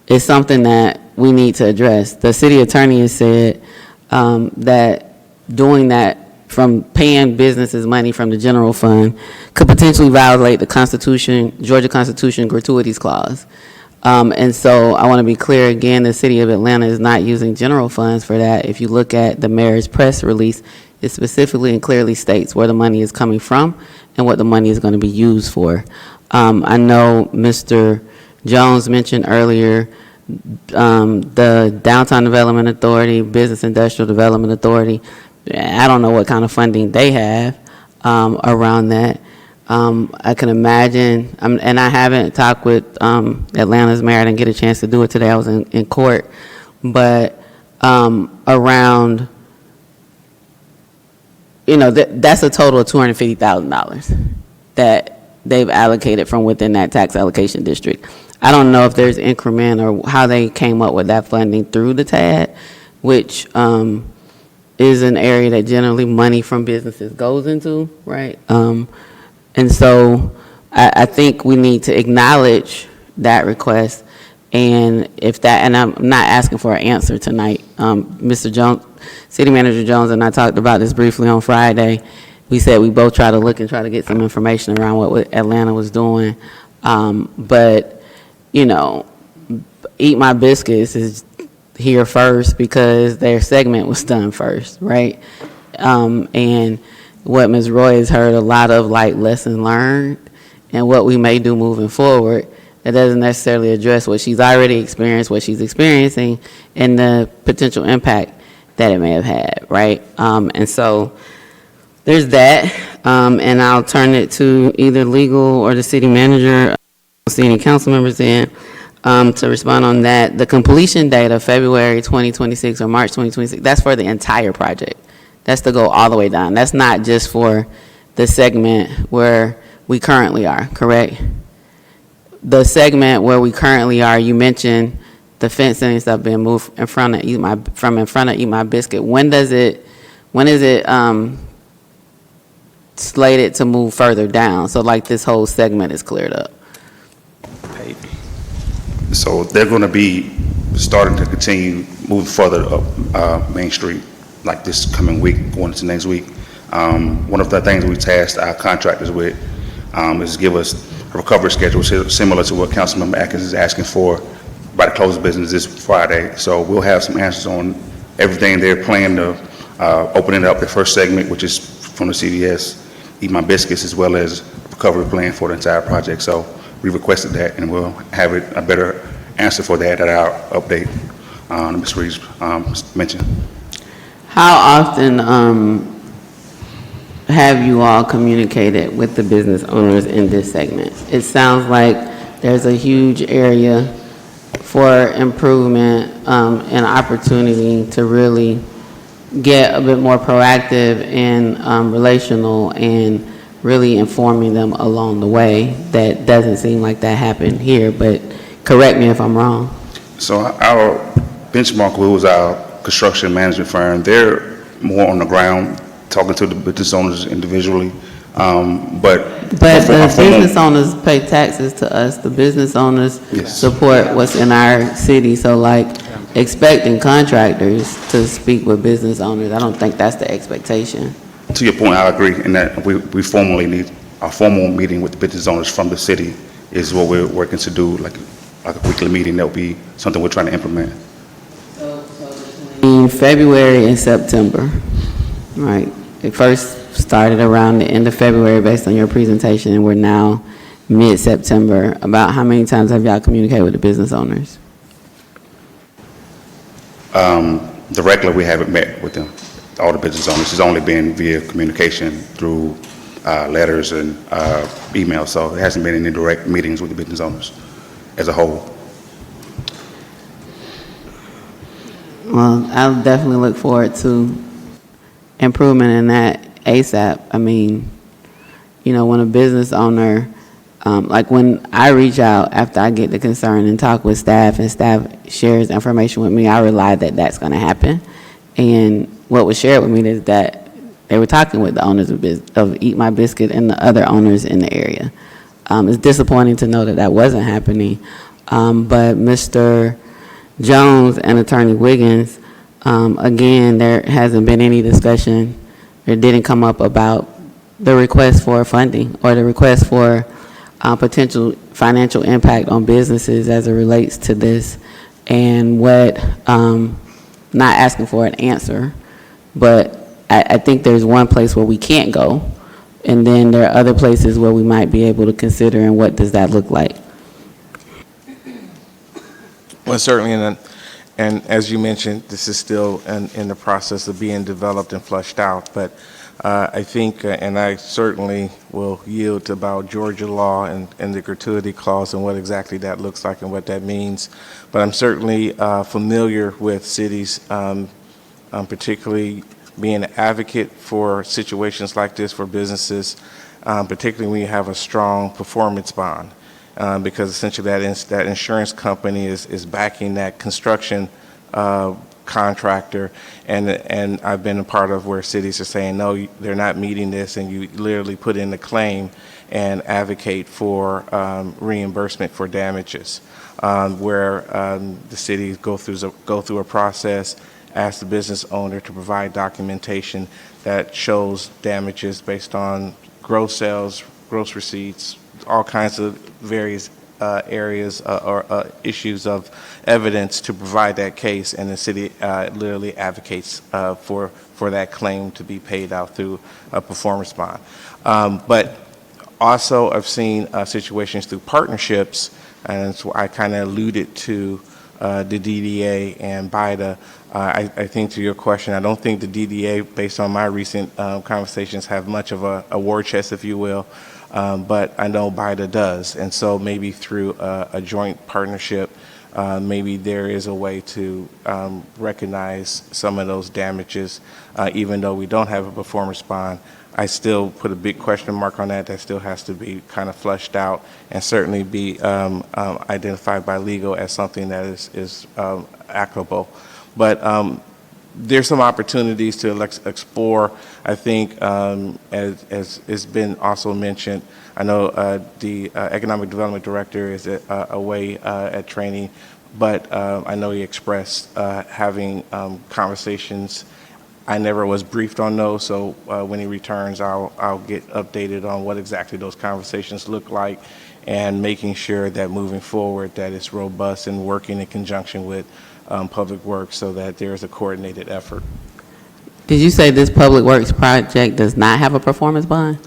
is something that we need to address. The city attorney has said that doing that from paying businesses money from the general fund could potentially violate the Constitution, Georgia Constitution gratuities clause. And so I want to be clear again, the city of Atlanta is not using general funds for that. If you look at the mayor's press release, it specifically and clearly states where the money is coming from and what the money is going to be used for. I know Mr. Jones mentioned earlier the Downtown Development Authority, Business Industrial Development Authority. I don't know what kind of funding they have around that. I can imagine, and I haven't talked with Atlanta's mayor. I didn't get a chance to do it today. I was in court. But around, that's a total of $250,000 that they've allocated from within that tax allocation district. I don't know if there's increment or how they came up with that funding through the TAD, which is an area that generally money from businesses goes into, right? And so I think we need to acknowledge that request. And if that, and I'm not asking for an answer tonight. Mr. Jones, City Manager Jones and I talked about this briefly on Friday. We said we both try to look and try to get some information around what Atlanta was doing. But, you know, Eat My Biscuits is here first because their segment was done first, right? And what Ms. Roy has heard a lot of, like, lessons learned and what we may do moving forward. That doesn't necessarily address what she's already experienced, what she's experiencing, and the potential impact that it may have had, right? And so there's that, and I'll turn it to either legal or the city manager, city council members in, to respond on that. The completion date of February 2026 or March 2026, that's for the entire project. That's to go all the way down. That's not just for the segment where we currently are, correct? The segment where we currently are, you mentioned the fencing and stuff being moved in front of Eat My Biscuit. When is it slated to move further down? So like this whole segment is cleared up. So they're going to be starting to continue moving further up Main Street, like this coming week, going into next week. One of the things we tasked our contractors with is give us a recovery schedule similar to what Councilmember Atkins is asking for by the close of business this Friday. So we'll have some answers on everything they're planning to opening up the first segment, which is from the CVS, Eat My Biscuits, as well as recovery plan for the entire project. So we requested that, and we'll have a better answer for that at our update Ms. Reeves mentioned. How often have you all communicated with the business owners in this segment? It sounds like there's a huge area for improvement and opportunity to really get a bit more proactive and relational and really informing them along the way. That doesn't seem like that happened here, but correct me if I'm wrong. So our Benchmark, who was our construction management firm, they're more on the ground talking to the business owners individually. But the business owners pay taxes to us. The business owners support what's in our city. So like expecting contractors to speak with business owners, I don't think that's the expectation. To your point, I agree in that we formally need a formal meeting with the business owners from the city is what we're working to do, like a weekly meeting. That will be something we're trying to implement. In February and September, right? It first started around the end of February based on your presentation, and we're now mid-September. About how many times have y'all communicated with the business owners? Directly, we haven't met with them. All the business owners. It's only been via communication through letters and emails, so there hasn't been any direct meetings with the business owners as a whole. Well, I'll definitely look forward to improvement in that ASAP. I mean, you know, when a business owner, like when I reach out after I get the concern and talk with staff and staff shares information with me, I rely that that's going to happen. And what was shared with me is that they were talking with the owners of Eat My Biscuit and the other owners in the area. It's disappointing to know that that wasn't happening. But Mr. Jones and Attorney Wiggins, again, there hasn't been any discussion. It didn't come up about the request for funding or the request for potential financial impact on businesses as it relates to this, and what, not asking for an answer, but I think there's one place where we can't go, and then there are other places where we might be able to consider, and what does that look like? Well, certainly, and as you mentioned, this is still in the process of being developed and flushed out, but I think, and I certainly will yield about Georgia law and the gratuity clause and what exactly that looks like and what that means. But I'm certainly familiar with cities, particularly being an advocate for situations like this for businesses, particularly when you have a strong performance bond, because essentially that insurance company is backing that construction contractor, and I've been a part of where cities are saying, no, they're not meeting this, and you literally put in the claim and advocate for reimbursement for damages, where the cities go through a process, ask the business owner to provide documentation that shows damages based on gross sales, gross receipts, all kinds of various areas or issues of evidence to provide that case, and the city literally advocates for that claim to be paid out through a performance bond. But also, I've seen situations through partnerships, and so I kind of alluded to the DDA and BIDA. I think to your question, I don't think the DDA, based on my recent conversations, have much of a war chest, if you will, but I know BIDA does. And so maybe through a joint partnership, maybe there is a way to recognize some of those damages, even though we don't have a performance bond. I still put a big question mark on that. That still has to be kind of fleshed out and certainly be identified by legal as something that is applicable. But there's some opportunities to explore. I think, as has been also mentioned, I know the Economic Development Director is away at training, but I know he expressed having conversations. I never was briefed on those, so when he returns, I'll get updated on what exactly those conversations look like, and making sure that moving forward that it's robust and working in conjunction with Public Works so that there's a coordinated effort. Did you say this Public Works project does not have a performance bond?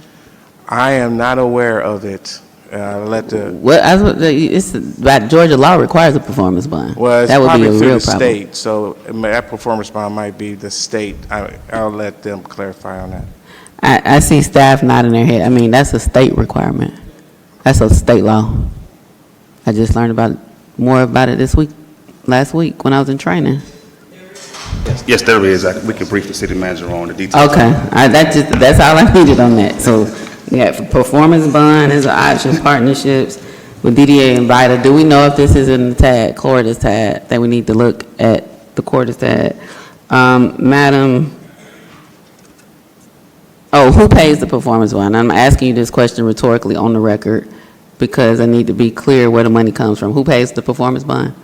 I am not aware of it. It's about Georgia law requires a performance bond. Well, it's that would be probably a through real the problem. state, so that performance bond might be the state. I'll let them clarify on that. I see staff nodding their head. I mean, that's a state requirement. That's a state law. I just learned more about it last week when I was in training. Yes, there is. We can brief the city manager on the details. Okay, that's all I needed on that. So, yeah, for performance bond is an option, partnerships with DDA and BIDA. Do we know if this is in the TAD, Cordes TAD, that we need to look at the Cordes TAD? Madam, who pays the performance bond? I'm asking you this question rhetorically on the record because I need to be clear where the money comes from. Who pays the performance bond?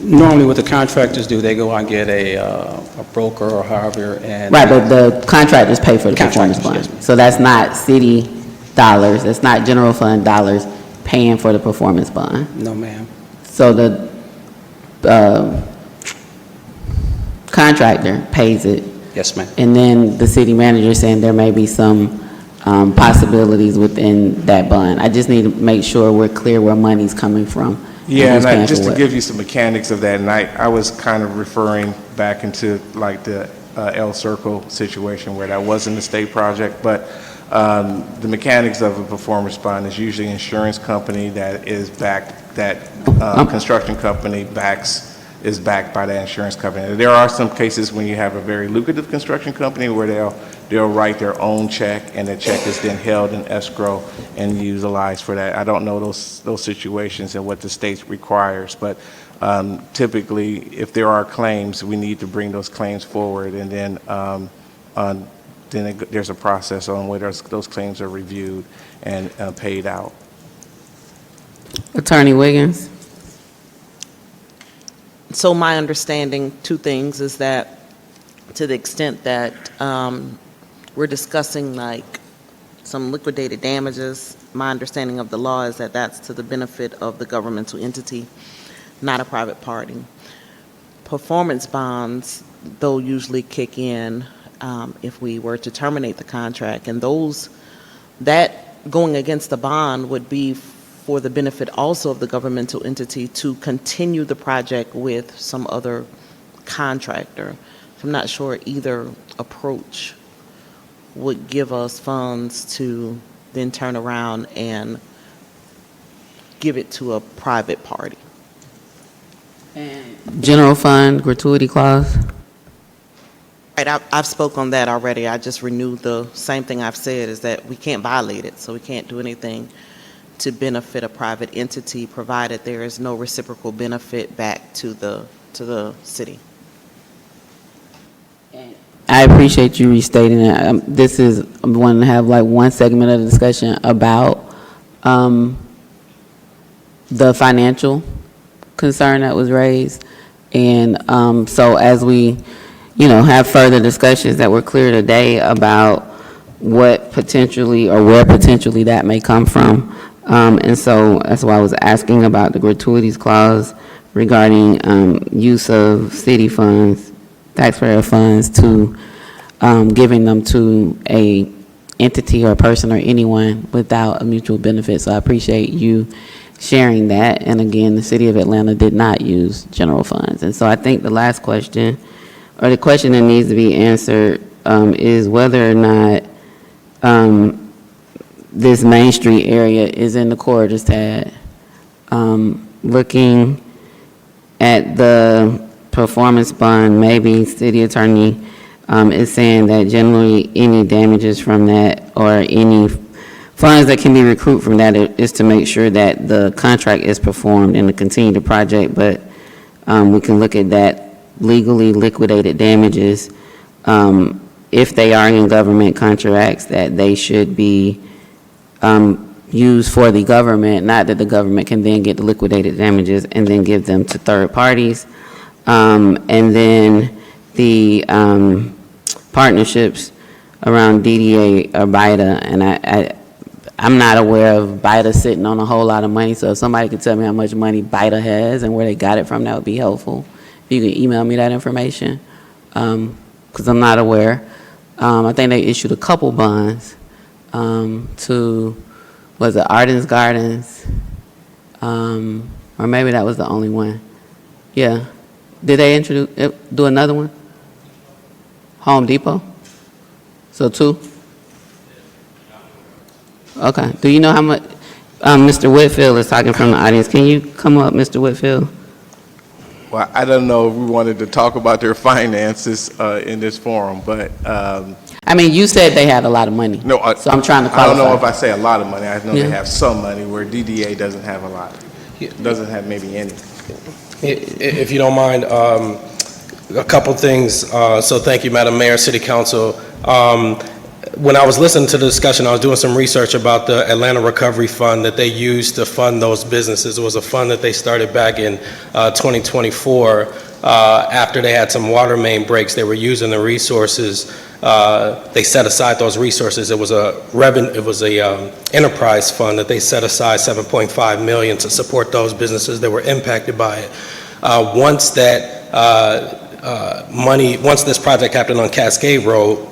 Normally what the contractors do, they go out and get a broker or however, and... Right, but the contractors pay for the performance bond. Yes, So that's not city dollars, that's not general fund dollars paying for the performance bond. No, ma'am. So the contractor pays it. Yes, ma'am. And then the city manager is saying there may be some possibilities within that bond. I just need to make sure we're clear where money's coming from. Yeah, who's paying and just for to what. give you some mechanics of that, and I was kind of referring back into like the El Circle situation where that wasn't a state project, but the mechanics of a performance bond is usually an insurance company that is backed, that construction company is backed by that insurance company. There are some cases when you have a very lucrative construction company where they'll write their own check, and the check is then held in escrow and utilized for that. I don't know those situations and what the state requires, but typically, if there are claims, we need to bring those claims forward, and then there's a process on whether those claims are reviewed and paid out. Attorney Wiggins? So my understanding, two things, is that to the extent that we're discussing like some liquidated damages, my understanding of the law is that that's to the benefit of the governmental entity, not a private party. Performance bonds, though, usually kick in if we were to terminate the contract, and that going against the bond would be for the benefit also of the governmental entity to continue the project with some other contractor. I'm not sure either approach would give us funds to then turn around and give it to a private party. General fund gratuity clause? Right, I've spoke on that already. I just renewed the same thing I've said, is that we can't violate it, so we can't do anything to benefit a private entity, provided there is no reciprocal benefit back to the city. I appreciate you restating that. This is, I'm wanting to have like one segment of the discussion about the financial concern that was raised. And so as we, have further discussions that were clear today about what potentially or where potentially that may come from. And so that's why I was asking about the gratuities clause regarding use of city funds, taxpayer funds, to giving them to a entity or a person or anyone without a mutual benefit. So I appreciate you sharing that. And again, the city of Atlanta did not use general funds. And so I think the last question, or the question that needs to be answered, is whether or not this Main Street area is in the corridors tab. Looking at the performance bond, maybe city attorney is saying that generally any damages from that or any funds that can be recouped from that is to make sure that the contract is performed and to continue the project. But we can look at that legally liquidated damages if they are in government contracts, that they should be used for the government, not that the government can then get the liquidated damages and then give them to third parties. And then the partnerships around DDA or BIDA, and I'm not aware of BIDA sitting on a whole lot of money, so if somebody could tell me how much money BIDA has and where they got it from, that would be helpful. If you could email me that information, because I'm not aware. I think they issued a couple bonds to, was it Arden's Gardens? Or maybe that was the only one. Yeah. Did they do another one? Home Depot? So 2? Okay. Do you know how much? Mr. Whitfield is talking from the audience. Can you come up, Mr. Whitfield? Well, I don't know if we wanted to talk about their finances in this forum, but I mean, you said they had a lot of money. no. So I'm trying to I don't qualify. know if I say a lot of money. I know Yeah. they have some money where DDA doesn't have a lot. Doesn't have maybe any. If you don't mind, a couple things. So thank you, Madam Mayor, City Council. When I was listening to the discussion, I was doing some research about the Atlanta Recovery Fund that they used to fund those businesses. It was a fund that they started back in 2024. After they had some water main breaks, they were using the resources. They set aside those resources. It was a enterprise fund that they set aside $7.5 million to support those businesses that were impacted by it. Once that once this project happened on Cascade Road,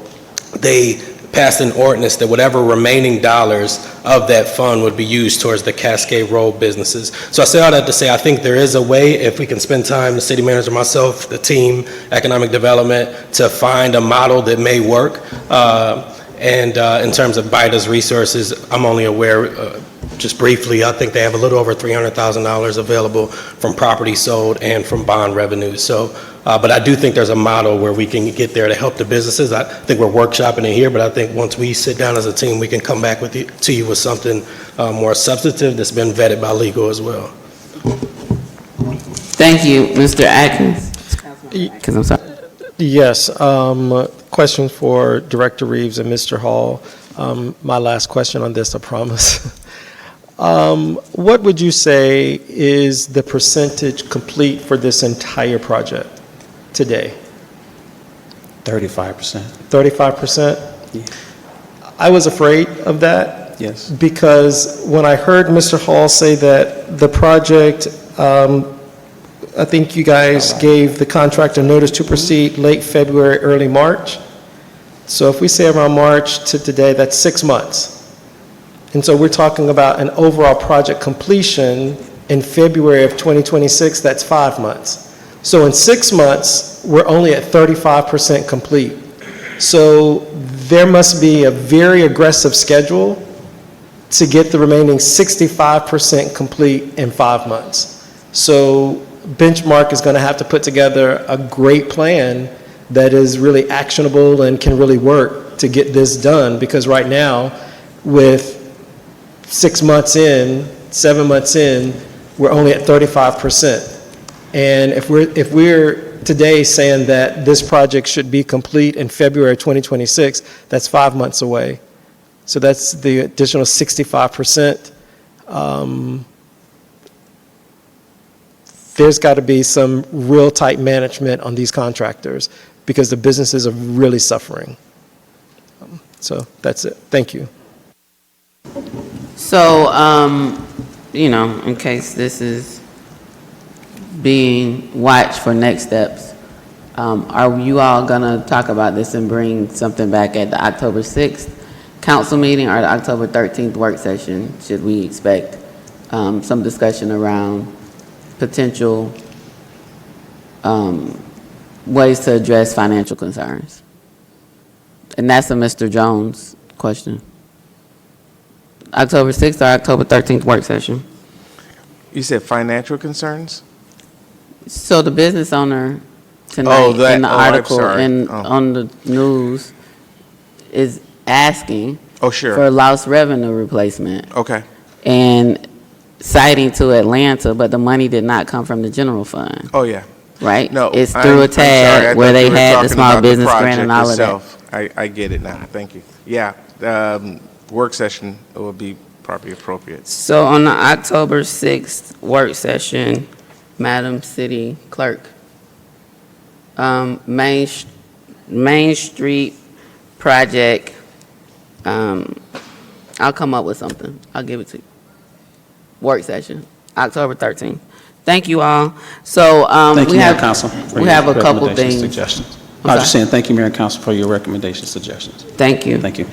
they passed an ordinance that whatever remaining dollars of that fund would be used towards the Cascade Road businesses. So I say all that to say I think there is a way, if we can spend time, the city manager, myself, the team, economic development, to find a model that may work. And in terms of BIDA's resources, I'm only aware, just briefly, I think they have a little over $300,000 available from property sold and from bond revenues. So, but I do think there's a model where we can get there to help the businesses. I think we're workshopping it here, but I think once we sit down as a team, we can come back to you with something more substantive that's been vetted by legal as well. Thank you, Mr. Atkins. Because I'm sorry. Yes, question for Director Reeves and Mr. Hall. My last question on this, I promise. What would you say is the percentage complete for this entire project today? 35%. 35%? Yeah. I was afraid of that. Yes. Because when I heard Mr. Hall say that the project, I think you guys gave the contractor notice to proceed late February, early March. So if we say around March to today, that's 6 months. And so we're talking about an overall project completion in February of 2026, that's 5 months. So in 6 months, we're only at 35% complete. So there must be a very aggressive schedule to get the remaining 65% complete in 5 months. So Benchmark is going to have to put together a great plan that is really actionable and can really work to get this done, because right now, with 6 months in, 7 months in, we're only at 35%. And if we're today saying that this project should be complete in February 2026, that's 5 months away. So that's the additional 65%. There's got to be some real tight management on these contractors because the businesses are really suffering. So that's it. Thank you. So, in case this is being watched for next steps, are you all gonna talk about this and bring something back at the October 6th council meeting or the October 13th work session? Should we expect some discussion around potential ways to address financial concerns? And that's a Mr. Jones question. October 6th or October 13th work session? You said financial concerns? So the business owner tonight in the article and on the news is asking for lost revenue replacement. Okay. And citing to Atlanta, but the money did not come from the general fund. Oh, yeah. Right? No, It's through a tag where they had the small business grant and all of that. I get it now. Thank you. Yeah, work session will be probably appropriate. So on the October 6th work session, Madam City Clerk, Main Street project, I'll come up with something. I'll give it to you. Work session, October 13th. Thank you all. So Thank you, we Mayor have and Council, for we your have a couple recommendations, things. suggestions. I'm I was just sorry. saying, thank you, Mayor and Council, for your recommendations, suggestions. Thank you. Thank you.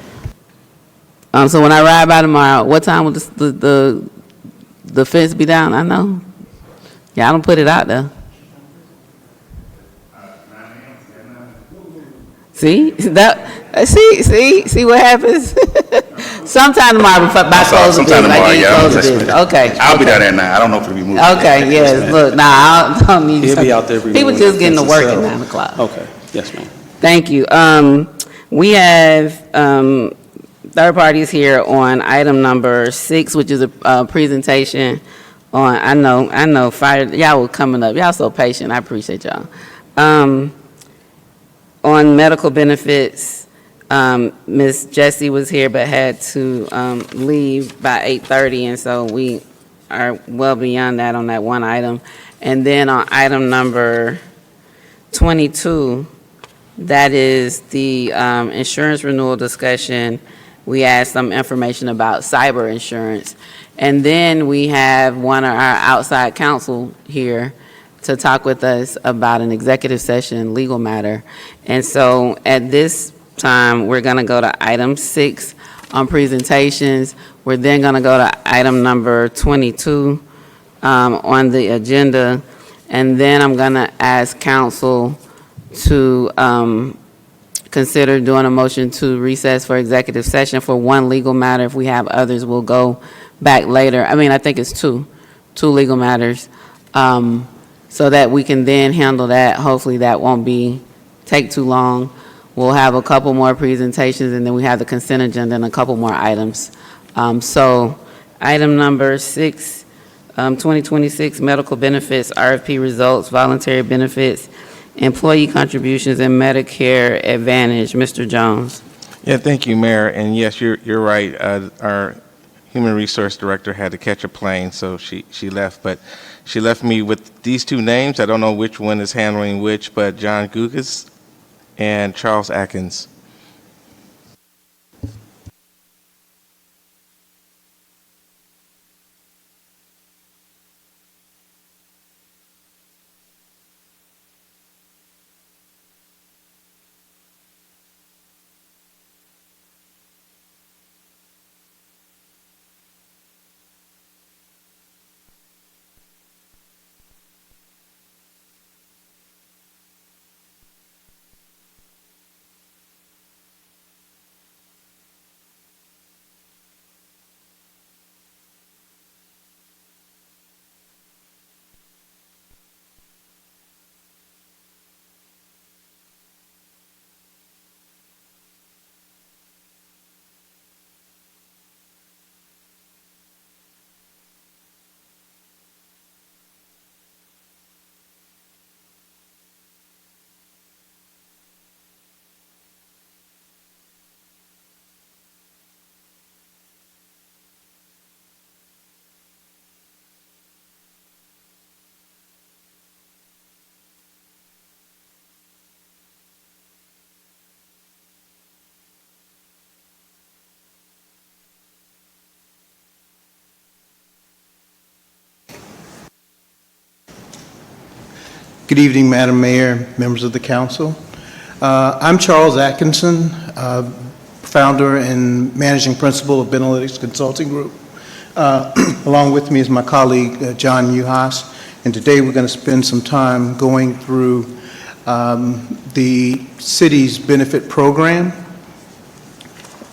So when I ride by tomorrow, what time will the fence be down? I know. Yeah, I don't put it out there. See that? See what happens. Sometime tomorrow by close of Sometime business. tomorrow, I yeah. close of business. Okay. I'll be down there now. I don't know if it'll be moved. Okay. Yes. Look, I don't need. He'll be out there People removing just the getting to fence work at itself. 9 o'clock. Okay, yes, ma'am. Thank you. We have third parties here on item number 6, which is a presentation on, I know, fire, y'all were coming up. Y'all so patient. I appreciate y'all. On medical benefits, Ms. Jessie was here but had to leave by 8:30, and so we are well beyond that on that one item. And then on item number 22, that is the insurance renewal discussion. We asked some information about cyber insurance. And then we have one of our outside counsel here to talk with us about an executive session legal matter. And so at this time, we're going to go to item 6 on presentations. We're then going to go to item number 22 on the agenda. And then I'm going to ask counsel to consider doing a motion to recess for executive session for one legal matter. If we have others, we'll go back later. I think it's two legal matters, so that we can then handle that. Hopefully that won't take too long. We'll have a couple more presentations, and then we have the consent agenda and a couple more items. So item number 6, 2026 medical benefits, RFP results, voluntary benefits, employee contributions, and Medicare Advantage. Mr. Jones. Yeah, thank you, Mayor. And yes, you're right. Our Human Resource Director had to catch a plane, so she left. But she left me with these two names. I don't know which one is handling which, but John Gugas and Charles Atkins. Good evening, Madam Mayor, members of the council. I'm Charles Atkinson, founder and managing principal of Benalytics Consulting Group. Along with me is my colleague, John Muhas, and today we're going to spend some time going through the city's benefit program.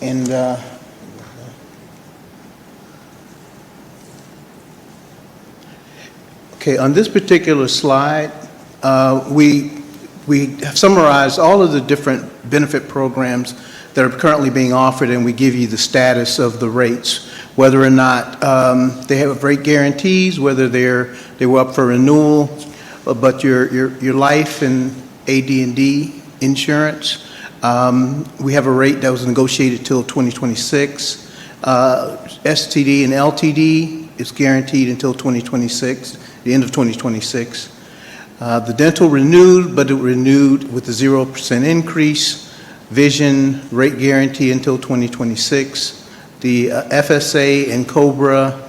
And okay, on this particular slide, we have summarized all of the different benefit programs that are currently being offered, and we give you the status of the rates, whether or not they have rate guarantees, whether they were up for renewal, but your life and AD&D insurance, we have a rate that was negotiated till 2026. STD and LTD is guaranteed until 2026, the end of 2026. The dental renewed, but it renewed with a 0% increase. Vision rate guarantee until 2026. The FSA and COBRA,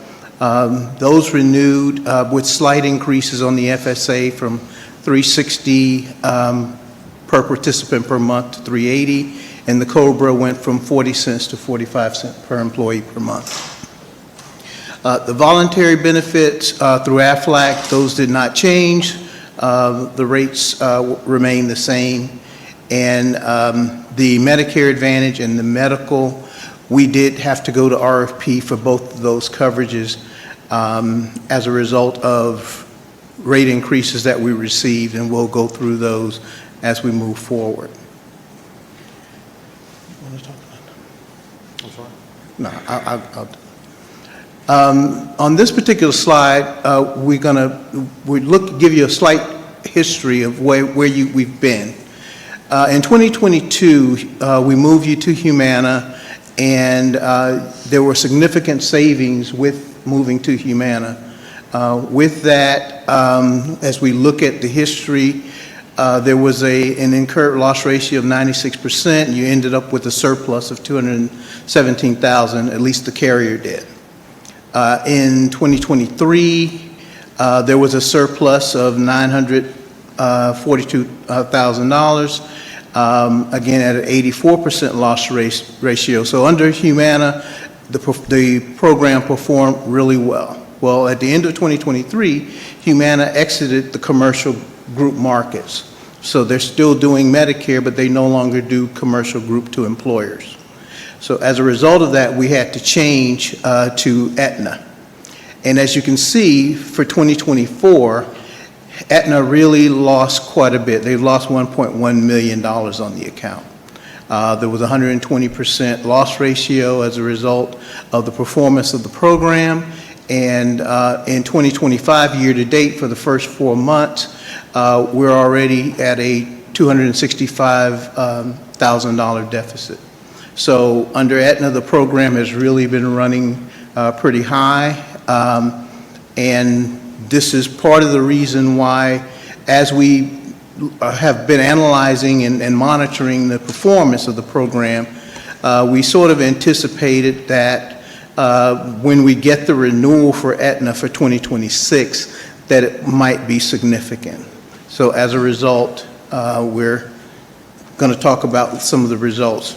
those renewed with slight increases on the FSA from $360 per participant per month to $380, and the COBRA went from 40 cents to 45 cents per employee per month. The voluntary benefits through AFLAC, those did not change. The rates remain the same. And the Medicare Advantage and the medical, we did have to go to RFP for both of those coverages as a result of rate increases that we received, and we'll go through those as we move forward. No, on this particular slide, give you a slight history of where we've been. In 2022, we moved you to Humana, and there were significant savings with moving to Humana. With that, as we look at the history, there was an incurred loss ratio of 96%, and you ended up with a surplus of $217,000, at least the carrier did. In 2023, there was a surplus of $942,000, again at an 84% loss ratio. So under Humana, the program performed really well. Well, at the end of 2023, Humana exited the commercial group markets. So they're still doing Medicare, but they no longer do commercial group to employers. So as a result of that, we had to change to Aetna. And as you can see, for 2024, Aetna really lost quite a bit. They lost $1.1 million on the account. There was a 120% loss ratio as a result of the performance of the program. And in 2025, year to date, for the first 4 months, we're already at a $265,000 deficit. So under Aetna, the program has really been running pretty high. And this is part of the reason why, as we have been analyzing and monitoring the performance of the program, we sort of anticipated that when we get the renewal for Aetna for 2026, that it might be significant. So as a result, we're going to talk about some of the results.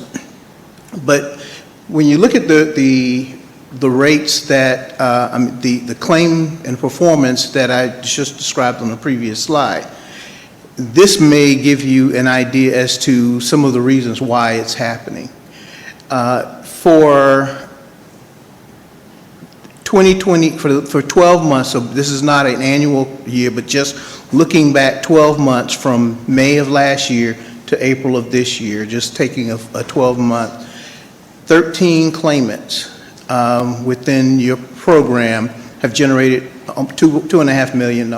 But when you look at the rates that, the claim and performance that I just described on the previous slide, this may give you an idea as to some of the reasons why it's happening. For 2020, for 12 months, so this is not an annual year, but just looking back 12 months from May of last year to April of this year, just taking a 12-month, 13 claimants within your program have generated $2.5 million.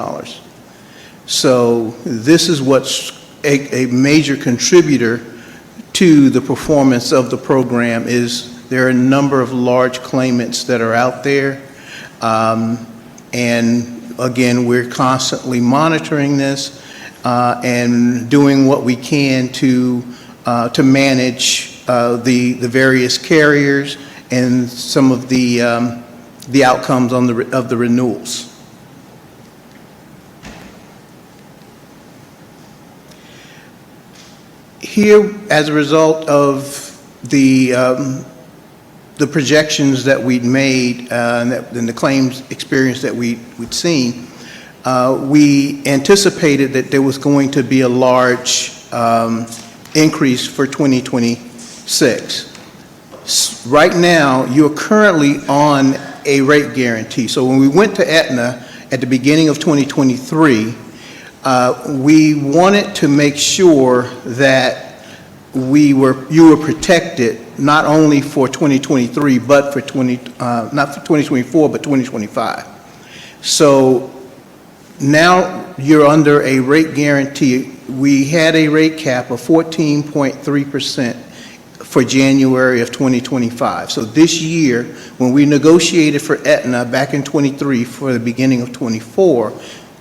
So this is what's a major contributor to the performance of the program. Is there are a number of large claimants that are out there, and again, we're constantly monitoring this and doing what we can to manage the various carriers and some of the outcomes of the renewals. here, as a result of the projections that we'd made and the claims experience that we'd seen, we anticipated that there was going to be a large increase for 2026. Right now, you're currently on a rate guarantee. So when we went to Aetna at the beginning of 2023, we wanted to make sure that you were protected not only for 2023, but for not for 2024, but 2025. So now you're under a rate guarantee. We had a rate cap of 14.3% for January of 2025. So this year, when we negotiated for Aetna back in 23 for the beginning of 24,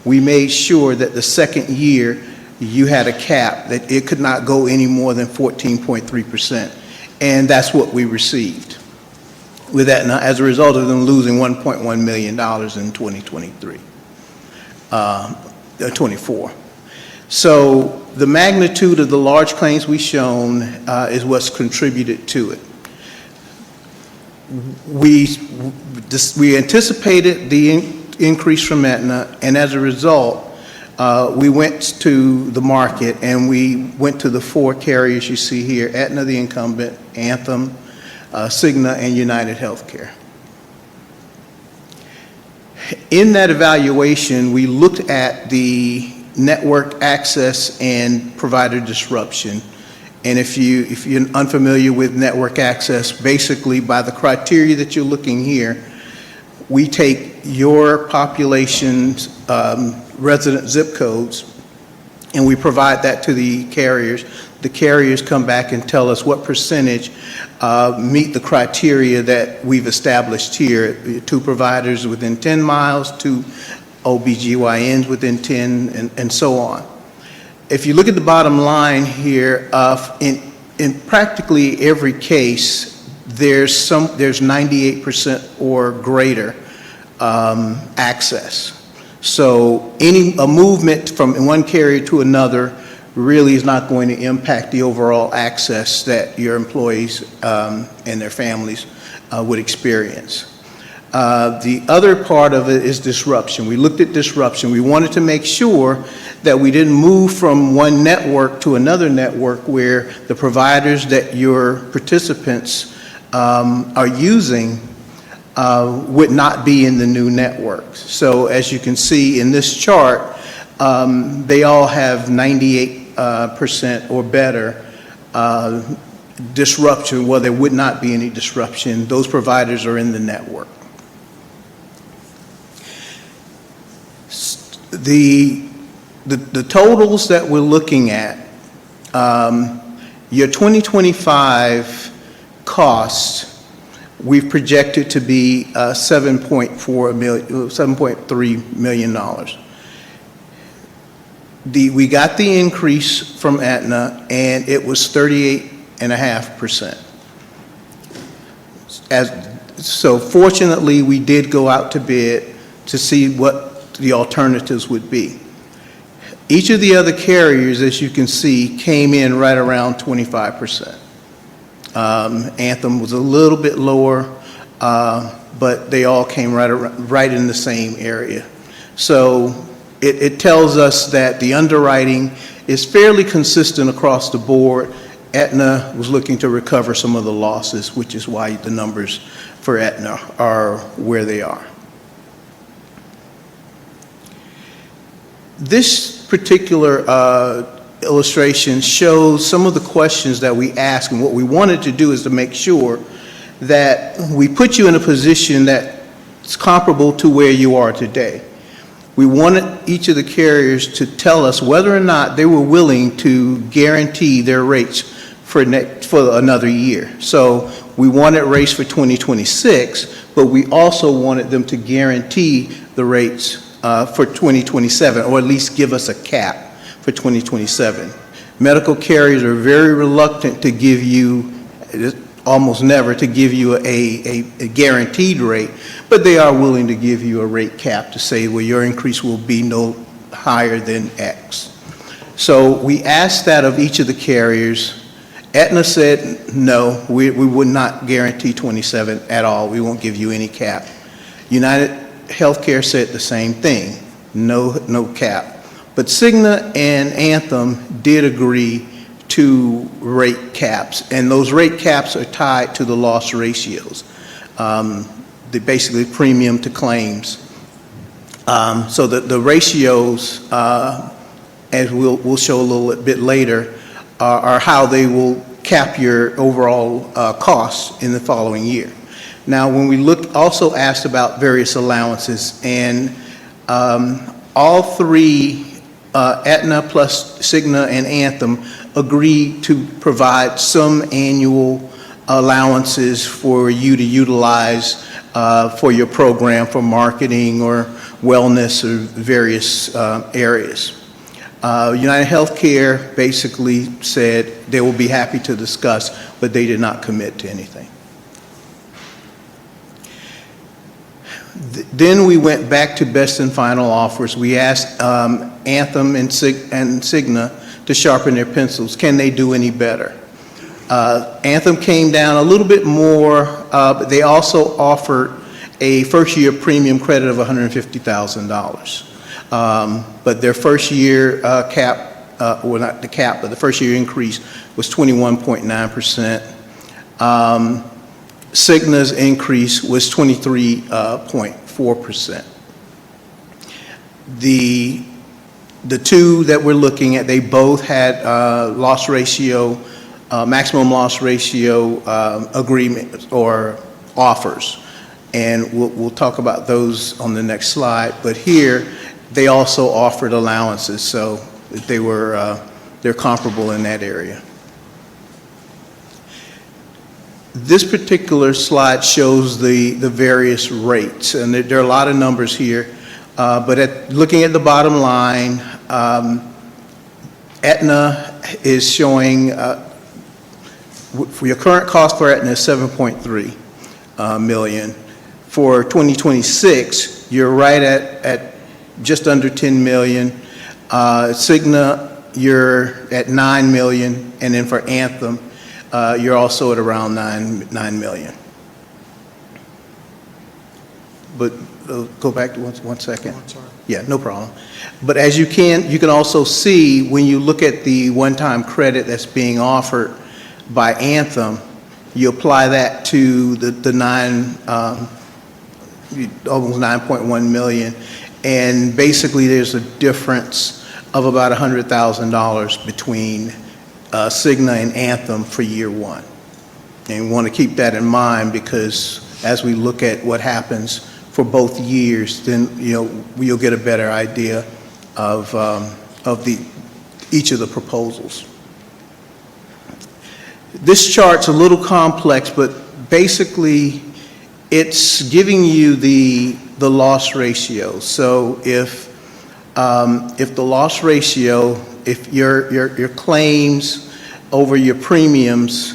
we made sure that the second year you had a cap, that it could not go any more than 14.3%. And that's what we received with Aetna as a result of them losing $1.1 million in 24. So the magnitude of the large claims we've shown is what's contributed to it. We anticipated the increase from Aetna, and as a result, we went to the market and we went to the 4 carriers you see here: Aetna, the incumbent, Anthem, Cigna, and United Healthcare. In that evaluation, we looked at the network access and provider disruption. And if you're unfamiliar with network access, basically by the criteria that you're looking here, we take your population's resident zip codes and we provide that to the carriers. The carriers come back and tell us what percentage meet the criteria that we've established here: 2 providers within 10 miles, 2 OBGYNs within 10, and so on. If you look at the bottom line here, in practically every case, there's 98% or greater access. So a movement from one carrier to another really is not going to impact the overall access that your employees and their families would experience. The other part of it is disruption. We looked at disruption. We wanted to make sure that we didn't move from one network to another network where the providers that your participants are using would not be in the new networks. So as you can see in this chart, they all have 98% or better disruption. Well, there would not be any disruption. Those providers are in the network. The totals that we're looking at, your 2025 costs, we've projected to be $7.3 million. We got the increase from Aetna, and it was 38.5%. So fortunately, we did go out to bid to see what the alternatives would be. Each of the other carriers, as you can see, came in right around 25%. Anthem was a little bit lower, but they all came right in the same area. So it tells us that the underwriting is fairly consistent across the board. Aetna was looking to recover some of the losses, which is why the numbers for Aetna are where they are. This particular illustration shows some of the questions that we ask, and what we wanted to do is to make sure that we put you in a position that's comparable to where you are today. We wanted each of the carriers to tell us whether or not they were willing to guarantee their rates for another year. So we wanted rates for 2026, but we also wanted them to guarantee the rates for 2027, or at least give us a cap for 2027. Medical carriers are very reluctant to give you, almost never, to give you a guaranteed rate, but they are willing to give you a rate cap to say, well, your increase will be no higher than X. So we asked that of each of the carriers. Aetna said, no, we would not guarantee 27 at all. We won't give you any cap. United Healthcare said the same thing, no cap. But Cigna and Anthem did agree to rate caps, and those rate caps are tied to the loss ratios. Basically premium to claims. So the ratios, as we'll show a little bit later, are how they will cap your overall costs in the following year. Now, when we also asked about various allowances, and all three, Aetna plus Cigna and Anthem, agreed to provide some annual allowances for you to utilize for your program, for marketing or wellness or various areas. United Healthcare basically said they will be happy to discuss, but they did not commit to anything. Then we went back to best and final offers. We asked Anthem and Cigna to sharpen their pencils. Can they do any better? Anthem came down a little bit more, but they also offered a first-year premium credit of $150,000. But their first-year cap, well, not the cap, but the first-year increase was 21.9%. Cigna's increase was 23.4%. The two that we're looking at, they both had loss ratio, maximum loss ratio agreements or offers. And we'll talk about those on the next slide. But here, they also offered allowances, so they're comparable in that area. This particular slide shows the various rates, and there are a lot of numbers here. But looking at the bottom line, Aetna is showing, for your current cost for Aetna is $7.3 million. For 2026, you're right at just under $10 million. Cigna, you're at $9 million, and then for Anthem, you're also at around $9 million. But go back to one second. Oh, sorry. Yeah, no problem. But as you can also see when you look at the one-time credit that's being offered by Anthem, you apply that to the almost 9.1 million, and basically there's a difference of about $100,000 between Cigna and Anthem for year one. And we want to keep that in mind, because as we look at what happens for both years, then you'll get a better idea of each of the proposals. This chart's a little complex, but basically it's giving you the loss ratio. So if the loss ratio, if your claims over your premiums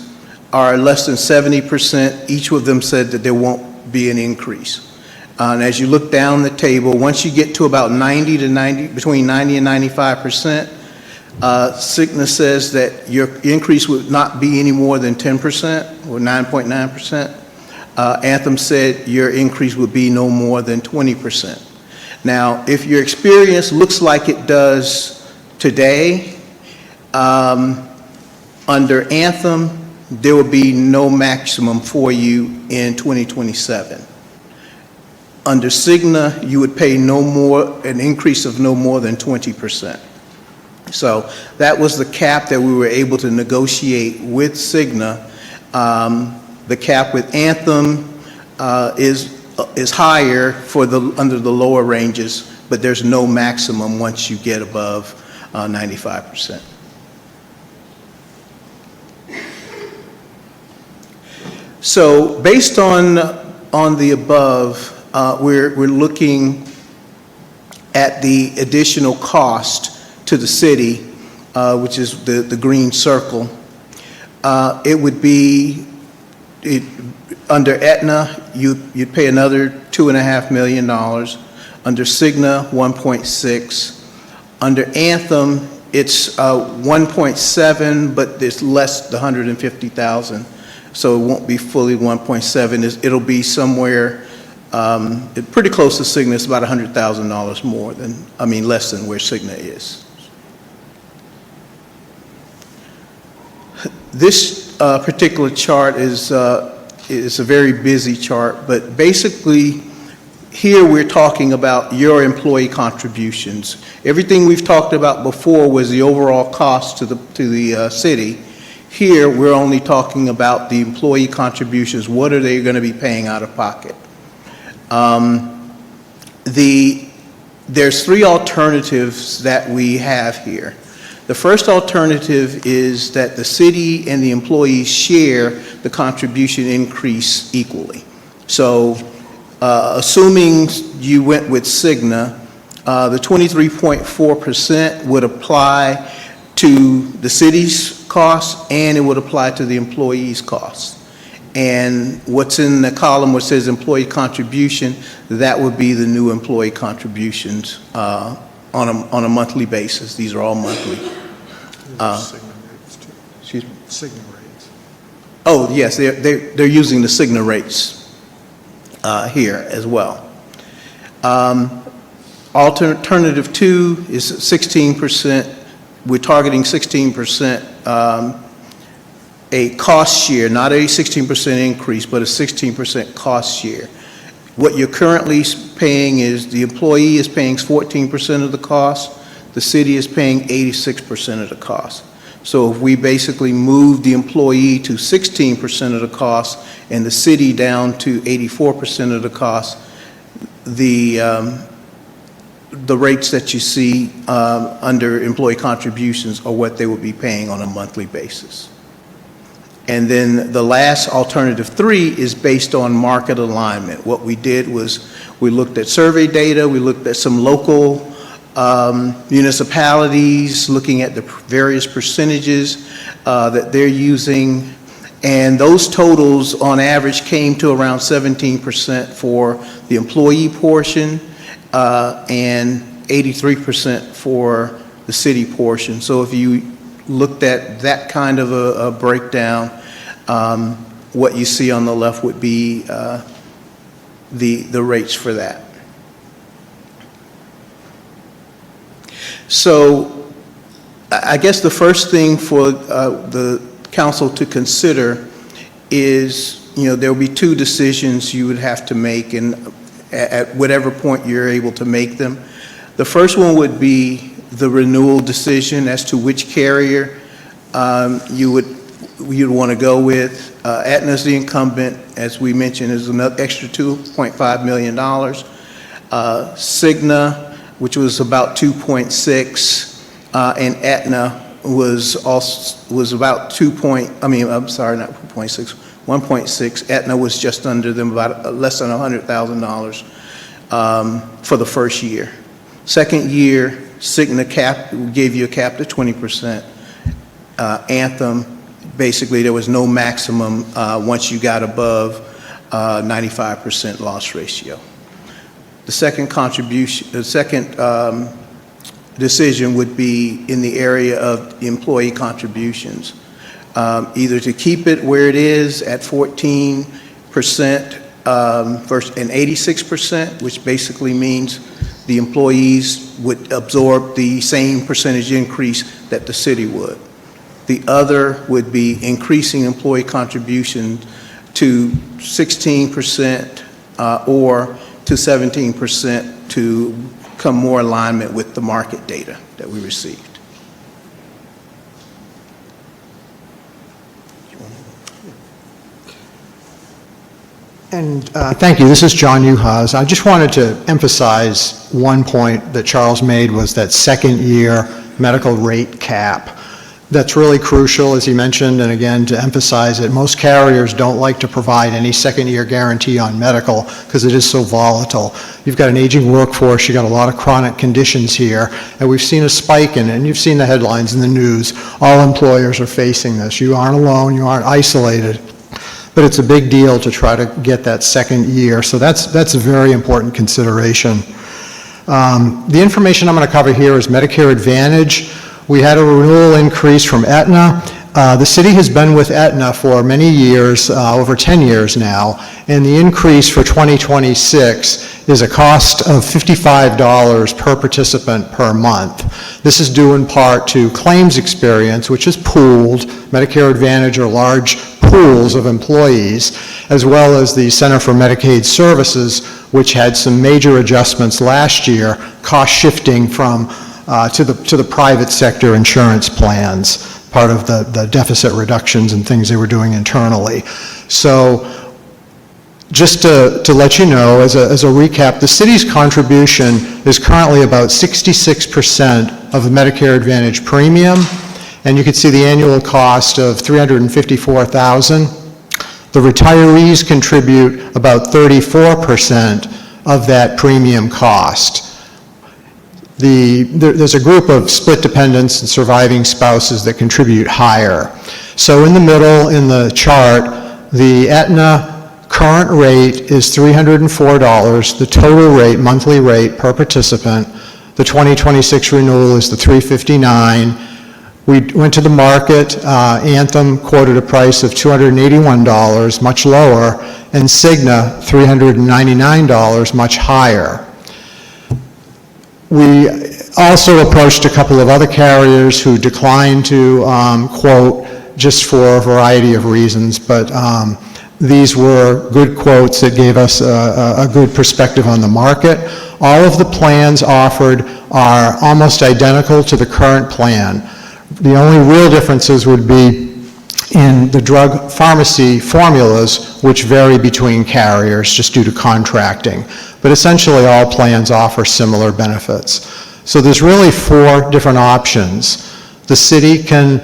are less than 70%, each of them said that there won't be an increase. And as you look down the table, once you get to about between 90 and 95%, Cigna says that your increase would not be any more than 10% or 9.9%. Anthem said your increase would be no more than 20%. Now, if your experience looks like it does today, under Anthem, there will be no maximum for you in 2027. Under Cigna, you would pay an increase of no more than 20%. So that was the cap that we were able to negotiate with Cigna. The cap with Anthem is higher under the lower ranges, but there's no maximum once you get above 95%. So based on the above, we're looking at the additional cost to the city, which is the green circle. It would be, under Aetna, you'd pay another $2.5 million. Under Cigna, 1.6. Under Anthem, It's 1.7, but it's less than 150,000, so it won't be fully 1.7. It'll be somewhere pretty close to Cigna. It's about $100,000 more than, less than where Cigna is. This particular chart is a very busy chart, but basically here we're talking about your employee contributions. Everything we've talked about before was the overall cost to the city. Here we're only talking about the employee contributions. What are they going to be paying out of pocket? There's three alternatives that we have here. The first alternative is that the city and the employees share the contribution increase equally. So assuming you went with Cigna, the 23.4% would apply to the city's costs and it would apply to the employees' costs. And what's in the column which says employee contribution, that would be the new employee contributions on a monthly basis. These are all monthly. Excuse me? Cigna rates. Oh, yes, they're using the Cigna rates here as well. Alternative 2 is 16%. We're targeting 16% a cost share, not a 16% increase, but a 16% cost share. What you're currently paying is the employee is paying 14% of the cost, the city is paying 86% of the cost. So if we basically move the employee to 16% of the cost and the city down to 84% of the cost, the rates that you see under employee contributions are what they would be paying on a monthly basis. And then the last alternative 3 is based on market alignment. What we did was we looked at survey data, we looked at some local municipalities, looking at the various percentages that they're using, and those totals on average came to around 17% for the employee portion and 83% for the city portion. So if you looked at that kind of a breakdown, what you see on the left would be the rates for that. So I guess the first thing for the council to consider is, there will be 2 decisions you would have to make, and at whatever point you're able to make them. The first one would be the renewal decision as to which carrier you'd want to go with. Aetna is the incumbent, as we mentioned, is another extra $2.5 million. Cigna, which was about 2.6, and Aetna was about 1.6. Aetna was just under them, about less than $100,000 for the first year. Second year, Cigna gave you a cap to 20%. Anthem, basically there was no maximum once you got above 95% loss ratio. The second decision would be in the area of employee contributions. Either to keep it where it is at 14% and 86%, which basically means the employees would absorb the same percentage increase that the city would. The other would be increasing employee contribution to 16% or to 17% to come more alignment with the market data that we received. And thank you. This is John Uhas. I just wanted to emphasize one point that Charles made, was that second-year medical rate cap. That's really crucial, as he mentioned, and again, to emphasize it, most carriers don't like to provide any second-year guarantee on medical because it is so volatile. You've got an aging workforce, you've got a lot of chronic conditions here, and we've seen a spike in it, and you've seen the headlines in the news. All employers are facing this. You aren't alone, you aren't isolated. But it's a big deal to try to get that second year, so that's a very important consideration. The information I'm going to cover here is Medicare Advantage. We had a renewal increase from Aetna. The city has been with Aetna for many years, over 10 years now, and the increase for 2026 is a cost of $55 per participant per month. This is due in part to claims experience, which is pooled. Medicare Advantage are large pools of employees, as well as the Center for Medicaid Services, which had some major adjustments last year, cost shifting from to the private sector insurance plans, part of the deficit reductions and things they were doing internally. So just to let you know, as a recap, the city's contribution is currently about 66% of the Medicare Advantage premium, and you can see the annual cost of $354,000. The retirees contribute about 34% of that premium cost. There's a group of split dependents and surviving spouses that contribute higher. So in the middle, in the chart, the Aetna current rate is $304, the total rate, monthly rate per participant. The 2026 renewal is the $359. We went to the market, Anthem quoted a price of $281, much lower, and Cigna, $399, much higher. We also approached a couple of other carriers who declined to quote just for a variety of reasons, but these were good quotes that gave us a good perspective on the market. All of the plans offered are almost identical to the current plan. The only real differences would be in the drug pharmacy formulas, which vary between carriers just due to contracting. But essentially, all plans offer similar benefits. So there's really 4 different options. The city can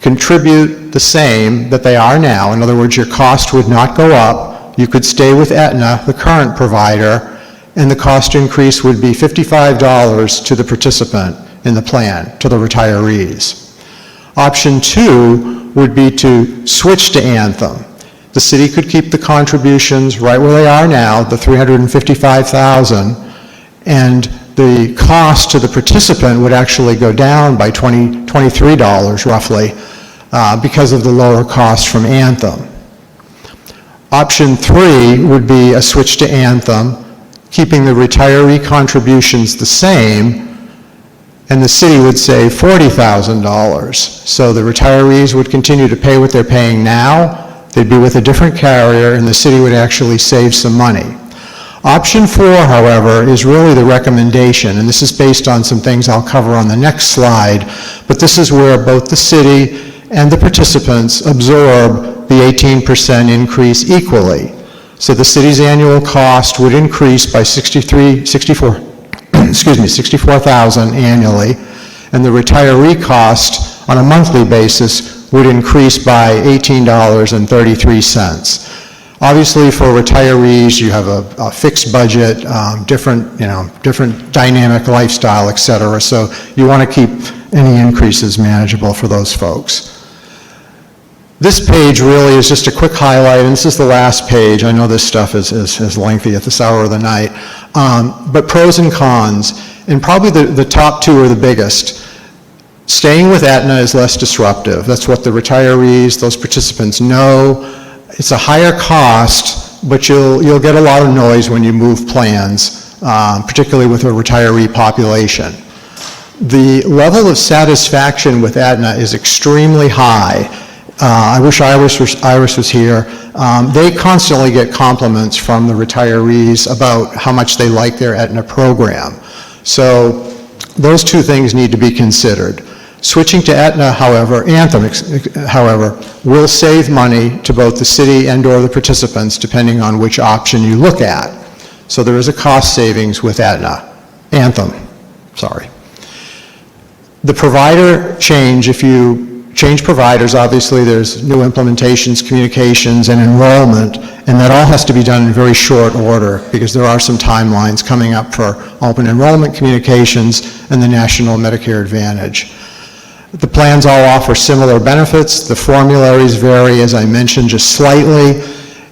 contribute the same that they are now. In other words, your cost would not go up. You could stay with Aetna, the current provider, and the cost increase would be $55 to the participant in the plan, to the retirees. Option 2 would be to switch to Anthem. The city could keep the contributions right where they are now, the $355,000, and the cost to the participant would actually go down by $23 roughly because of the lower cost from Anthem. Option 3 would be a switch to Anthem, keeping the retiree contributions the same, and the city would save $40,000. So the retirees would continue to pay what they're paying now, they'd be with a different carrier, and the city would actually save some money. Option 4, however, is really the recommendation, and this is based on some things I'll cover on the next slide, but this is where both the city and the participants absorb the 18% increase equally. So the city's annual cost would increase by $64,000 annually, and the retiree cost on a monthly basis would increase by $18.33. Obviously, for retirees, you have a fixed budget, different dynamic lifestyle, et cetera, so you want to keep any increases manageable for those folks. This page really is just a quick highlight, and this is the last page. I know this stuff is lengthy at this hour of the night, but pros and cons, and probably the top 2 are the biggest. Staying with Aetna is less disruptive. That's what the retirees, those participants know. It's a higher cost, but you'll get a lot of noise when you move plans, particularly with a retiree population. The level of satisfaction with Aetna is extremely high. I wish Iris was here. They constantly get compliments from the retirees about how much they like their Aetna program. So those 2 things need to be considered. Switching to Aetna, Anthem, however, will save money to both the city and or the participants, depending on which option you look at. So there is a cost savings with Anthem. The provider change, if you change providers, obviously there's new implementations, communications, and enrollment, and that all has to be done in very short order because there are some timelines coming up for open enrollment communications and the National Medicare Advantage. The plans all offer similar benefits. The formularies vary, as I mentioned, just slightly,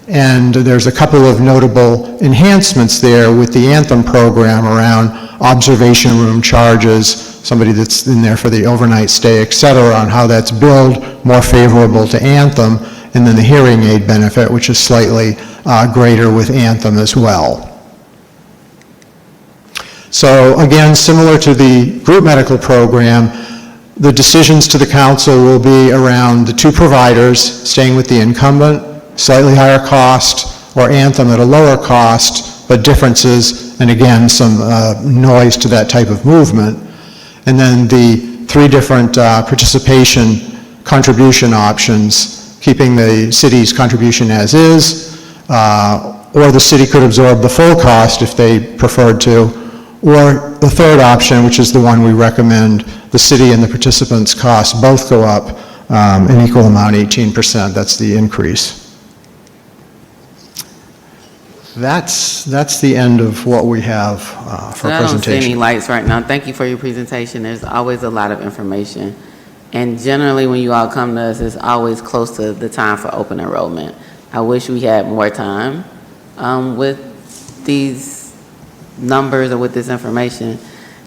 and there's a couple of notable enhancements there with the Anthem program around observation room charges, somebody that's in there for the overnight stay, et cetera, on how that's billed more favorable to Anthem, and then the hearing aid benefit, which is slightly greater with Anthem as well. So again, similar to the group medical program, the decisions to the council will be around the two providers, staying with the incumbent, slightly higher cost, or Anthem at a lower cost, but differences, and again, some noise to that type of movement. And then the three different participation contribution options, keeping the city's contribution as is, or the city could absorb the full cost if they preferred to, or the third option, which is the one we recommend, the city and the participants' costs both go up an equal amount, 18%. That's the increase. That's the end of what we have for I don't see any presentation. lights right now. Thank you for your presentation. There's always a lot of information. And generally, when you all come to us, it's always close to the time for open enrollment. I wish we had more time with these numbers or with this information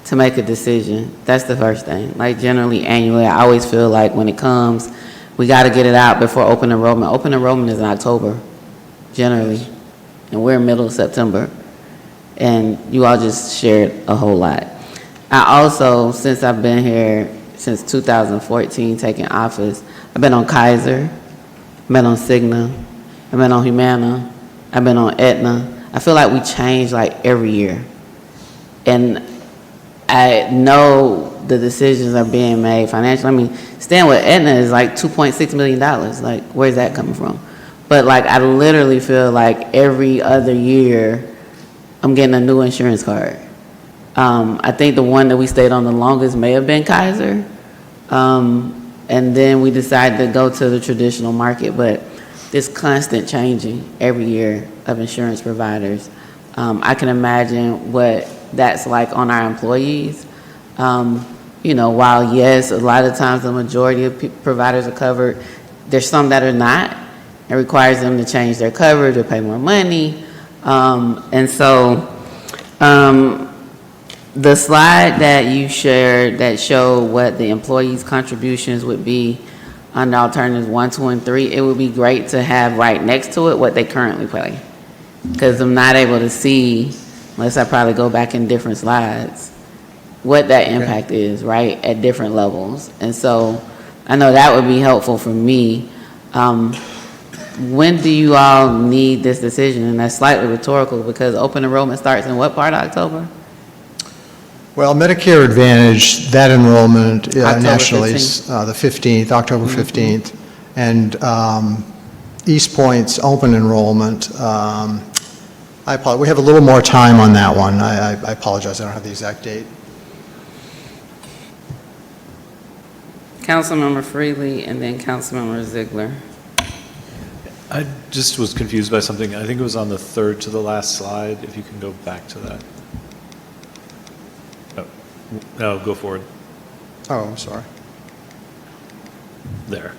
to make a decision. That's the first thing. Like generally, annually, I always feel like when it comes, we got to get it out before open enrollment. Open enrollment is in October, generally, and we're middle of September. And you all just shared a whole lot. I also, since I've been here since 2014, taking office, I've been on Kaiser, I've been on Cigna, I've been on Humana, I've been on Aetna. I feel like we change like every year. And I know the decisions are being made financially. I mean, staying with Aetna is like $2.6 million. Like, where's that coming from? But like, I literally feel like every other year, I'm getting a new insurance card. I think the one that we stayed on the longest may have been Kaiser. And then we decided to go to the traditional market, but this constant changing every year of insurance providers. I can imagine what that's like on our employees. You know, while yes, a lot of times the majority of providers are covered, there's some that are not. It requires them to change their coverage or pay more money. And so the slide that you shared that showed what the employees' contributions would be under alternatives 1, 2, and 3, it would be great to have right next to it what they currently pay. Because I'm not able to see, unless I probably go back in different slides, what that impact is, right, at different levels. And so I know that would be helpful for me. When do you all need this decision? And that's slightly rhetorical because open enrollment starts in what part of October? Well, Medicare Advantage, that enrollment October nationally is the 15th, October 15th. And East Point's open enrollment, I apologize, we have a little more time on that one. I apologize, I don't have the exact date. Councilmember Freely and then Councilmember Ziegler. I just was confused by something. I think it was on the third to the last slide, if you can go back to that. No, go forward. Oh, I'm sorry. There.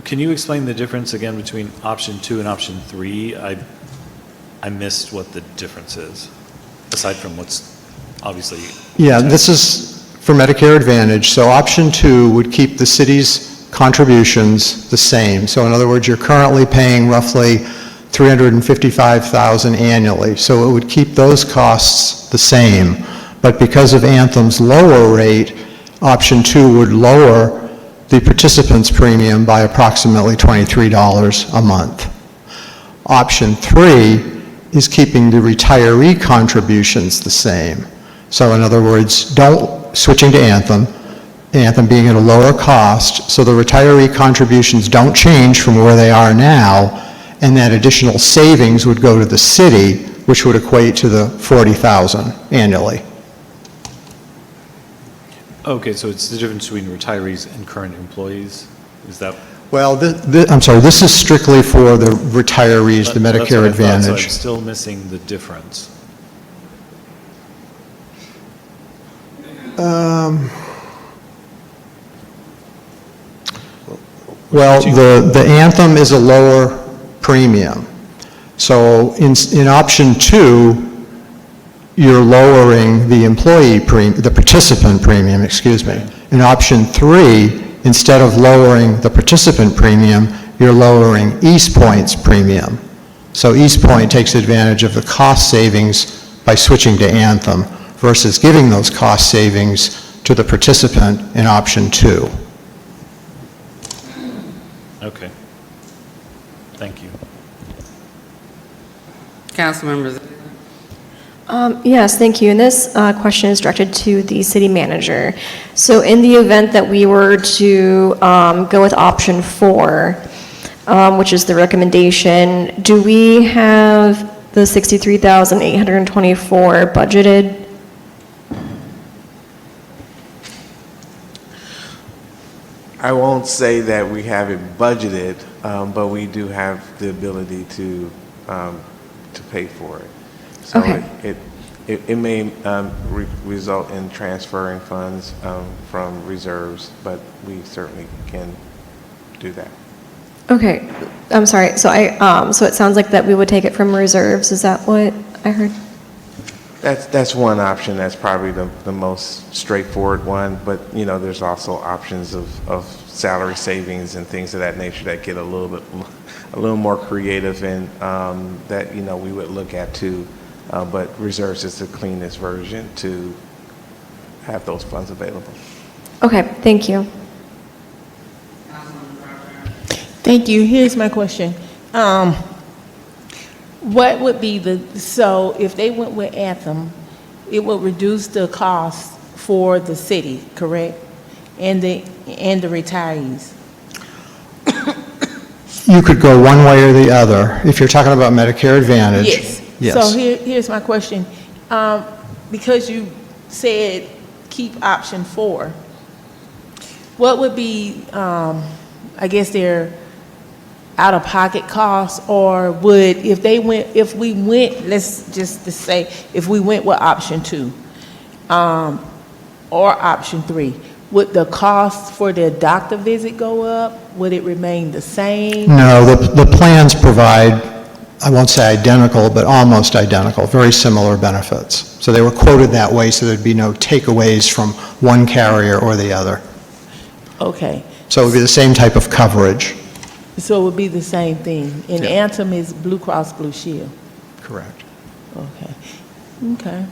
Can you explain the difference again between option 2 and option 3? I missed what the difference is, aside from what's obviously... Yeah, this is for Medicare Advantage. So option 2 would keep the city's contributions the same. So in other words, you're currently paying roughly $355,000 annually. So it would keep those costs the same. But because of Anthem's lower rate, option 2 would lower the participants' premium by approximately $23 a month. Option 3 is keeping the retiree contributions the same. So in other words, switching to Anthem being at a lower cost, so the retiree contributions don't change from where they are now, and that additional savings would go to the city, which would equate to the $40,000 annually. Okay, so it's the difference between retirees and current employees? Is that... Well, I'm sorry, this is strictly for the retirees, the Medicare That's what I thought, so Advantage. I'm still missing the difference. Well, the Anthem is a lower premium. So in option 2, you're lowering the the participant premium, excuse me. In option 3, instead of lowering the participant premium, you're lowering East Point's premium. So East Point takes advantage of the cost savings by switching to Anthem versus giving those cost savings to the participant in option 2. Okay. Thank you. Councilmembers. Yes, thank you. And this question is directed to the city manager. So in the event that we were to go with option 4, which is the recommendation, do we have the $63,824 budgeted? I won't say that we have it budgeted, but we do have the ability to pay for it. So Okay. it may result in transferring funds from reserves, but we certainly can do that. Okay, I'm sorry. So so it sounds like that we would take it from reserves. Is that what I heard? That's one option. That's probably the most straightforward one. But there's also options of salary savings and things of that nature that get a little more creative, and that we would look at too. But reserves is the cleanest version to have those funds available. Okay, thank you. Thank you. Here's my question. What would be so if they went with Anthem, it would reduce the cost for the city, correct? And the retirees? You could go one way or the other. If you're talking about Medicare Advantage. Yes. Yes. So here's my question. Because you said keep option 4, what would be, I guess, their out-of-pocket costs, or if we went, let's just to say, if we went with option 2, or option 3, would the cost for the doctor visit go up? Would it remain the same? No, the plans provide, I won't say identical, but almost identical, very similar benefits. So they were quoted that way so there'd be no takeaways from one carrier or the other. Okay. So it would be the same type of coverage. So it would be the same thing. And Yeah. Anthem is Blue Cross Blue Shield. Correct. Okay. Okay.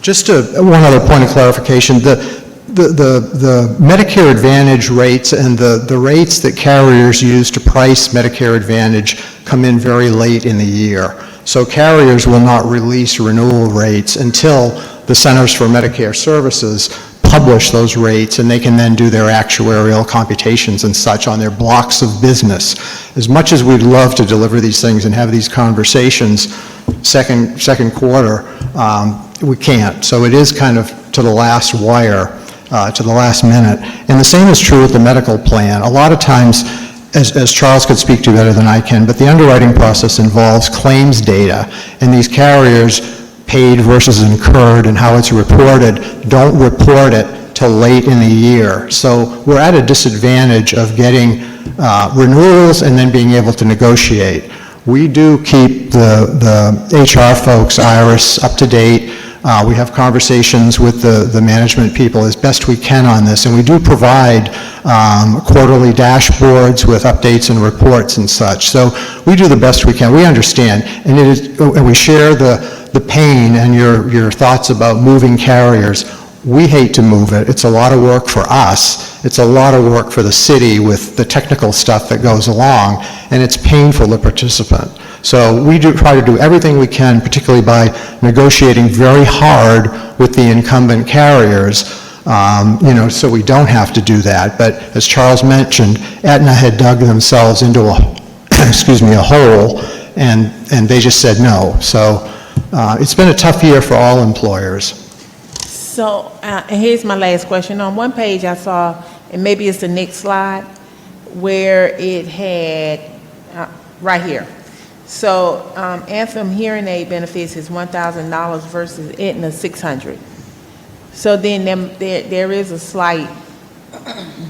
Just one other point of clarification, the Medicare Advantage rates and the rates that carriers use to price Medicare Advantage come in very late in the year. So carriers will not release renewal rates until the Centers for Medicare Services publish those rates, and they can then do their actuarial computations and such on their blocks of business. As much as we'd love to deliver these things and have these conversations second quarter, we can't. So it is kind of to the last wire, to the last minute. And the same is true with the medical plan. A lot of times, as Charles could speak to better than I can, but the underwriting process involves claims data, and these carriers, paid versus incurred and how it's reported, don't report it till late in the year. So we're at a disadvantage of getting renewals and then being able to negotiate. We do keep the HR folks, Iris, up to date. We have conversations with the management people as best we can on this, and we do provide quarterly dashboards with updates and reports and such. So we do the best we can. We understand, and we share the pain and your thoughts about moving carriers. We hate to move it. It's a lot of work for us. It's a lot of work for the city with the technical stuff that goes along, and it's painful to participant. So we do try to do everything we can, particularly by negotiating very hard with the incumbent carriers, so we don't have to do that. But as Charles mentioned, Aetna had dug themselves into a hole, and they just said no. So it's been a tough year for all employers. So, and here's my last question. On one page I saw, and maybe it's the next slide, where it had, right here. So, Anthem hearing aid benefits is $1,000 versus Aetna $600. So then there is a slight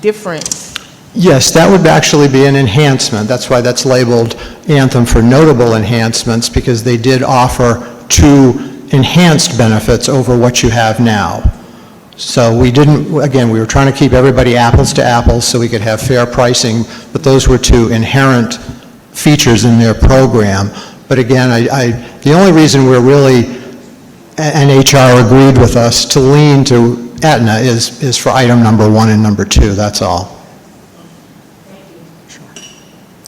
difference. Yes, that would actually be an enhancement. That's why that's labeled Anthem for notable enhancements, because they did offer 2 enhanced benefits over what you have now. So we didn't, again, we were trying to keep everybody apples to apples so we could have fair pricing, but those were two inherent features in their program. But again, the only reason we're really, and HR agreed with us to lean to Aetna is for item number 1 and number 2, that's all.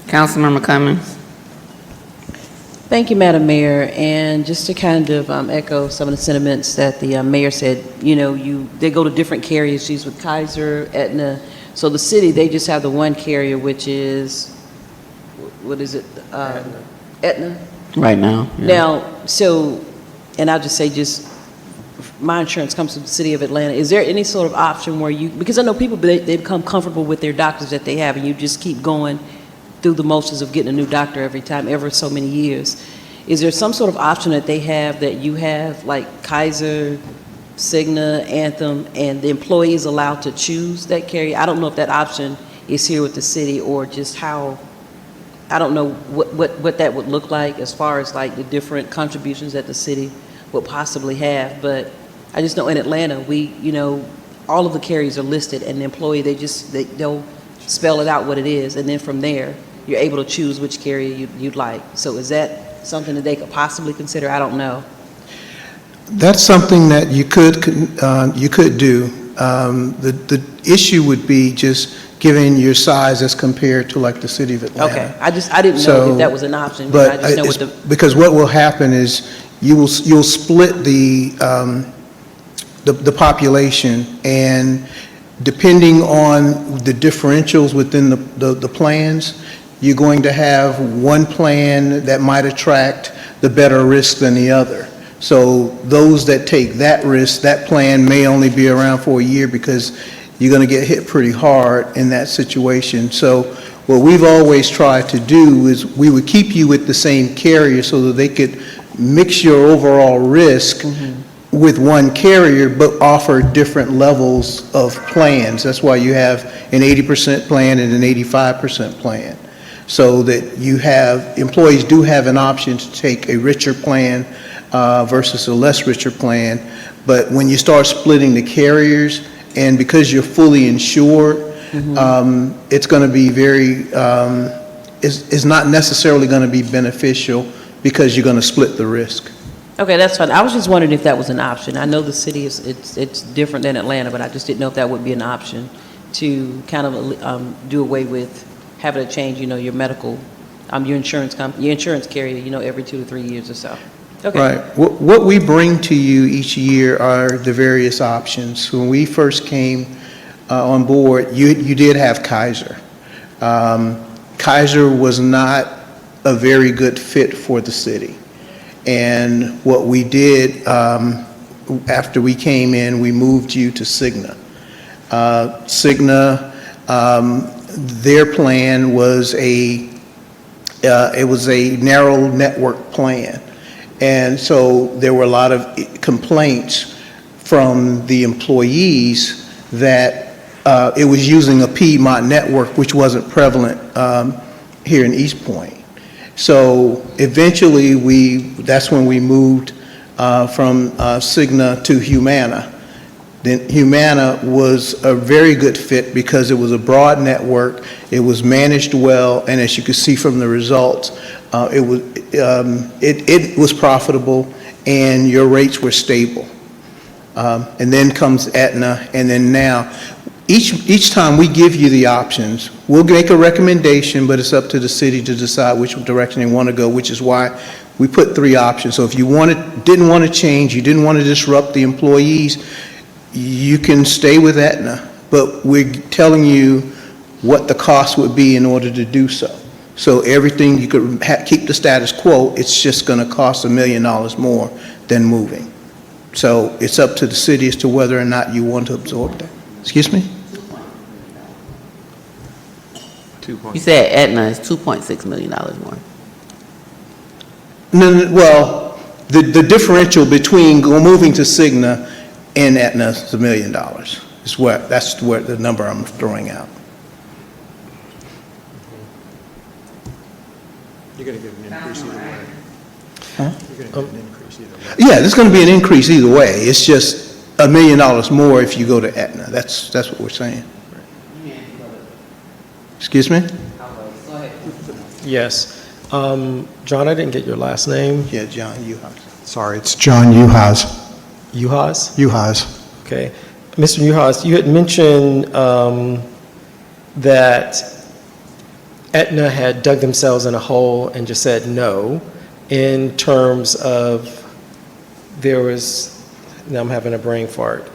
Councilmember Cummings. Thank you, Madam Mayor. And just to kind of echo some of the sentiments that the mayor said, you know, they go to different carriers. She's with Kaiser, Aetna. So the city, they just have the one carrier, which is, what is it? Aetna. Right now. Yeah. Now, so, and I'll just say, my insurance comes from the city of Atlanta. Is there any sort of option where you, because I know people, they become comfortable with their doctors that they have, and you just keep going through the motions of getting a new doctor every time, every so many years. Is there some sort of option that they have that you have, like Kaiser, Cigna, Anthem, and the employee is allowed to choose that carrier? I don't know if that option is here with the city, or just how, I don't know what that would look like as far as like the different contributions that the city would possibly have. But I just know in Atlanta, all of the carriers are listed, and the employee, they'll spell it out what it is, and then from there, you're able to choose which carrier you'd like. So is that something that they could possibly consider? I don't know. That's something that you could do. The issue would be just given your size as compared to like the city of Atlanta. Okay, I didn't know if that was an option, but I just know what the. Because what will happen is you'll split the population, and depending on the differentials within the plans, you're going to have one plan that might attract the better risk than the other. So those that take that risk, that plan may only be around for a year because you're going to get hit pretty hard in that situation. So what we've always tried to do is we would keep you with the same carrier so that they could mix your overall risk with one carrier, but offer different levels of plans. That's why you have an 80% plan and an 85% plan. So that you have, employees do have an option to take a richer plan versus a less richer plan. But when you start splitting the carriers, and because you're fully insured, it's going to be it's not necessarily going to be beneficial because you're going to split the risk. Okay, that's fine. I was just wondering if that was an option. I know the city it's different than Atlanta, but I just didn't know if that would be an option to kind of do away with having to change, your medical, your insurance carrier, every 2 to 3 years or so. Okay. Right. What we bring to you each year are the various options. When we first came on board, you did have Kaiser. Kaiser was not a very good fit for the city. And what we did after we came in, we moved you to Cigna. Cigna, their plan was it was a narrow network plan. And so there were a lot of complaints from the employees that it was using a Piedmont network, which wasn't prevalent here in East Point. So eventually that's when we moved from Cigna to Humana. Then Humana was a very good fit because it was a broad network, it was managed well, and as you could see from the results, it was profitable and your rates were stable. And then comes Aetna, and then now, each time we give you the options, we'll make a recommendation, but it's up to the city to decide which direction they want to go, which is why we put 3 options. So if you didn't want to change, you didn't want to disrupt the employees, you can stay with Aetna, but we're telling you what the cost would be in order to do so. So everything, you could keep the status quo, it's just going to cost $1 million more than moving. So it's up to the city as to whether or not you want to absorb that. Excuse me? You said Aetna is $2.6 million more. No, well, the differential between moving to Cigna and Aetna is $1 million. That's where the number I'm throwing out. You're going to get an increase either way. Huh? You're going to get an increase either way. Yeah, there's going to be an increase either way. It's just $1 million more if you go to Aetna. That's what we're saying. Excuse me? Yes. John, I didn't get your last name. Yeah, John Uhas. Sorry, it's John Uhas. Uhas? Uhas. Okay. Mr. Uhas, you had mentioned that Aetna had dug themselves in a hole and just said no in terms of there was, now I'm having a brain fart.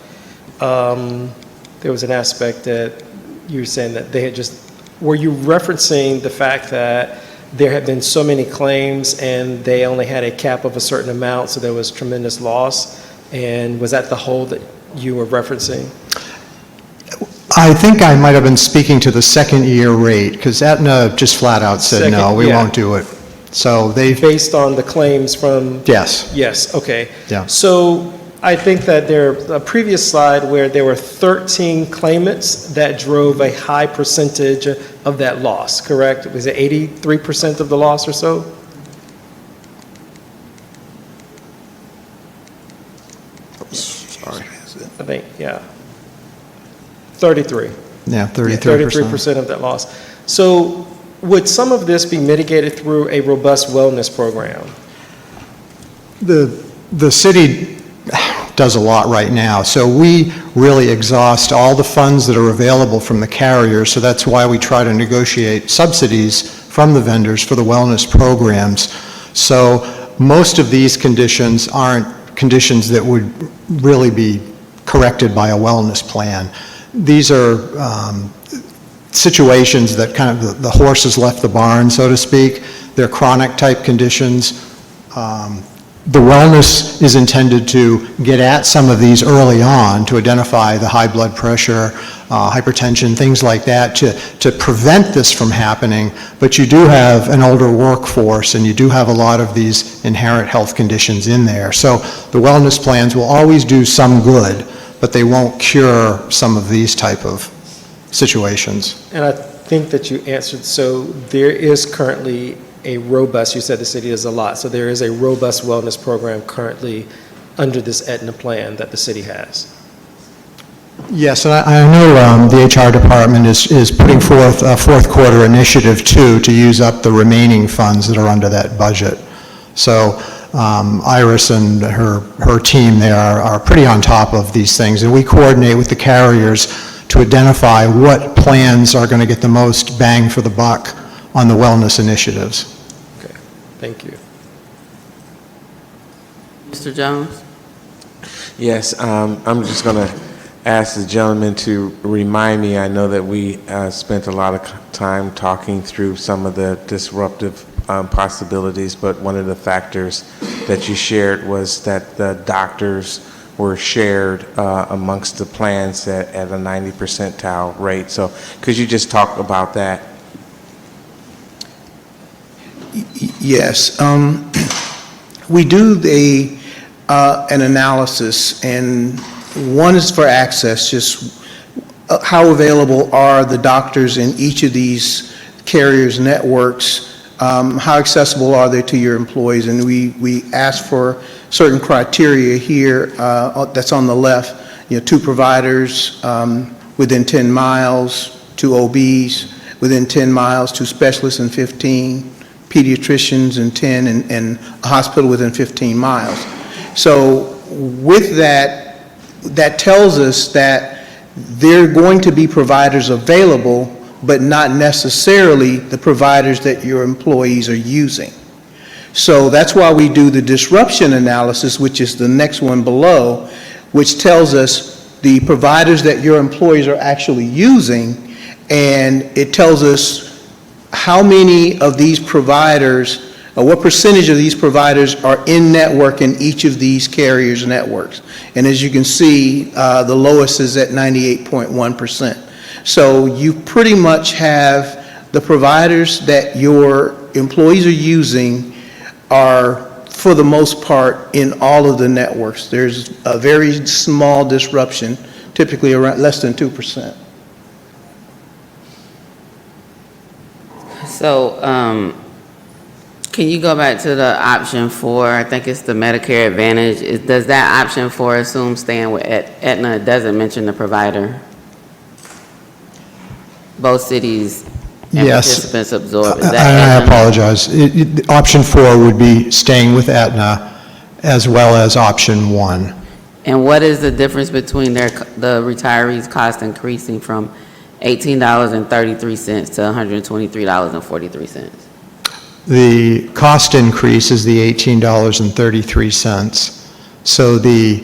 There was an aspect that you were saying that they had just, were you referencing the fact that there had been so many claims and they only had a cap of a certain amount, so there was tremendous loss? And was that the hole that you were referencing? I think I might have been speaking to the second-year rate, because Aetna just flat out said, no, Second- we yeah. won't do it. So they've, Based on the claims from? yes, Yes, okay. yeah. So I think that a previous slide where there were 13 claimants that drove a high percentage of that loss, correct? Was it 83% of the loss or so? Sorry. I think, yeah. 33. Yeah, 33%. 33% of that loss. So would some of this be mitigated through a robust wellness program? The city does a lot right now, so we really exhaust all the funds that are available from the carriers, so that's why we try to negotiate subsidies from the vendors for the wellness programs. So most of these conditions aren't conditions that would really be corrected by a wellness plan. These are situations that kind of the horse has left the barn, so to speak. They're chronic type conditions. The wellness is intended to get at some of these early on, to identify the high blood pressure, hypertension, things like that, to prevent this from happening. But you do have an older workforce, and you do have a lot of these inherent health conditions in there. So the wellness plans will always do some good, but they won't cure some of these type of situations. And I think that you answered, so there is currently a robust, you said the city does a lot, so there is a robust wellness program currently under this Aetna plan that the city has. Yes, and I know the HR department is putting forth a fourth quarter initiative too, to use up the remaining funds that are under that budget. So Iris and her team there are pretty on top of these things, and we coordinate with the carriers to identify what plans are going to get the most bang for the buck on the wellness initiatives. Okay, thank you. Mr. Jones? Yes, I'm just going to ask the gentleman to remind me. I know that we spent a lot of time talking through some of the disruptive possibilities, but one of the factors that you shared was that the doctors were shared amongst the plans at a 90 percentile rate. So could you just talk about that? Yes. We do an analysis, and one is for access, just how available are the doctors in each of these carriers' networks, how accessible are they to your employees, and we ask for certain criteria here that's on the left, 2 providers within 10 miles, 2 OBs within 10 miles, 2 specialists in 15, pediatricians in 10, and a hospital within 15 miles. So with that, that tells us that there are going to be providers available, but not necessarily the providers that your employees are using. So that's why we do the disruption analysis, which is the next one below, which tells us the providers that your employees are actually using, and it tells us how many of these providers, or what percentage of these providers are in network in each of these carriers' networks. And as you can see, the lowest is at 98.1%. So you pretty much have the providers that your employees are using are, for the most part, in all of the networks. There's a very small disruption, typically around less than 2%. So Can you go back to the option 4? I think it's the Medicare Advantage. Does that option 4 assume staying with Aetna? It doesn't mention the provider. Both cities and Yes. participants absorb. Is that I Aetna? apologize. Option 4 would be staying with Aetna as well as option 1. And what is the difference between the retirees' cost increasing from $18.33 to $123.43? The cost increase is the $18.33. So the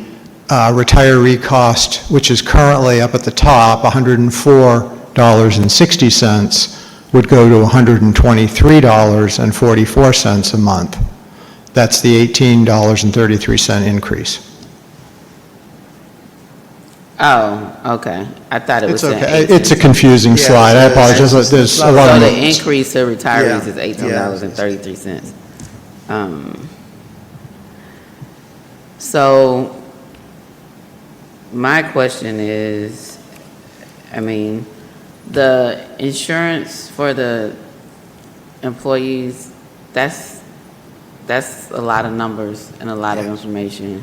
retiree cost, which is currently up at the top, $104.60, would go to $123.44 a month. That's the $18.33 increase. Oh, okay. I thought it was It's saying okay. 18. It's a confusing slide. I apologize. There's a lot So of the notes. increase to retirees is Yeah. $18.33. So my question is, I mean, the insurance for the employees, that's a lot of numbers and a lot of information.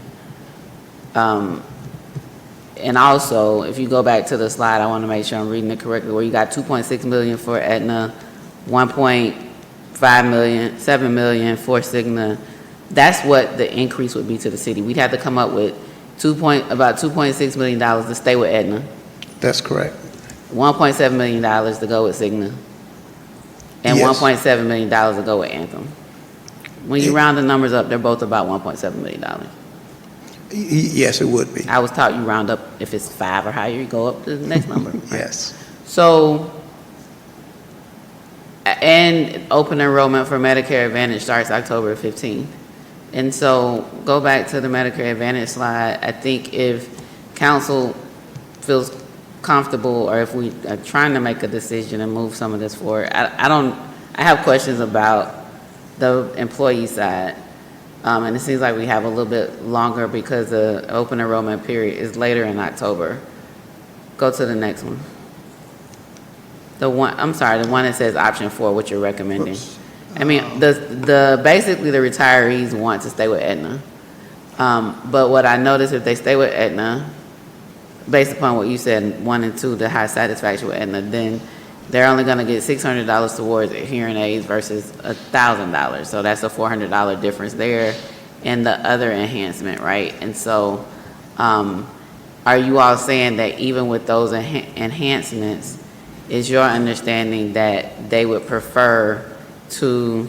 And also, if you go back to the slide, I want to make sure I'm reading it correctly, where you got 2.6 million for Aetna, 1.5 million, 7 million for Cigna. That's what the increase would be to the city. We'd have to come up with about $2.6 million to stay with Aetna, That's correct. $1.7 million to go with Cigna, and Yes. $1.7 million to go with Anthem. When you round the numbers up, they're both about $1.7 million. Yes, it would be. I was taught you round up if it's 5 or higher, you go up to the next number. Yes. So, and open enrollment for Medicare Advantage starts October 15th. And so, go back to the Medicare Advantage slide. I think if council feels comfortable, or if we are trying to make a decision and move some of this forward, I have questions about the employee side. And it seems like we have a little bit longer because the open enrollment period is later in October. Go to the next one. The one that says option 4, what you're recommending. I mean, basically the retirees want to stay with Aetna. But what I noticed, if they stay with Aetna, based upon what you said, 1 and 2, the high satisfaction with Aetna, then they're only going to get $600 towards hearing aids versus $1,000. So that's a $400 difference there, and the other enhancement, right? And so, are you all saying that even with those enhancements, is your understanding that they would prefer to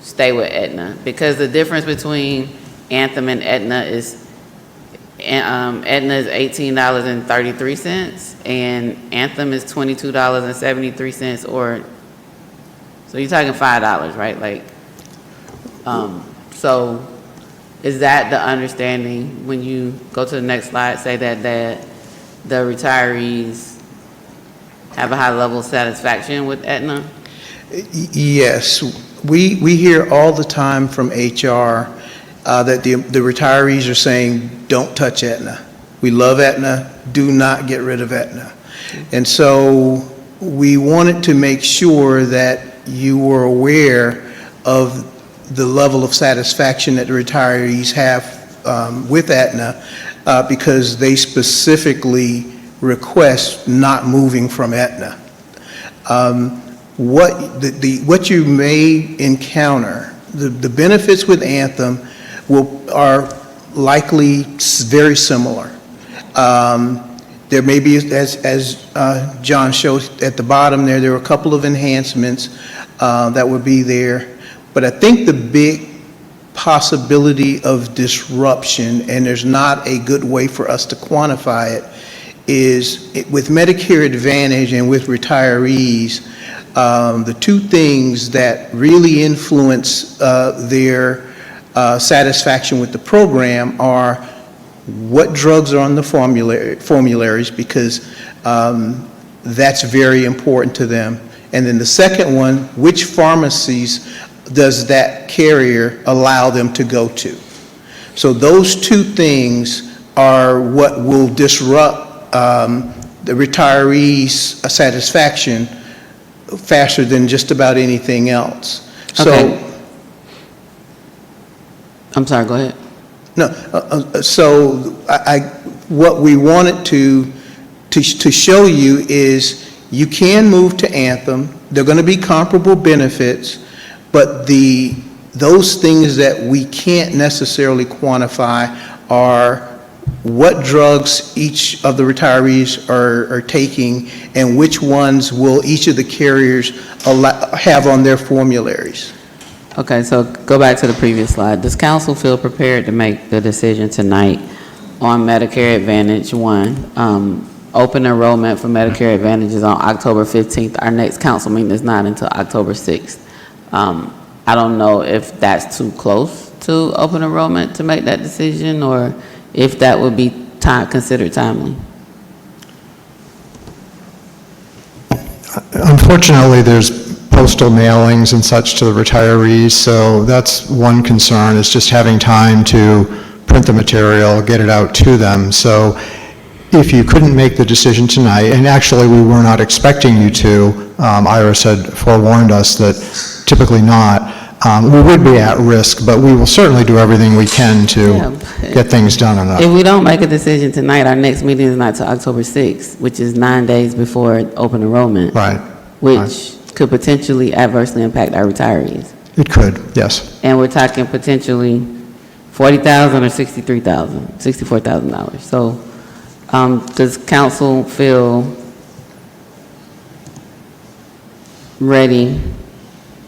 stay with Aetna? Because the difference between Anthem and Aetna is Aetna is $18.33 and Anthem is $22.73, or so you're talking $5, right? Like, so is that the understanding when you go to the next slide, say that the retirees have a high level of satisfaction with Aetna? Yes. We hear all the time from HR that the retirees are saying, don't touch Aetna. We love Aetna, do not get rid of Aetna. And so we wanted to make sure that you were aware of the level of satisfaction that the retirees have with Aetna because they specifically request not moving from Aetna. What you may encounter, the benefits with Anthem are likely very similar. There may be, as John showed at the bottom there were a couple of enhancements that would be there. But I think the big possibility of disruption, and there's not a good way for us to quantify it, is with Medicare Advantage and with retirees, the two things that really influence their satisfaction with the program are what drugs are on the formularies, because that's very important to them. And then the second one, which pharmacies does that carrier allow them to go to? So those two things are what will disrupt the retirees' satisfaction faster than just about anything else. So, Okay. I'm sorry, go ahead. No, so what we wanted to show you is you can move to Anthem. They're going to be comparable benefits, but those things that we can't necessarily quantify are what drugs each of the retirees are taking and which ones will each of the carriers have on their formularies. Okay, so go back to the previous slide. Does council feel prepared to make the decision tonight on Medicare Advantage 1? Open enrollment for Medicare Advantage is on October 15th. Our next council meeting is not until October 6th. I don't know if that's too close to open enrollment to make that decision, or if that would be considered timely. Unfortunately, there's postal mailings and such to the retirees, so that's one concern, is just having time to print the material, get it out to them. So if you couldn't make the decision tonight, and actually we were not expecting you to, Iris had forewarned us that typically not, we would be at risk, but we will certainly do everything we can to get things done on that. If we don't make a decision tonight, our next meeting is not till October 6th, which is 9 days before open enrollment. Right. Which could potentially adversely impact our retirees. It could, yes. And we're talking potentially $40,000 or $63,000, $64,000. So does council feel ready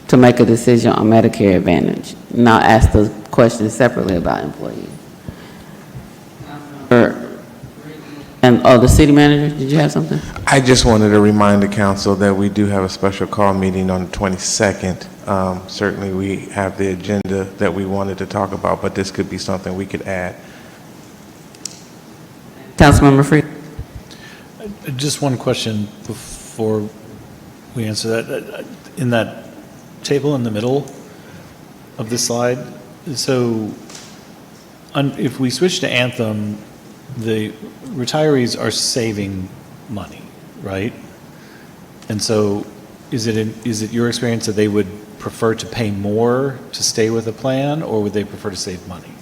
to make a decision on Medicare Advantage? Now ask the question separately about employees. And the city manager, did you have something? I just wanted to remind the council that we do have a special call meeting on the 22nd. Certainly, we have the agenda that we wanted to talk about, but this could be something we could add. Councilmember Freed. Just one question before we answer that. In that table in the middle of the slide, so if we switch to Anthem, the retirees are saving money, right? And so is it your experience that they would prefer to pay more to stay with a plan, or would they prefer to save money?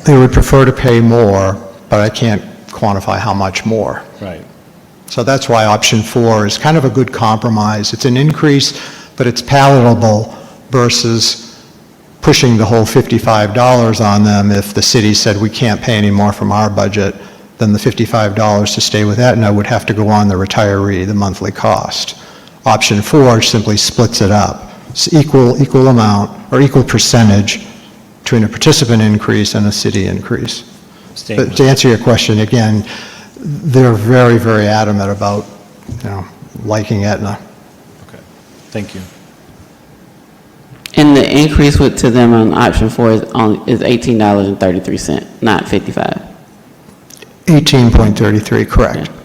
They would prefer to pay more, but I can't quantify how much more. Right. So that's why option 4 is kind of a good compromise. It's an increase, but it's palatable versus pushing the whole $55 on them. If the city said we can't pay any more from our budget, then the $55 to stay with Aetna would have to go on the retiree, the monthly cost. Option 4 simply splits it up. It's equal amount or equal percentage between a participant increase and a city increase. But to answer your question, again, they're very, very adamant about, liking Aetna. Okay, thank you. And the increase to them on option 4 is $18.33, not $55. 18.33, correct. Yeah.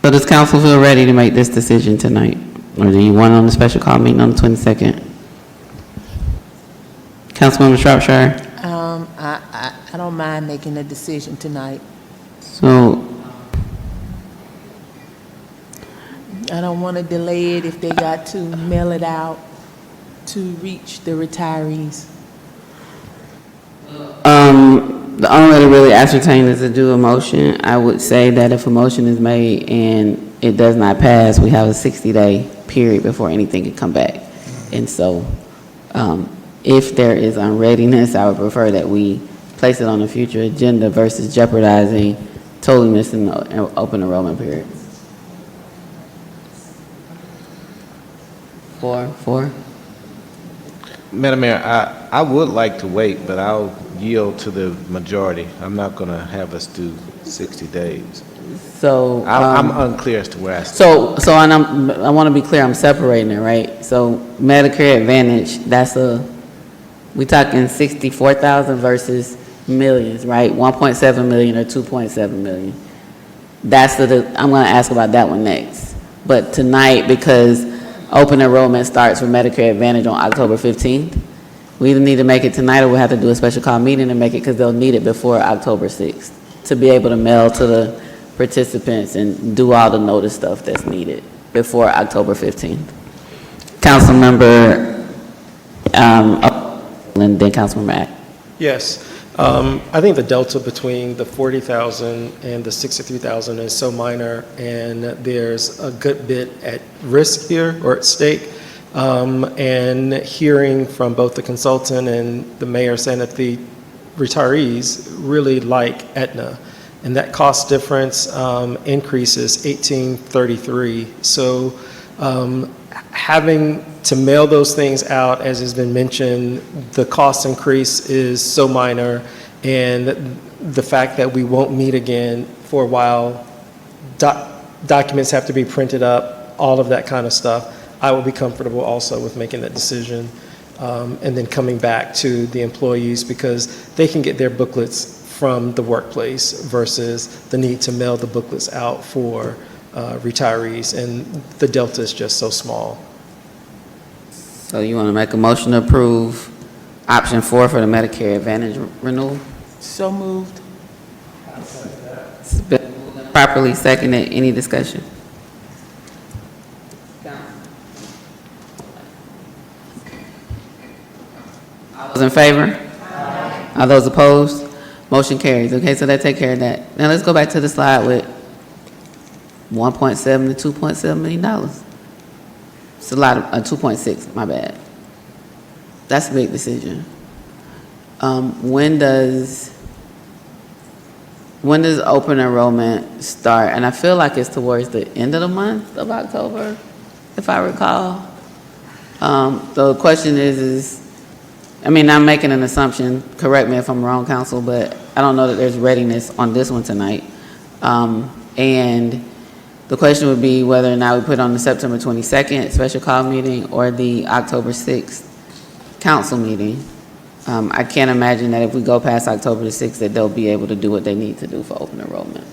So does council feel ready to make this decision tonight? Or do you want on the special call meeting on the 22nd? Councilmember Shropshire? I don't mind making a decision tonight. So I don't want to delay it if they got to mail it out to reach the retirees. the only way to really ascertain is to do a motion. I would say that if a motion is made and it does not pass, we have a 60-day period before anything can come back. And so if there is unreadiness, I would prefer that we place it on a future agenda versus jeopardizing totally missing the open enrollment period. Four? Madam Mayor, I would like to wait, but I'll yield to the majority. I'm not going to have us do 60 days. So I'm unclear as to where I stand. So and I want to be clear, I'm separating it, right? So Medicare Advantage, we talking 64,000 versus millions, right? 1.7 million or 2.7 million. I'm going to ask about that one next. But tonight, because open enrollment starts for Medicare Advantage on October 15th, we either need to make it tonight or we'll have to do a special call meeting and make it because they'll need it before October 6th to be able to mail to the participants and do all the notice stuff that's needed before October 15th. Councilmember, and then Councilmember Act. Yes. I think the delta between the 40,000 and the 63,000 is so minor, and there's a good bit at risk here or at stake. And hearing from both the consultant and the mayor saying that the retirees really like Aetna, and that cost difference increases 1833. So having to mail those things out, as has been mentioned, the cost increase is so minor, and the fact that we won't meet again for a while, documents have to be printed up, all of that kind of stuff, I will be comfortable also with making that decision, and then coming back to the employees, because they can get their booklets from the workplace versus the need to mail the booklets out for retirees, and the delta is just so small. So you want to make a motion to approve option 4 for the Medicare Advantage renewal? So moved. It's been properly seconded. Any discussion? All those in favor? All those opposed? Motion carries. Okay, so that take care of that. Now let's go back to the slide with $1.7 to $2.7 million. It's a lot of, 2.6, my bad. That's a big decision. When does open enrollment start? And I feel like it's towards the end of the month of October, if I recall. So the question is, I mean, I'm making an assumption, correct me if I'm wrong, council, but I don't know that there's readiness on this one tonight. And the question would be whether or not we put on the September 22nd special call meeting or the October 6th council meeting. I can't imagine that if we go past October the 6th that they'll be able to do what they need to do for open enrollment.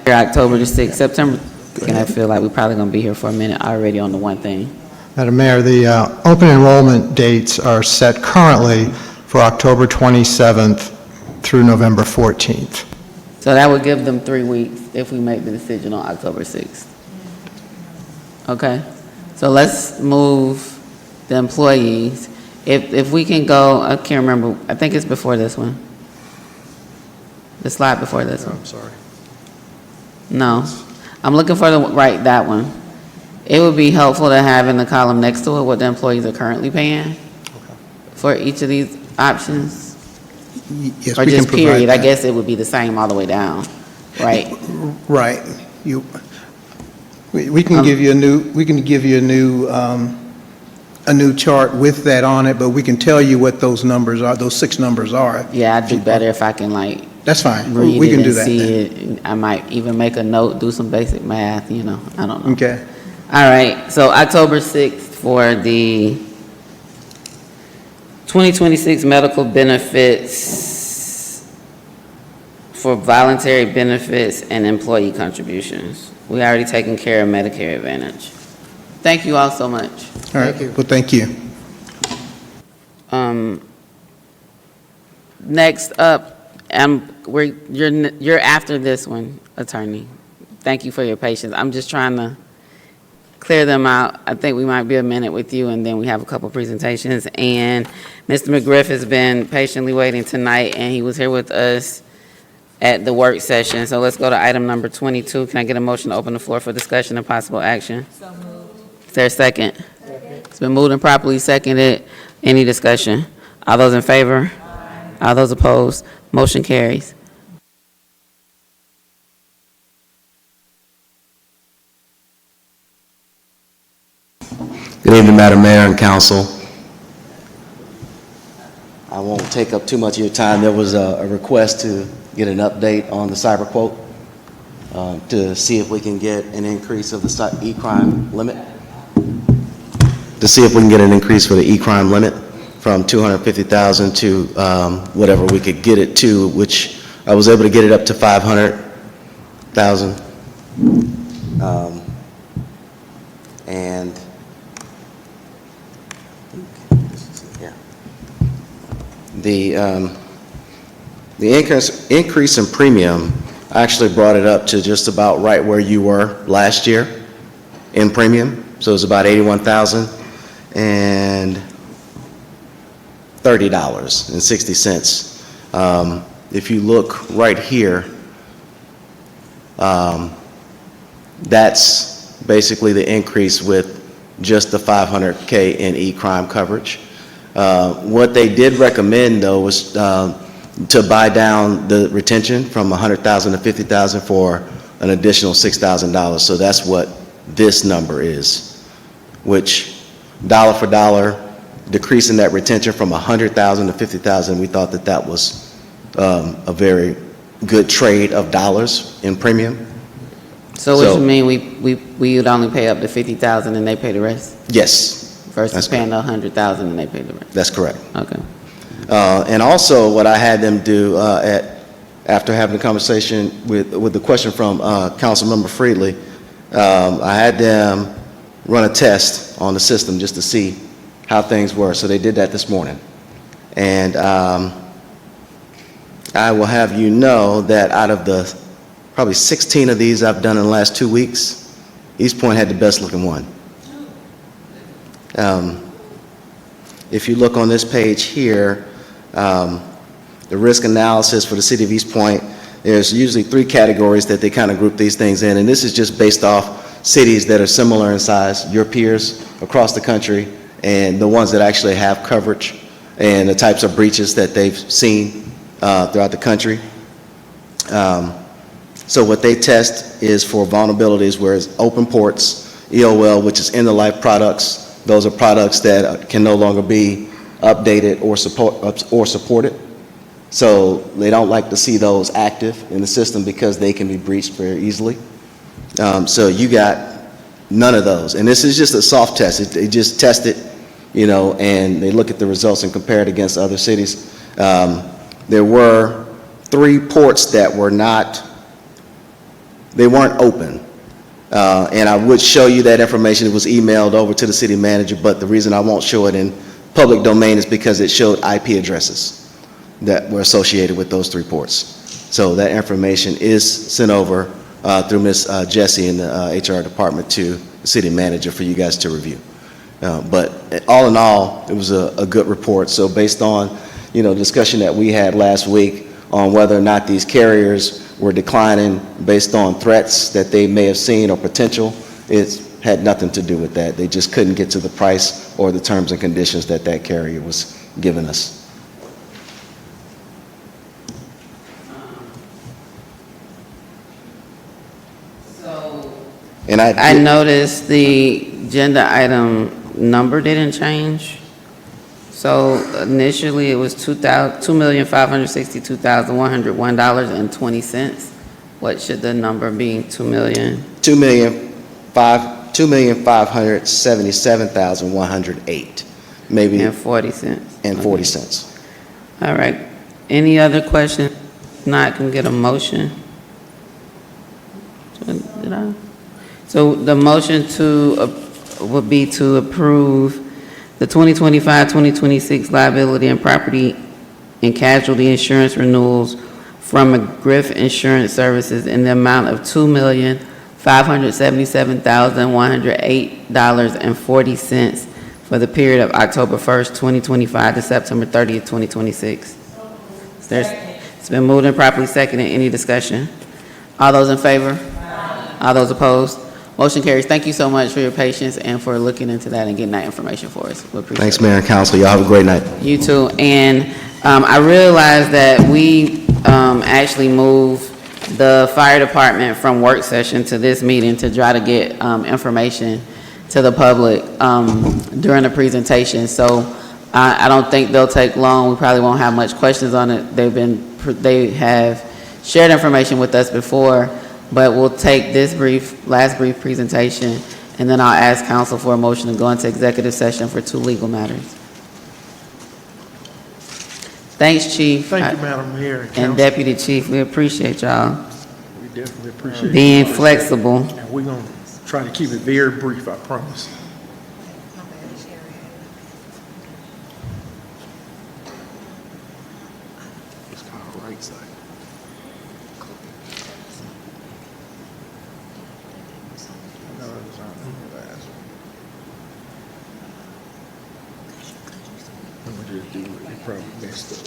October the 6th, September, and I feel like we're probably going to be here for a minute already on the one thing. Madam Mayor, the open enrollment dates are set currently for October 27th through November 14th. So that would give them 3 weeks if we make the decision on October 6th. Okay? So let's move the employees. If we can go, I can't remember, I think it's before this one. The slide before this one. I'm sorry. No. I'm looking for that one. It would be helpful to have in the column next to it what the employees are currently paying for each of these options. Yes, Or we can just provide period. I that. guess it would be the same all the way down, right? Right. We can give you a new chart with that on it, but we can tell you what those numbers are, those 6 numbers are. Yeah, I'd do better if I can That's fine. read We it can do and that see then. it. I might even make a note, do some basic math, I don't know. Okay. All right, so October 6th for the 2026 medical benefits for voluntary benefits and employee contributions. We already taken care of Medicare Advantage. Thank you all so much. All right. Well, thank you. Next up, you're after this one, attorney. Thank you for your patience. I'm just trying to clear them out. I think we might be a minute with you, and then we have a couple presentations. And Mr. McGriff has been patiently waiting tonight, and he was here with us at the work session. So let's go to item number 22. Can I get a motion to open the floor for discussion and possible action? So moved. Is there a second? Second. It's been moved and properly seconded. Any discussion? All those in favor? Aye. All those opposed? Motion carries. Good evening, Madam Mayor and Council. I won't take up too much of your time. There was a request to get an update on the cyber quote to see if we can get an increase of the e-crime limit. To see if we can get an increase for the e-crime limit from 250,000 to whatever we could get it to, which I was able to get it up to 500,000. And the increase in premium, I actually brought it up to just about right where you were last year in premium. So it's about 81,000. And $30.60. If you look right here, that's basically the increase with just the 500K in e-crime coverage. What they did recommend, though, was to buy down the retention from $100,000 to $50,000 for an additional $6,000. So that's what this number is, which dollar for dollar, decreasing that retention from $100,000 to $50,000, we thought that that was a very good trade of dollars in premium. So what you mean, we would only pay up to $50,000 and they pay the rest? Yes. Versus paying the $100,000 and they pay the rest? That's correct. Okay. And also, what I had them do after having a conversation with the question from Councilmember Freely, I had them run a test on the system just to see how things were. So they did that this morning. And I will have you know that out of the probably 16 of these I've done in the last 2 weeks, East Point had the best looking one. If you look on this page here, the risk analysis for the city of East Point, there's usually 3 categories that they kind of group these things in, and this is just based off cities that are similar in size, your peers across the country, and the ones that actually have coverage, and the types of breaches that they've seen throughout the country. So what they test is for vulnerabilities where it's open ports, EOL, which is end-of-life products. Those are products that can no longer be updated or supported. So they don't like to see those active in the system because they can be breached very easily. So you got none of those. And this is just a soft test. They just test it, you know, and they look at the results and compare it against other cities. There were 3 ports that were they weren't open. And I would show you that information. It was emailed over to the city manager, but the reason I won't show it in public domain is because it showed IP addresses that were associated with those 3 ports. So that information is sent over through Ms. Jessie in the HR department to the city manager for you guys to review. But all in all, it was a good report. So based on, you know, discussion that we had last week on whether or not these carriers were declining based on threats that they may have seen or potential, it had nothing to do with that. They just couldn't get to the price or the terms and conditions that that carrier was giving us. And I noticed the agenda item number didn't change. So initially it was $2,562,101.20. What should the number be? $2,577,108, maybe. And 40 cents. And 40 cents. All right. Any other questions? If not, can we get a motion? Did I? So the motion would be to approve the 2025-2026 liability and property and casualty insurance renewals from McGriff Insurance Services in the amount of $2,577,108.40 for the period of October 1st, 2025 to September 30th, 2026. It's been moved and properly seconded. Any discussion? All those in favor? All those opposed? Motion carries. Thank you so much for your patience and for looking into that and getting that information for us. We appreciate Thanks, it. Mayor and Council. Y'all have a great night. You too. And I realized that we actually moved the fire department from work session to this meeting to try to get information to the public during the presentation. So I don't think they'll take long. We probably won't have much questions on it. They have shared information with us before. But we'll take this last brief presentation, and then I'll ask council for a motion to go into executive session for 2 legal matters. Thanks, Chief. Thank you, Madam Mayor and And Deputy Chief. We appreciate y'all We definitely appreciate being it. flexible. And we're going to try to keep it very brief, I promise. It's called right side. I'm gonna just do it. Probably messed up.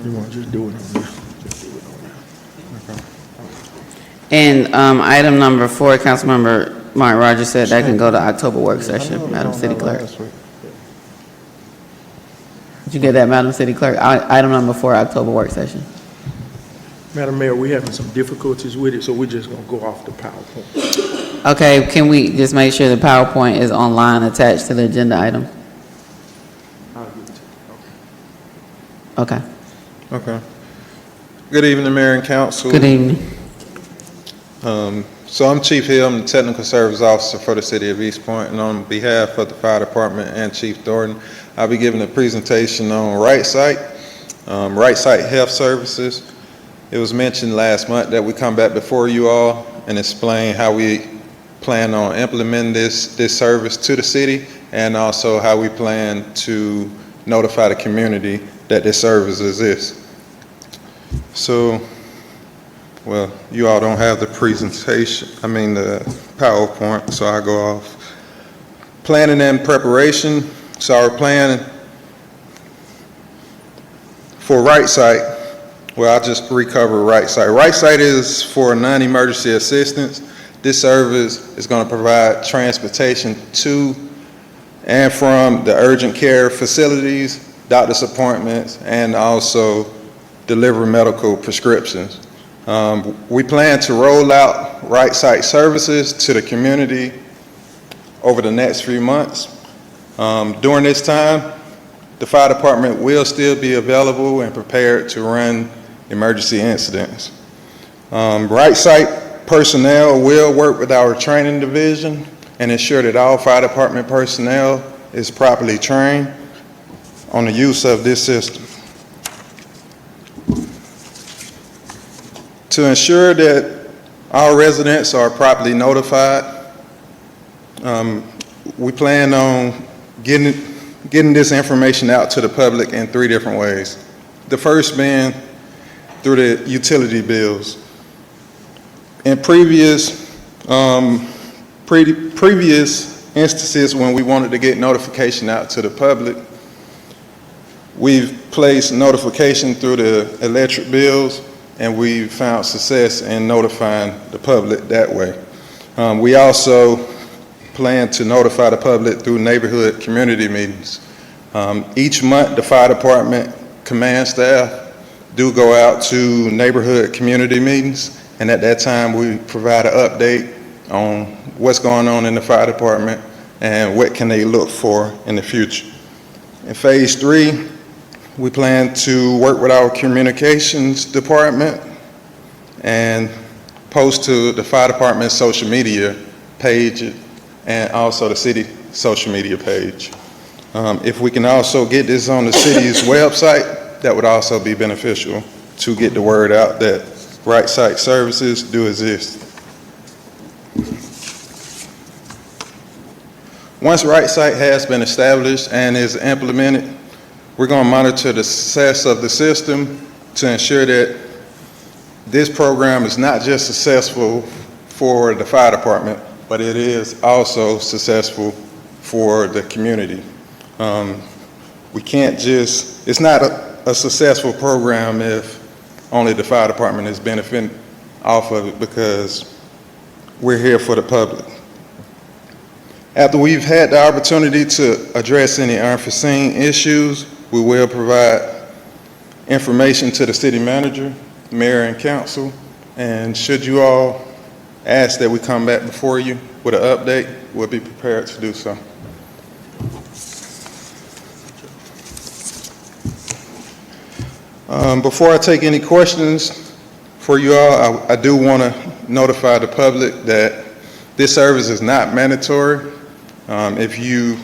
You want to just do it on there? Just do it on there. Okay. And item number 4, Councilmember Martin Rogers said that can go to October work session, Madam City Clerk. Did you get that, Madam City Clerk? Item number 4, October work session. Madam Mayor, we're having some difficulties with it, so we're just going to go off the PowerPoint. Okay, can we just make sure the PowerPoint is online attached to the agenda item? I'll give it to you. Okay. Okay. Good evening, Mayor and Council. Good evening. So I'm Chief Hill, I'm the Technical Service Officer for the City of East Point, and on behalf of the Fire Department and Chief Thornton, I'll be giving a presentation on Right Site Health Services. It was mentioned last month that we come back before you all and explain how we plan on implementing this service to the city, and also how we plan to notify the community that this service exists. So, well, you all don't have the presentation, the PowerPoint, so I go off. Planning and preparation. So our plan for Right Site, well, I'll just recover Right Site. Right Site is for non-emergency assistance. This service is going to provide transportation to and from the urgent care facilities, doctor's appointments, and also deliver medical prescriptions. We plan to roll out Right Site services to the community over the next few months. During this time, the fire department will still be available and prepared to run emergency incidents. Right Site personnel will work with our training division and ensure that all fire department personnel is properly trained on the use of this system. To ensure that our residents are properly notified, we plan on getting this information out to the public in 3 different ways. The first being through the utility bills. In previous instances when we wanted to get notification out to the public, we've placed notification through the electric bills, and we found success in notifying the public that way. We also plan to notify the public through neighborhood community meetings. Each month, the fire department command staff do go out to neighborhood community meetings, and at that time, we provide an update on what's going on in the fire department and what can they look for in the future. In phase 3, we plan to work with our communications department and post to the fire department's social media page and also the city social media page. If we can also get this on the city's website, that would also be beneficial to get the word out that Right Site services do exist. Once Right Site has been established and is implemented, we're going to monitor the success of the system to ensure that this program is not just successful for the fire department, but it is also successful for the community. We can't just, it's not a successful program if only the fire department is benefiting off of it, because we're here for the public. After we've had the opportunity to address any unforeseen issues, we will provide information to the city manager, mayor, and council. And should you all ask that we come back before you with an update, we'll be prepared to do so. Before I take any questions for you all, I do want to notify the public that this service is not mandatory. If you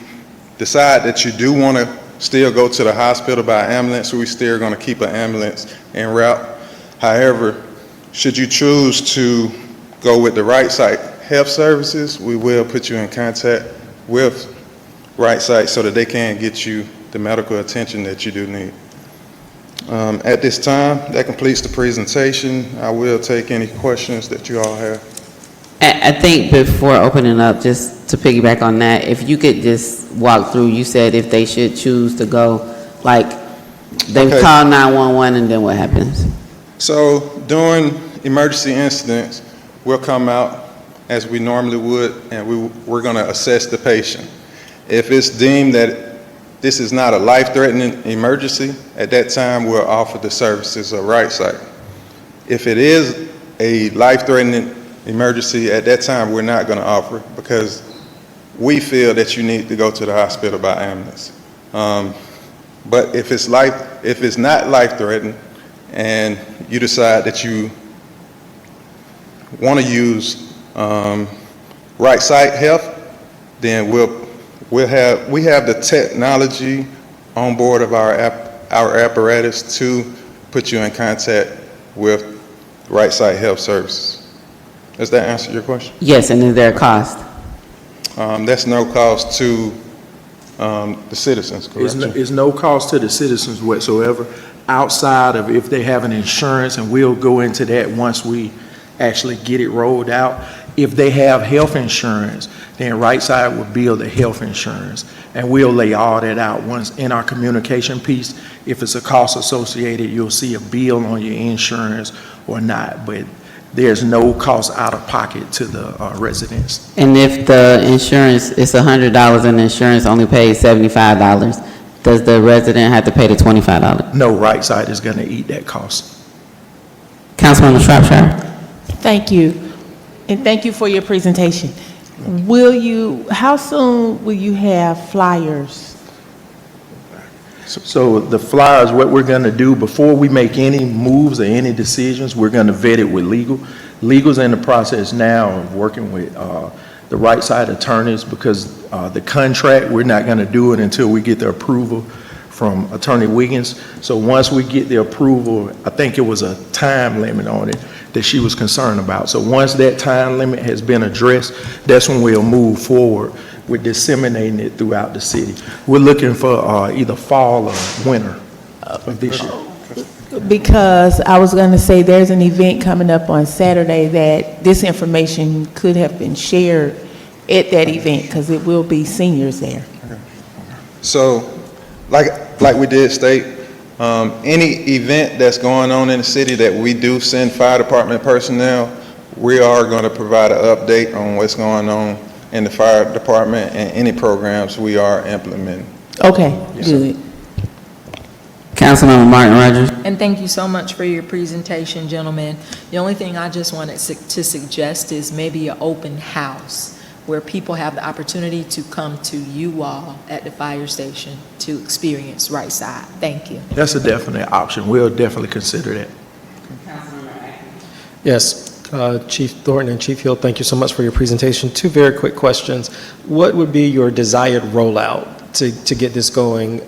decide that you do want to still go to the hospital by ambulance, we're still going to keep an ambulance en route. However, should you choose to go with the Right Site Health Services, we will put you in contact with Right Site so that they can get you the medical attention that you do need. At this time, that completes the presentation. I will take any questions that you all have. I think before opening up, just to piggyback on that, if you could just walk through, you said if they should choose to go, like, they Okay. call 911 and then what happens? So during emergency incidents, we'll come out as we normally would, and we're going to assess the patient. If it's deemed that this is not a life-threatening emergency, at that time, we'll offer the services of Right Side. If it is a life-threatening emergency, at that time, we're not going to offer it because we feel that you need to go to the hospital by ambulance. But if it's not life-threatening and you decide that you want to use Right Side Health, then we have the technology on board of our apparatus to put you in contact with Right Side Health Services. Does that answer your question? Yes, and is there a cost? That's no cost to the citizens, correct? It's no cost to the citizens whatsoever, outside of if they have an insurance, and we'll go into that once we actually get it rolled out. If they have health insurance, then Right Side will bill the health insurance, and we'll lay all that out once in our communication piece. If it's a cost associated, you'll see a bill on your insurance or not, but there's no cost out of pocket to the residents. And if the insurance, it's $100 and the insurance only pays $75, does the resident have to pay the $25? No, Right Side is going to eat that cost. Councilwoman Shropshire? Thank you, and thank you for your presentation. How soon will you have flyers? So the flyers, what we're going to do before we make any moves or any decisions, we're going to vet it with legal. Legal's in the process now of working with the Right Side attorneys because the contract, we're not going to do it until we get the approval from Attorney Wiggins. So once we get the approval, I think it was a time limit on it that she was concerned about. So once that time limit has been addressed, that's when we'll move forward with disseminating it throughout the city. We're looking for either fall or winter of this year. Because I was going to say there's an event coming up on Saturday that this information could have been shared at that event because it will be seniors there. So, like we did state, any event that's going on in the city that we do send fire department personnel, we are going to provide an update on what's going on in the fire department and any programs we are implementing. Okay, good. Councilmember Martin Rogers? And thank you so much for your presentation, gentlemen. The only thing I just wanted to suggest is maybe an open house where people have the opportunity to come to you all at the fire station to experience Right Side. Thank you. That's a definite option. We'll definitely consider that. Yes, Chief Thornton and Chief Hill, thank you so much for your presentation. Two very quick questions. What would be your desired rollout to get this going?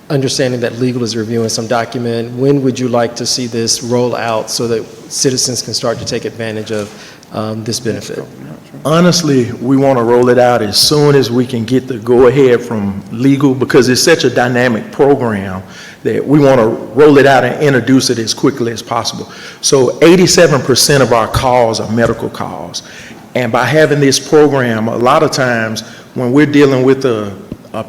Understanding that legal is reviewing some document, when would you like to see this roll out so that citizens can start to take advantage of this benefit? Honestly, we want to roll it out as soon as we can get the go-ahead from legal because it's such a dynamic program that we want to roll it out and introduce it as quickly as possible. So 87% of our calls are medical calls. And by having this program, a lot of times when we're dealing with a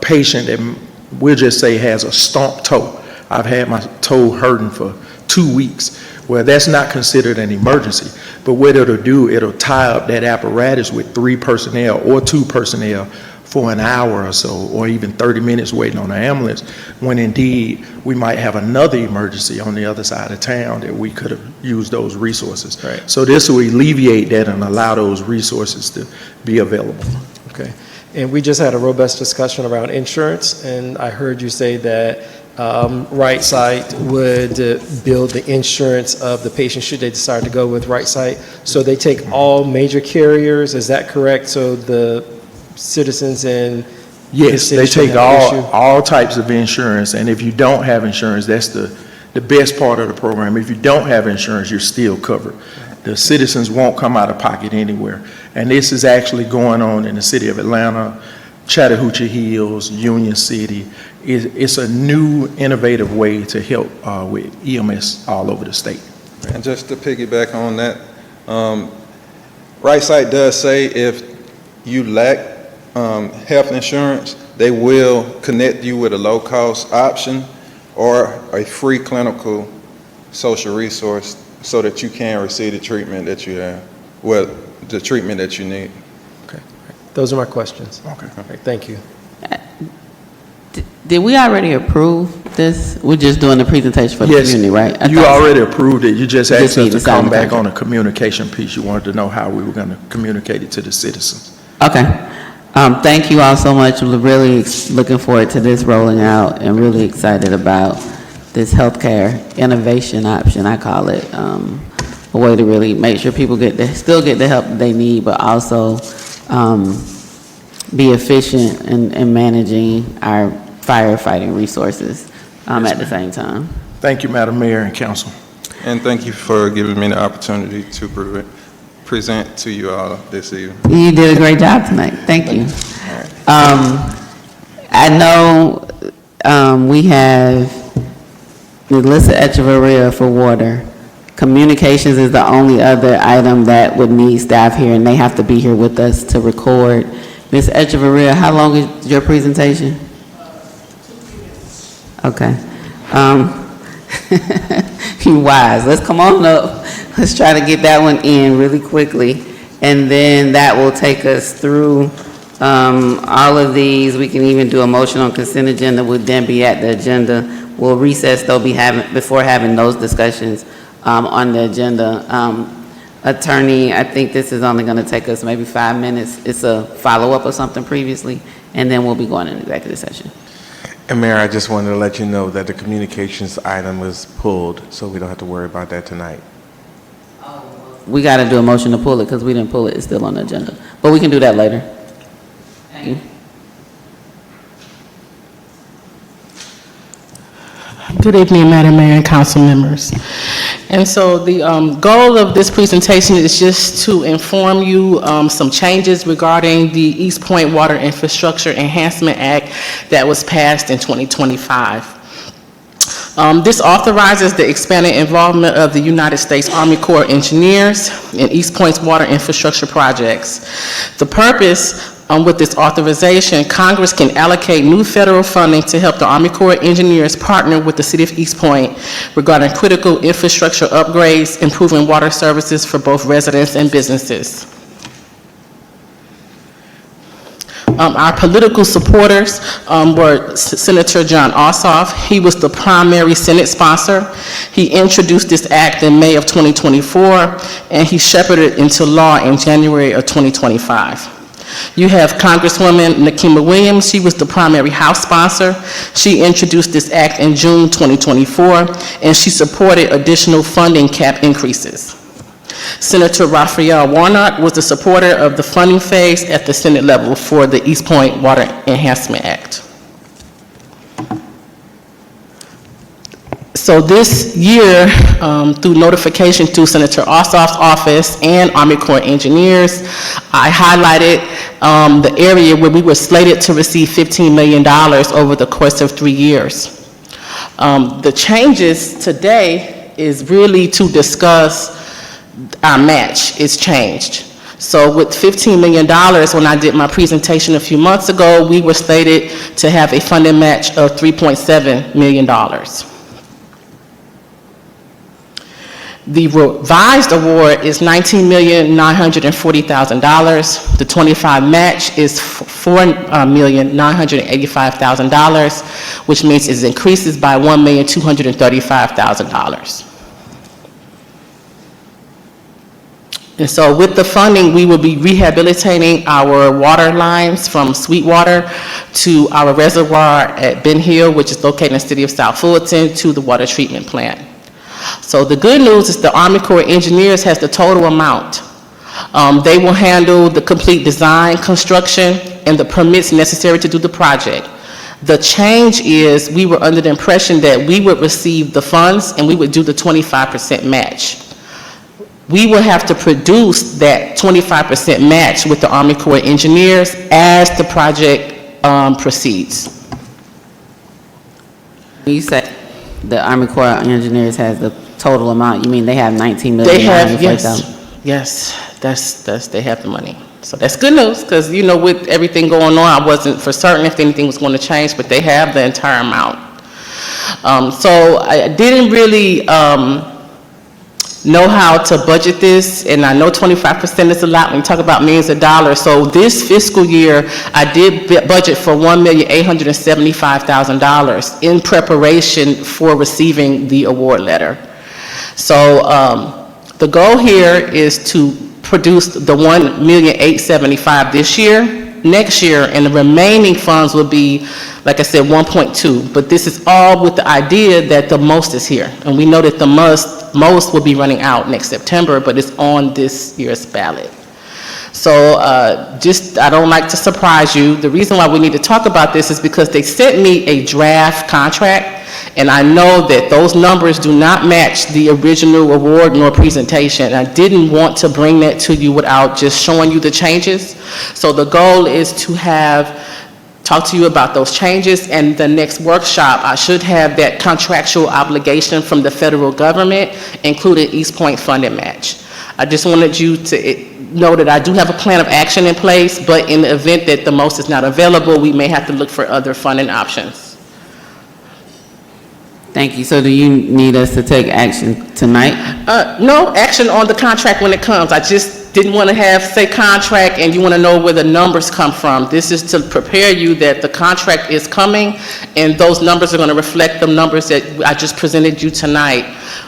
patient that we'll just say has a stomped toe. I've had my toe hurting for 2 weeks. Well, that's not considered an emergency. But what it'll do, it'll tie up that apparatus with 3 personnel or 2 personnel for an hour or so, or even 30 minutes waiting on an ambulance, when indeed we might have another emergency on the other side of town that we could have used those resources. Right. So this will alleviate that and allow those resources to be available. Okay. And we just had a robust discussion around insurance, and I heard you say that Right Side would build the insurance of the patient should they decide to go with Right Side. So they take all major carriers, is that correct? So the citizens in Yes, the they city take shouldn't have an issue? all types of insurance, and if you don't have insurance, that's the best part of the program. If you don't have insurance, you're still covered. The citizens won't come out of pocket anywhere. And this is actually going on in the city of Atlanta, Chattahoochee Hills, Union City. It's a new, innovative way to help with EMS all over the state. And just to piggyback on that, Right Side does say if you lack health insurance, they will connect you with a low-cost option or a free clinical social resource so that you can receive the treatment that you have, well, the treatment that you need. Okay, those are my questions. Okay. All right, thank you. Did we already approve this? We're just doing the presentation for the Yes, community, right? you already approved it. You just asked need us to to sign come the back on contract. a communication piece. You wanted to know how we were going to communicate it to the citizens. Okay. Thank you all so much. We're really looking forward to this rolling out and really excited about this healthcare innovation option, I call it. A way to really make sure people still get the help they need, but also be efficient in managing our firefighting resources at the same time. Thank you, Madam Mayor and Council. And thank you for giving me the opportunity to present to you all this evening. You did a great job tonight. Thank you. I know we have Melissa Echeverria for water. Communications is the only other item that would need staff here, and they have to be here with us to record. Ms. Echeverria, how long is your presentation? Okay. You wise. Let's come on up. Let's try to get that one in really quickly. And then that will take us through all of these. We can even do a motion on consent agenda, would then be at the agenda. We'll recess though before having those discussions on the agenda. Attorney, I think this is only gonna take us maybe 5 minutes. It's a follow-up of something previously, and then we'll be going into executive session. And Mayor, I just wanted to let you know that the communications item was pulled, so we don't have to worry about that tonight. We got to do a motion to pull it because we didn't pull it. It's still on the agenda. But we can do that later. Thank you. Good evening, Madam Mayor and council members. And so the goal of this presentation is just to inform you some changes regarding the East Point Water Infrastructure Enhancement Act that was passed in 2025. This authorizes the expanded involvement of the United States Army Corps of Engineers in East Point's water infrastructure projects. The purpose with this authorization, Congress can allocate new federal funding to help the Army Corps of Engineers partner with the City of East Point regarding critical infrastructure upgrades, improving water services for both residents and businesses. Our political supporters were Senator John Ossoff. He was the primary Senate sponsor. He introduced this act in May of 2024, and he shepherded it into law in January of 2025. You have Congresswoman Nakima Williams. She was the primary House sponsor. She introduced this act in June 2024, and she supported additional funding cap increases. Senator Raphael Warnock was the supporter of the funding phase at the Senate level for the East Point Water Enhancement Act. So this year, through notification to Senator Ossoff's office and Army Corps Engineers, I highlighted the area where we were slated to receive $15 million over the course of 3 years. The changes today is really to discuss our match. It's changed. So with $15 million, when I did my presentation a few months ago, we were slated to have a funding match of $3.7 million. The revised award is $19,940,000. The 25 match is $4,985,000, which means it increases by $1,235,000. And so with the funding, we will be rehabilitating our water lines from Sweetwater to our reservoir at Ben Hill, which is located in the city of South Fullerton, to the water treatment plant. So the good news is the Army Corps of Engineers has the total amount. They will handle the complete design, construction, and the permits necessary to do the project. The change is we were under the impression that we would receive the funds and we would do the 25% match. We will have to produce that 25% match with the Army Corps of Engineers as the project proceeds. You said the Army Corps of Engineers has the total amount. You mean they have $19 million? They have, yes, they have the money. So that's good news, because, you know, with everything going on, I wasn't for certain if anything was going to change, but they have the entire amount. So I didn't really know how to budget this, and I know 25% is a lot when you talk about millions of dollars. So this fiscal year, I did budget for $1,875,000 in preparation for receiving the award letter. So the goal here is to produce the $1,875,000 this year, next year, and the remaining funds will be, like I said, 1.2. But this is all with the idea that the most is here. And we know that the most will be running out next September, but it's on this year's ballot. So I don't like to surprise you. The reason why we need to talk about this is because they sent me a draft contract, and I know that those numbers do not match the original award nor presentation. I didn't want to bring that to you without just showing you the changes. So the goal is to talk to you about those changes, and the next workshop, I should have that contractual obligation from the federal government, including East Point funding match. I just wanted you to know that I do have a plan of action in place, but in the event that the most is not available, we may have to look for other funding options. Thank you. So do you need us to take action tonight? No action on the contract when it comes. I just didn't want to say contract and you want to know where the numbers come from. This is to prepare you that the contract is coming, and those numbers are going to reflect the numbers that I just presented you tonight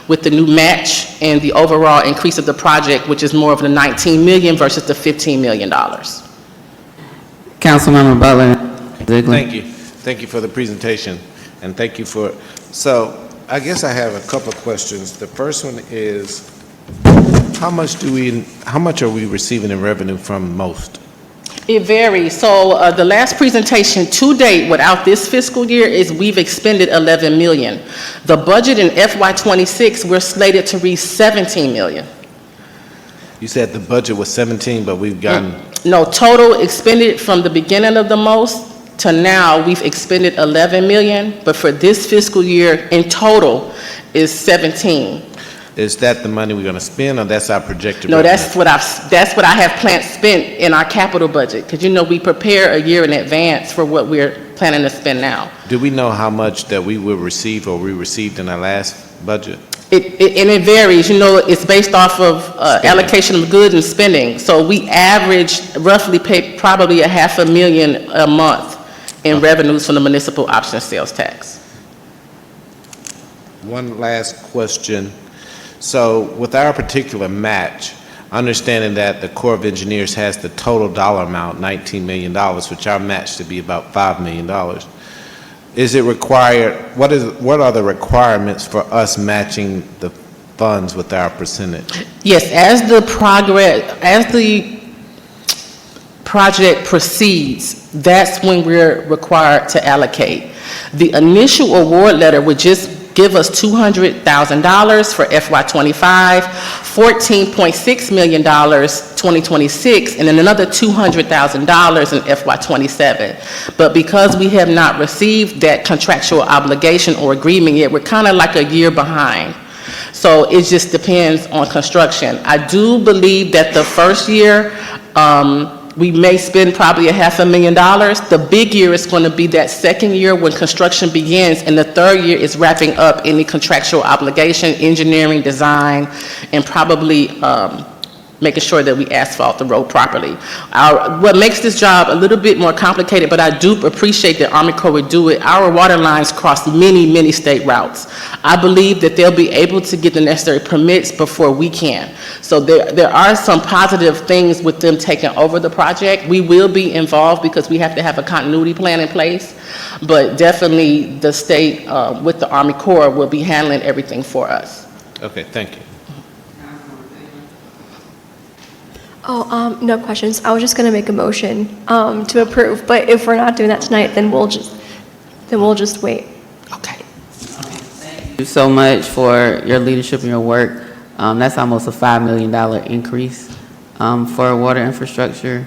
with the new match and the overall increase of the project, which is more of the $19 million versus the $15 million. Councilmember Butler Ziegler. Thank you. Thank you for the presentation, and thank you for, so I guess I have a couple of questions. The first one is, how much are we receiving in revenue from most? It varies. So the last presentation to date without this fiscal year is we've expended $11 million. The budget in FY26, we're slated to reach $17 million. You said the budget was 17, but we've gotten... No, total expended from the beginning of the most to now, we've expended $11 million, but for this fiscal year in total is 17. Is that the money we're going to spend, or that's our projected No, revenue? that's what I have planned spent in our capital budget, because you know we prepare a year in advance for what we're planning to spend now. Do we know how much that we will receive or we received in our last budget? It varies. You know, it's based off of allocation of goods and spending. So we average roughly pay probably $500,000 a month in revenues from the municipal option sales tax. One last question. So with our particular match, understanding that the Corps of Engineers has the total dollar amount, $19 million, which our match to be about $5 million, is it required, what are the requirements for us matching the funds with our percentage? Yes, as the project proceeds, that's when we're required to allocate. The initial award letter would just give us $200,000 for FY25, $14.6 million 2026, and then another $200,000 in FY27. But because we have not received that contractual obligation or agreement yet, we're kind of like a year behind. So it just depends on construction. I do believe that the first year, we may spend probably $500,000. The big year is going to be that second year when construction begins, and the third year is wrapping up any contractual obligation, engineering, design, and probably making sure that we asphalt the road properly. What makes this job a little bit more complicated, but I do appreciate that Army Corps would do it, our water lines cross many, many state routes. I believe that they'll be able to get the necessary permits before we can. So there are some positive things with them taking over the project. We will be involved because we have to have a continuity plan in place, but definitely the state with the Army Corps will be handling everything for us. Okay, thank you. Oh, no questions. I was just gonna make a motion to approve, but if we're not doing that tonight, then we'll just wait. Thank you so much for your leadership and your work. That's almost a $5 million increase for water infrastructure.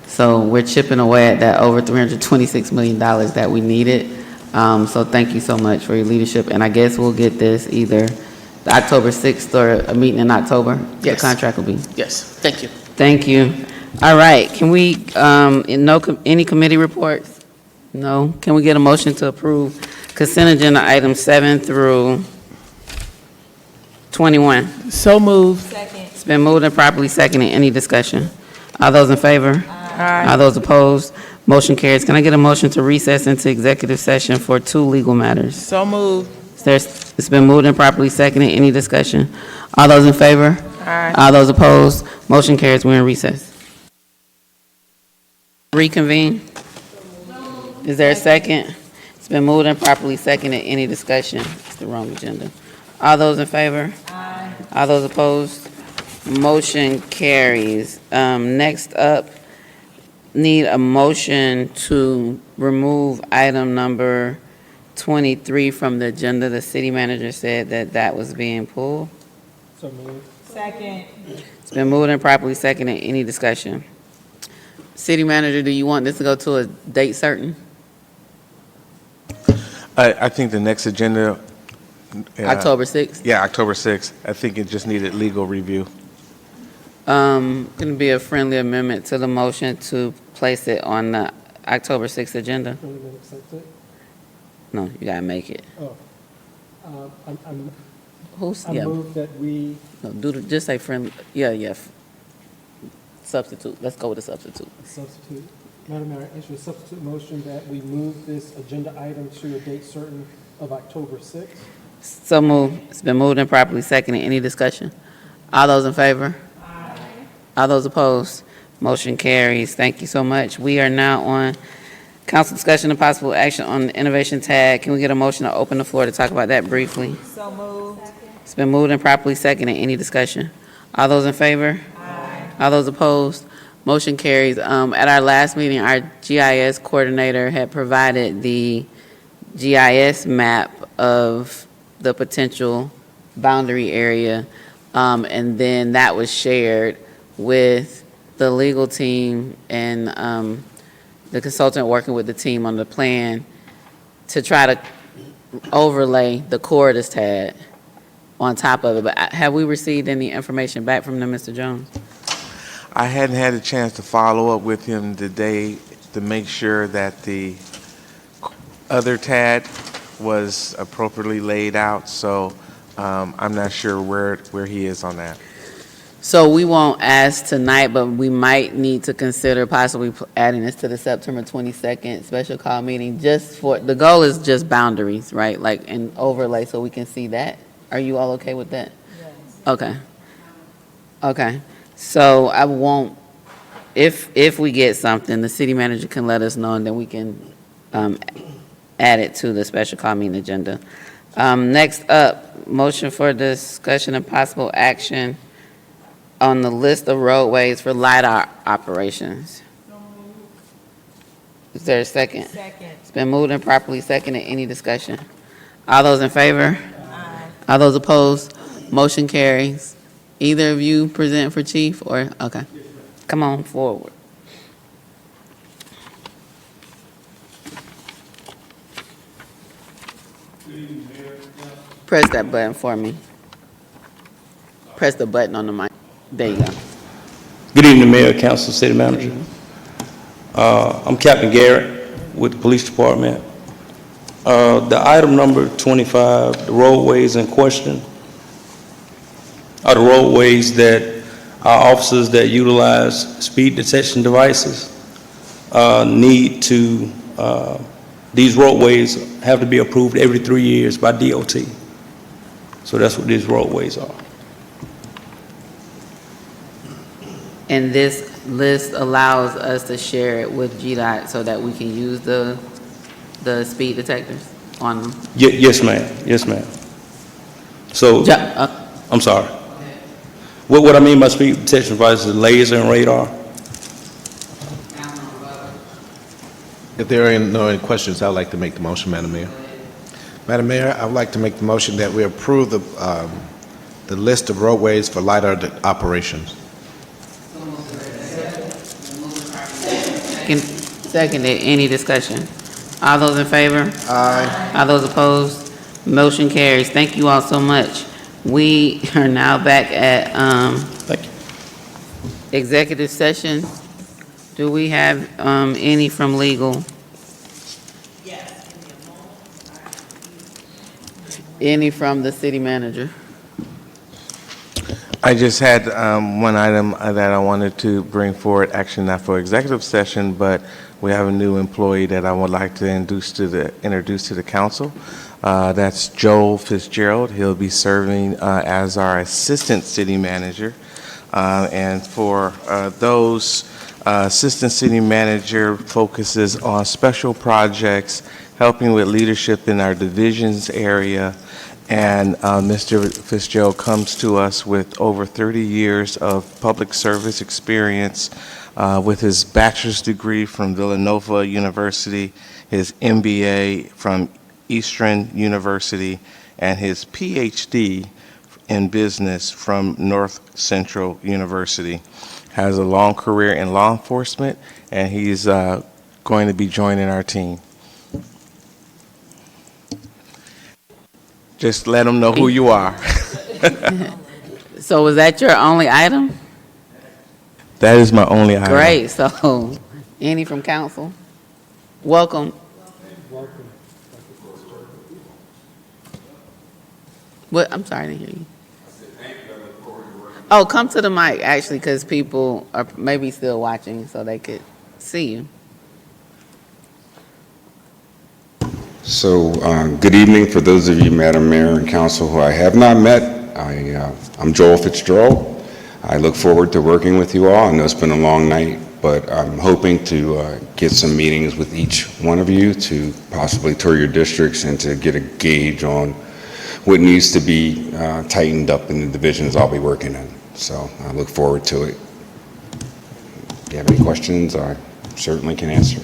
So we're chipping away at that over $326 million that we needed. So thank you so much for your leadership. And I guess we'll get this either the October 6th or a meeting in October. Yes. The contract will be. Yes, thank you. Thank you. All right, can we, any committee reports? No? Can we get a motion to approve consent agenda items 7 through 21? So moved. It's been moved and properly seconded. Any discussion? All those in favor? All those opposed? Motion carries. Can I get a motion to recess into executive session for 2 legal matters? So moved. It's been moved and properly seconded. Any discussion? All those in favor? All those opposed? Motion carries. We're in recess. Reconvene. Is there a second? It's been moved and properly seconded. Any discussion? It's the wrong agenda. All those in favor? All those opposed? Motion carries. Next up, need a motion to remove item number 23 from the agenda. The city manager said that that was being pulled. So moved. Second. It's been moved and properly seconded. Any discussion? City manager, do you want this to go to a date certain? I think the next agenda. October 6th? Yeah, October 6th. I think it just needed legal review. Going to be a friendly amendment to the motion to place it on the October 6th agenda. No, you gotta make it. Who's, I yeah, move that we, no, just say friendly, yeah. Substitute, let's go with the substitute. substitute, Madam Mayor, I issue a substitute motion that we move this agenda item to a date certain of October 6th. So moved. It's been moved and properly seconded. Any discussion? All those in favor? All those opposed? Motion carries. Thank you so much. We are now on council discussion and possible action on the innovation tag. Can we get a motion to open the floor to talk about that briefly? So moved. It's been moved and properly seconded. Any discussion? All those in favor? All those opposed? Motion carries. At our last meeting, our GIS coordinator had provided the GIS map of the potential boundary area, and then that was shared with the legal team and the consultant working with the team on the plan to try to overlay the Cordis tag on top of it. But have we received any information back from them, Mr. Jones? I hadn't had a chance to follow up with him today to make sure that the other TAD was appropriately laid out, so I'm not sure where he is on that. So we won't ask tonight, but we might need to consider possibly adding this to the September 22nd special call meeting, just for, the goal is just boundaries, right? Like an overlay so we can see that. Are you all okay with that? Yes. Okay. Okay. So I won't, if we get something, the city manager can let us know, and then we can add it to the special call meeting agenda. Next up, motion for discussion and possible action on the list of roadways for LiDAR operations. Is there a second? Second. It's been moved and properly seconded. Any discussion? All those in favor? All those opposed? Motion carries. Either of you present for chief, or, okay. Come on forward. Press that button for me. Press the button on the mic. There you go. Good evening, Mayor, Council, City Manager. I'm Captain Garrett with the Police Department. The item number 25, the roadways in question, are the roadways that our officers that utilize speed detection devices need to, these roadways have to be approved every 3 years by DOT. So that's what these roadways are. And this list allows us to share it with GDOT so that we can use the speed detectors on them? Yes, ma'am. Yes, ma'am. So, I'm sorry. What I mean by speed detection devices is laser and radar. If there are no any questions, I would like to make the motion, Madam Mayor. Madam Mayor, I would like to make the motion that we approve the list of roadways for LiDAR operations. Seconded. Any discussion? All those in favor? Aye. All those opposed? Motion carries. Thank you all so much. We are now back at executive session. Do we have any from legal? Any from the city manager? I just had one item that I wanted to bring forward, actually not for executive session, but we have a new employee that I would like to introduce to the council. That's Joel Fitzgerald. He'll be serving as our assistant city manager. And for those, assistant city manager focuses on special projects, helping with leadership in our divisions area. And Mr. Fitzgerald comes to us with over 30 years of public service experience with his bachelor's degree from Villanova University, his MBA from Eastern University, and his PhD in business from North Central University. Has a long career in law enforcement, and he's going to be joining our team. Just let them know who you are. So was that your only item? That is my only item. Great, so any from council? Welcome. What, I'm sorry, I didn't hear you. Oh, come to the mic, actually, because people are maybe still watching, so they could see you. So, good evening for those of you, Madam Mayor and Council, who I have not met. I'm Joel Fitzgerald. I look forward to working with you all. I know it's been a long night, but I'm hoping to get some meetings with each one of you to possibly tour your districts and to get a gauge on what needs to be tightened up in the divisions I'll be working in. So I look forward to it. If you have any questions, I certainly can answer.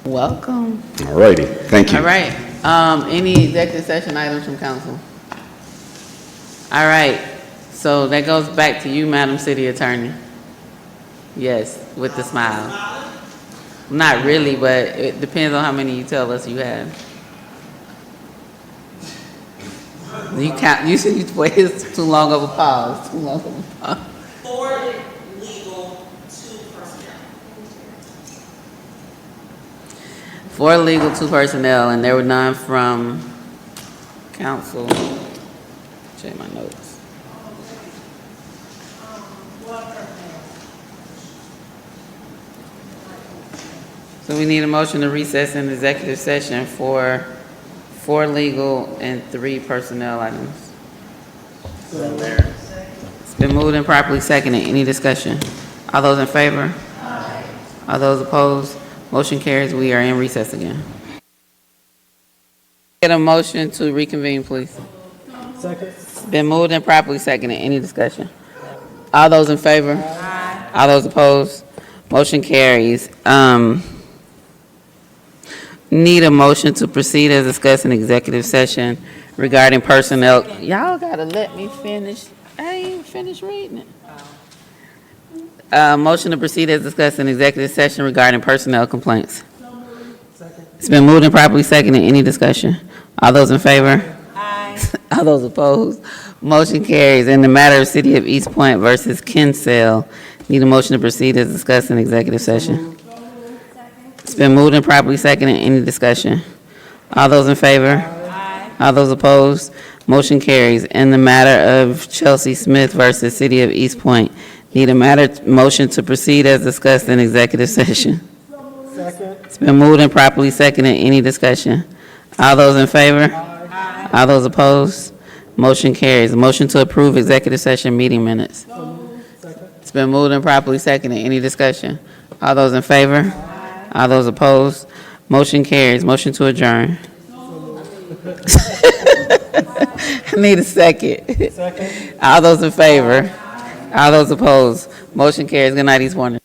Welcome. All righty, thank you. All right, any executive session items from council? All right, so that goes back to you, Madam City Attorney. Yes, with the smile. Not really, but it depends on how many you tell us you have. You count, you said you wait, it's too long of a pause, too long of a pause. 4 legal, 2 personnel. 4 legal, 2 personnel, and there were none from council. Check my notes. So we need a motion to recess in executive session for 4 legal and 3 personnel items. It's been moved and properly seconded. Any discussion? All those in favor? Aye. All those opposed? Motion carries. We are in recess again. Get a motion to reconvene, please. Second. It's been moved and properly seconded. Any discussion? All those in favor? Aye. All those opposed? Motion carries. Need a motion to proceed as discussed in executive session regarding personnel. Y'all gotta let me finish. I ain't finished reading it. Motion to proceed as discussed in executive session regarding personnel complaints. It's been moved and properly seconded. Any discussion? All those in favor? Aye. All those opposed? Motion carries. In the matter of City of East Point versus Kinsale, need a motion to proceed as discussed in executive session. It's been moved and properly seconded. Any discussion? All those in favor? Aye. All those opposed? Motion carries. In the matter of Chelsea Smith versus City of East Point, need a motion to proceed as discussed in executive session. Second. It's been moved and properly seconded. Any discussion? All those in favor? Aye. All those opposed? Motion carries. Motion to approve executive session meeting minutes. It's been moved and properly seconded. Any discussion? All those in favor? All those opposed? Motion carries. Motion to adjourn. I need a second. Second. All those in favor? All those opposed? Motion carries. Good night, East Warner.